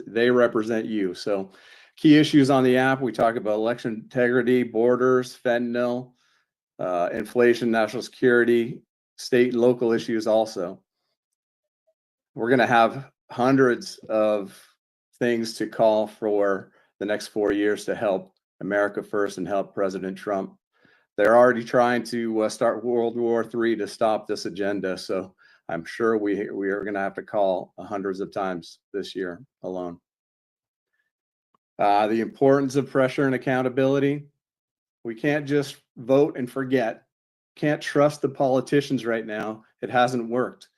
They represent you. So key issues on the app, we talk about election integrity, borders, fentanyl, inflation, national security, state and local issues also. we're going to have hundreds of things to call for the next 4 years to help America first and help President Trump. They're already trying to start World War III to stop this agenda. So I'm sure we are going to have to call hundreds of times this year alone. The importance of pressure and accountability. We can't just vote and forget. Can't trust the politicians right now. It hasn't worked.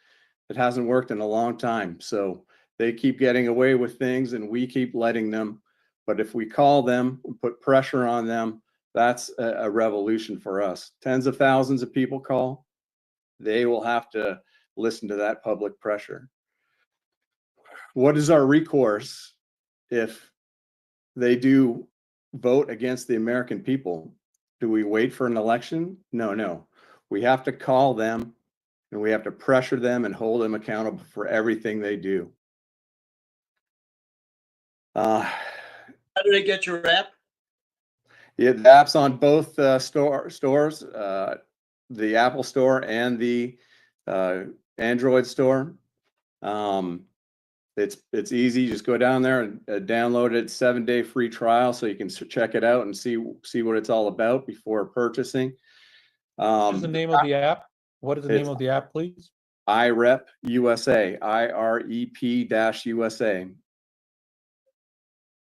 It hasn't worked in a long time. So they keep getting away with things and we keep letting them. But if we call them and put pressure on them, that's a revolution for us. Tens of thousands of people call. They will have to listen to that public pressure. What is our recourse if they do vote against the American people? Do we wait for an election? No. We have to call them and we have to pressure them and hold them accountable for everything they do. How do they get your app? Yeah, the app's on both stores, the Apple Store and the Android store. It's easy. Just go down there and download it. 7-day free trial, so you can check it out and see what it's all about before purchasing. What is the name of the app? What is the name of the app, please? IREP USA, IREP-USA.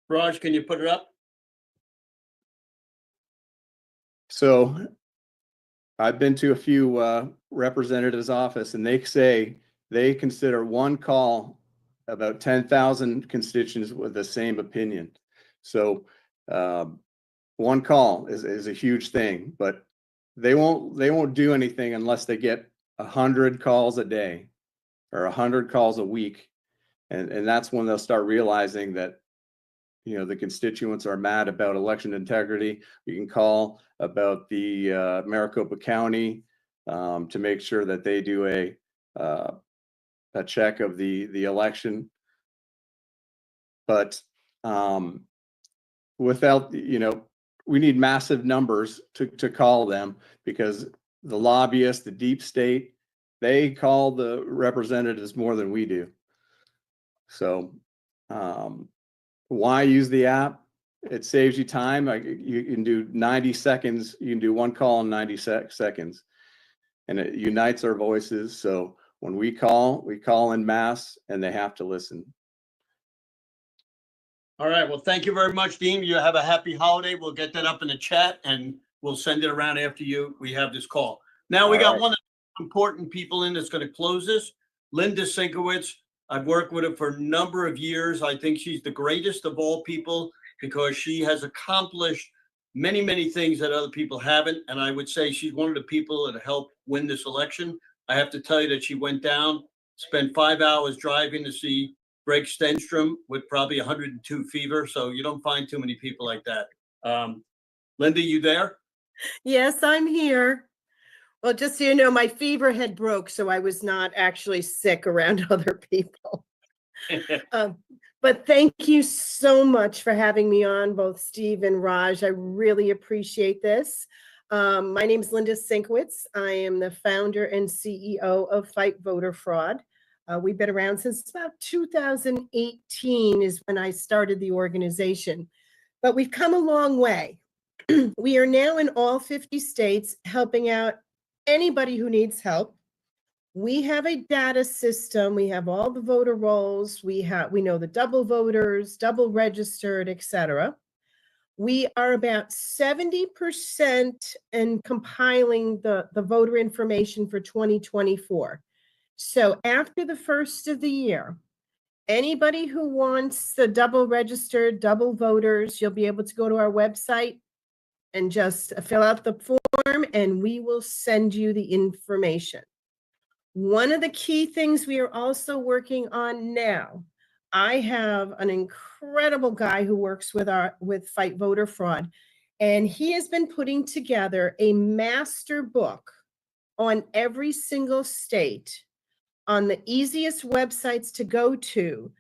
Raj, can you put it up? So I've been to a few representatives' office, and they say they consider one call about 10,000 constituents with the same opinion. So one call is a huge thing, but they won't do anything unless they get 100 calls a day or 100 calls a week, and that's when they'll start realizing that the constituents are mad about election integrity. You can call about the Maricopa County to make sure that they do a check of the election. But without, we need massive numbers to call them, because the lobbyists, the deep state, they call the representatives more than we do. So why use the app? It saves you time. You can do 90 seconds. You can do one call in 90 seconds, and it unites our voices. So when we call en masse, and they have to listen. All right. Well, thank you very much, Dean. You have a happy holiday. We'll get that up in the chat and we'll send it around after we have this call. Now we got one of the important people in that's going to close this, Linda Sinkowitz. I've worked with her for a number of years. I think she's the greatest of all people because she has accomplished many, many things that other people haven't. And I would say she's one of the people that helped win this election. I have to tell you that she went down, spent 5 hours driving to see Greg Stenstrom with probably 102 fever. So you don't find too many people like that. Linda, you there? Yes, I'm here. Well, just so you know, my fever had broke, so I was not actually sick around other people. But thank you so much for having me on, both Steve and Raj. I really appreciate this. My name is Linda Sinkowitz. I am the founder and CEO of Fight Voter Fraud. We've been around since about 2018 is when I started the organization, but we've come a long way. We are now in all 50 states helping out anybody who needs help. We have a data system. We have all the voter rolls. We know the double voters, double registered, etc. We are about 70% in compiling the voter information for 2024. So after the first of the year, anybody who wants the double registered, double voters, you'll be able to go to our website and just fill out the form and we will send you the information. One of the key things we are also working on now, I have an incredible guy who works with Fight Voter Fraud, and he has been putting together a master book on every single state on the easiest websites to go to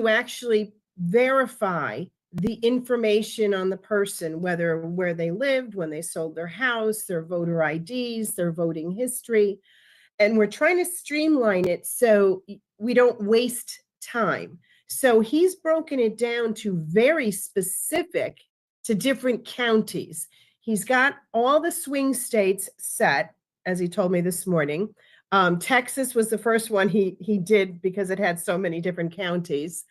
actually verify the information on the person, where they lived, when they sold their house, their voter IDs, their voting history. And we're trying to streamline it so we don't waste time. So he's broken it down to very specific to different counties. He's got all the swing states set, as he told me this morning. Texas was the first one he did because it had so many different counties.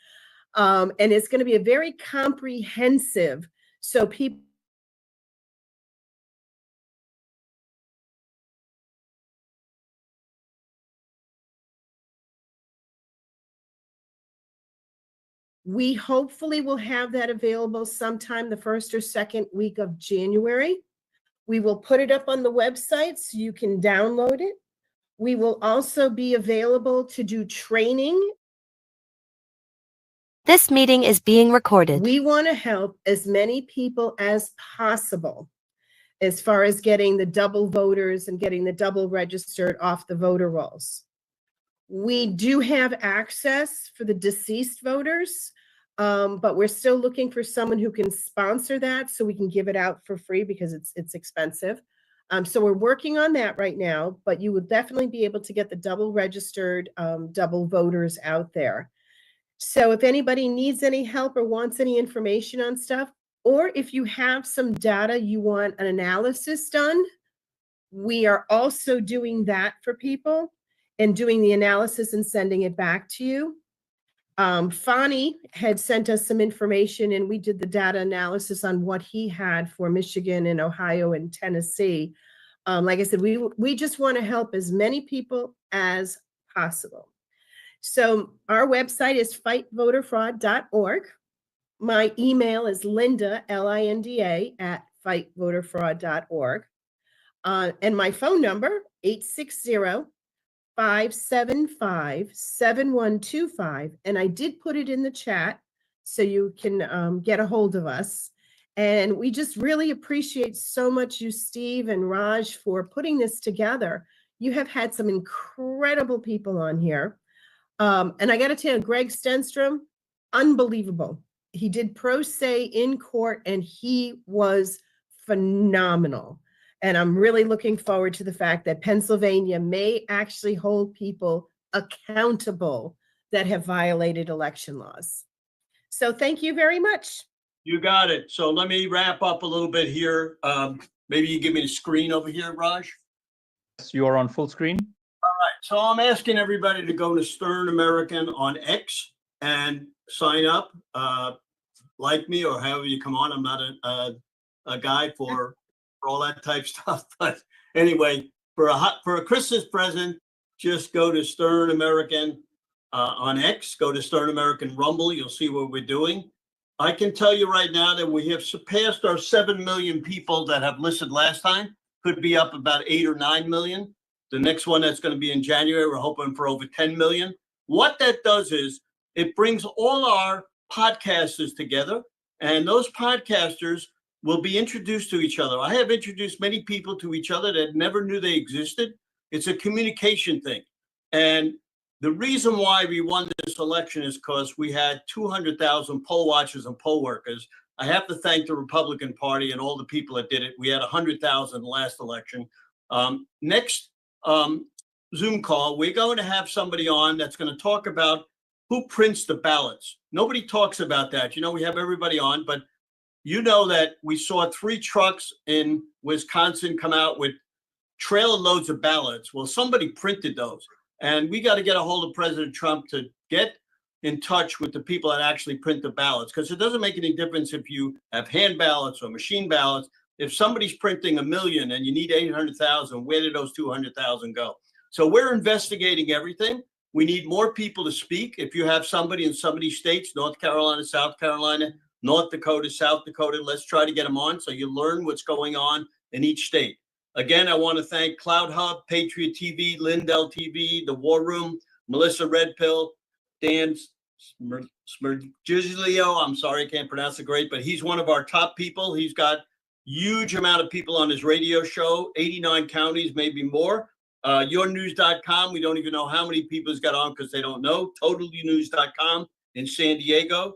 And it's going to be a very comprehensive, so people we hopefully will have that available sometime the first or second week of January. We will put it up on the website so you can download it. We will also be available to do training. This meeting is being recorded. We want to help as many people as possible as far as getting the double voters and getting the double registered off the voter rolls. We do have access for the deceased voters, but we're still looking for someone who can sponsor that so we can give it out for free because it's expensive. So we're working on that right now, but you would definitely be able to get the double registered double voters out there. So if anybody needs any help or wants any information on stuff, or if you have some data you want an analysis done, we are also doing that for people and doing the analysis and sending it back to you. Fani had sent us some information and we did the data analysis on what he had for Michigan and Ohio and Tennessee. Like I said, we just want to help as many people as possible. So our website is fightvoterfraud.org. My email is Linda, Linda, at fightvoterfraud.org. And my phone number, 860-575-7125. And I did put it in the chat so you can get a hold of us. And we just really appreciate so much you, Steve and Raj, for putting this together. You have had some incredible people on here. And I got to tell you, Greg Stenstrom, unbelievable. He did pro se in court and he was phenomenal. And I'm really looking forward to the fact that Pennsylvania may actually hold people accountable that have violated election laws. So thank you very much. You got it. So let me wrap up a little bit here. Maybe you give me the screen over here, Raj. You are on full screen. All right. So I'm asking everybody to go to Stern American on X and sign up, like me or however you come on. I'm not a guy for all that type stuff, but anyway, for a Christmas present, just go to Stern American on X. Go to Stern American Rumble. You'll see what we're doing. I can tell you right now that we have surpassed our 7 million people that have listened last time. Could be up about 8 or 9 million. The next one that's going to be in January, we're hoping for over 10 million. What that does is it brings all our podcasters together, and those podcasters will be introduced to each other. I have introduced many people to each other that never knew they existed. It's a communication thing. And the reason why we won this election is because we had 200,000 poll watchers and poll workers. I have to thank the Republican Party and all the people that did it. We had 100,000 last election. Next Zoom call, we're going to have somebody on that's going to talk about who prints the ballots. Nobody talks about that. You know, we have everybody on, but you know that we saw 3 trucks in Wisconsin come out with trailer loads of ballots. Well, somebody printed those. And we got to get a hold of President Trump to get in touch with the people that actually print the ballots, because it doesn't make any difference if you have hand ballots or machine ballots. If somebody's printing 1 million and you need 800,000, where did those 200,000 go? So we're investigating everything. We need more people to speak. If you have somebody in some of these states, North Carolina, South Carolina, North Dakota, South Dakota, let's try to get them on so you learn what's going on in each state. Again, I want to thank Cloud Hub, Patriot TV, Lindell TV, The War Room, Melissa Red Pill, Dan Smergiglio. I'm sorry, I can't pronounce it great, but he's one of our top people. He's got huge amount of people on his radio show, 89 counties, maybe more. YourNews.com, we don't even know how many people he's got on because they don't know. TotalNews.com in San Diego.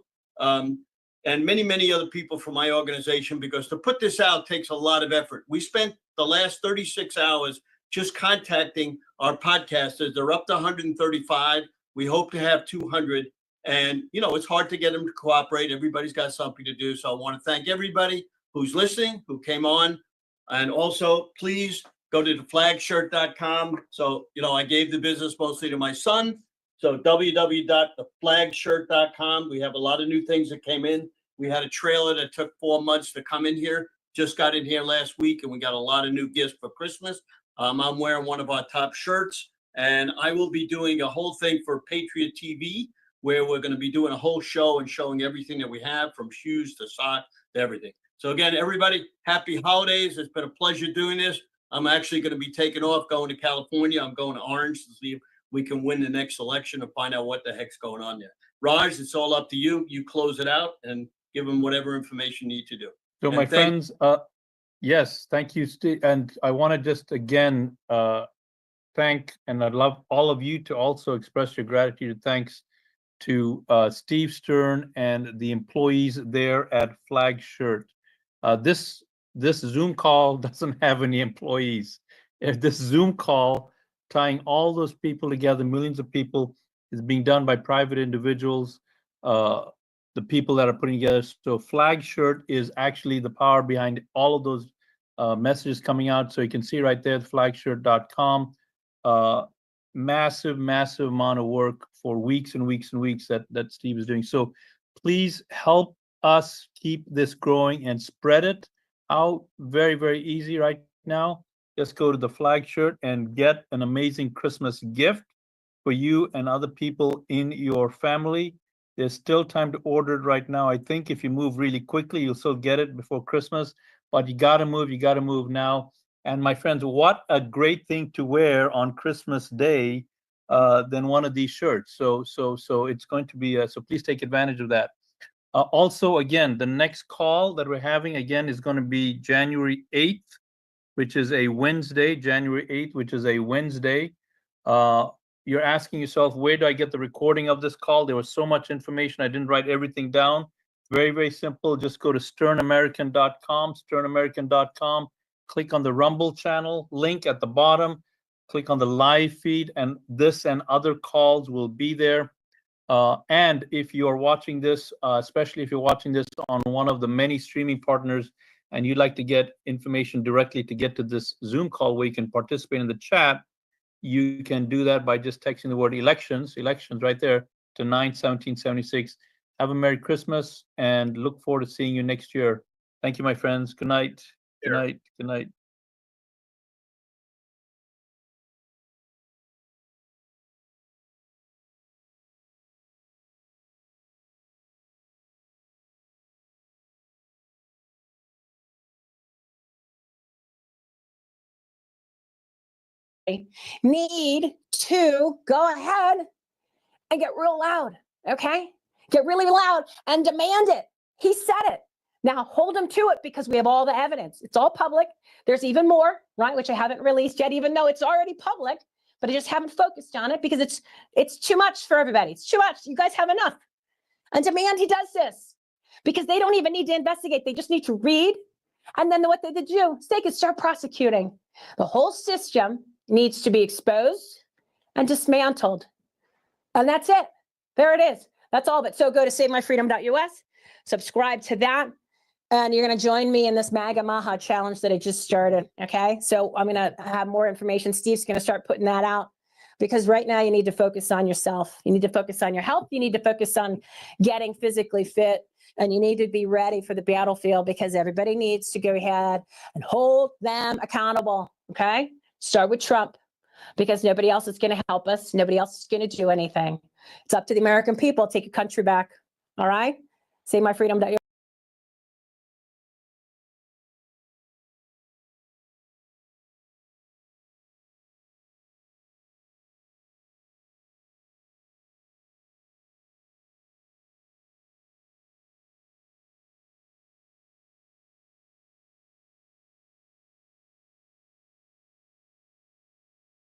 And many, many other people from my organization, because to put this out takes a lot of effort. We spent the last 36 hours just contacting our podcasters. They're up to 135. We hope to have 200. And, you know, it's hard to get them to cooperate. Everybody's got something to do. So I want to thank everybody who's listening, who came on. And also, please go to theflagshirt.com. So, you know, I gave the business mostly to my son. So www.theflagshirt.com. We have a lot of new things that came in. We had a trailer that took 4 months to come in here. Just got in here last week, and we got a lot of new gifts for Christmas. I'm wearing one of our top shirts, and I will be doing a whole thing for Patriot TV, where we're going to be doing a whole show and showing everything that we have, from shoes to socks to everything. So again, everybody, happy holidays. It's been a pleasure doing this. I'm actually going to be taking off, going to California. I'm going to Orange to see if we can win the next election and find out what the heck's going on there. Raj, it's all up to you. You close it out and give them whatever information you need to do. So And my thank- friends, yes, thank you, Steve. And I want to just again thank, and I'd love all of you to also express your gratitude and thanks to Steve Stern and the employees there at Flag Shirt. This Zoom call doesn't have any employees. If this Zoom call tying all those people together, millions of people, is being done by private individuals, the people that are putting together. So Flag Shirt is actually the power behind all of those messages coming out. So you can see right there, flagshirt.com. Massive amount of work for weeks and weeks and weeks that Steve is doing. So please help us keep this growing and spread it out. Very easy right now. Just go to the Flag Shirt and get an amazing Christmas gift for you and other people in your family. There's still time to order it right now. I think if you move really quickly, you'll still get it before Christmas, but you gotta move now. And my friends, what a great thing to wear on Christmas Day than one of these shirts. So it's going to be, so please take advantage of that. Also, again, the next call that we're having again is going to be January 8th, which is a Wednesday, January 8th, which is a Wednesday. You're asking yourself, where do I get the recording of this call? There was so much information. I didn't write everything down. Very simple. Just go to sternamerican.com, click on the Rumble channel link at the bottom, click on the live feed, and this and other calls will be there. And if you are watching this, especially if you're watching this on one of the many streaming partners, and you'd like to get information directly to get to this Zoom call where you can participate in the chat, you can do that by just texting the word elections right there to 91776. Have a Merry Christmas and look forward to seeing you next year. Thank you, my friends. Good night. Good night. Good night. Need to go ahead and get real loud, okay? Get really loud and demand it. He said it. Now hold him to it because we have all the evidence. It's all public. There's even more, right? Which I haven't released yet, even though it's already public, but I just haven't focused on it because it's too much for everybody. It's too much. You guys have enough. And demand he does this because they don't even need to investigate. They just need to read. And then what they do is they can start prosecuting. The whole system needs to be exposed and dismantled. And that's it. There it is. That's all of it. So go to savemyfreedom.us, subscribe to that, and you're going to join me in this MAGA Maha challenge that I just started. Okay. So I'm going to have more information. Steve's going to start putting that out because right now you need to focus on yourself. You need to focus on your health. You need to focus on getting physically fit, and you need to be ready for the battlefield because everybody needs to go ahead and hold them accountable. Okay. Start with Trump because nobody else is going to help us. Nobody else is going to do anything. It's up to the American people. Take your country back. All right. SaveMyFreedom.us.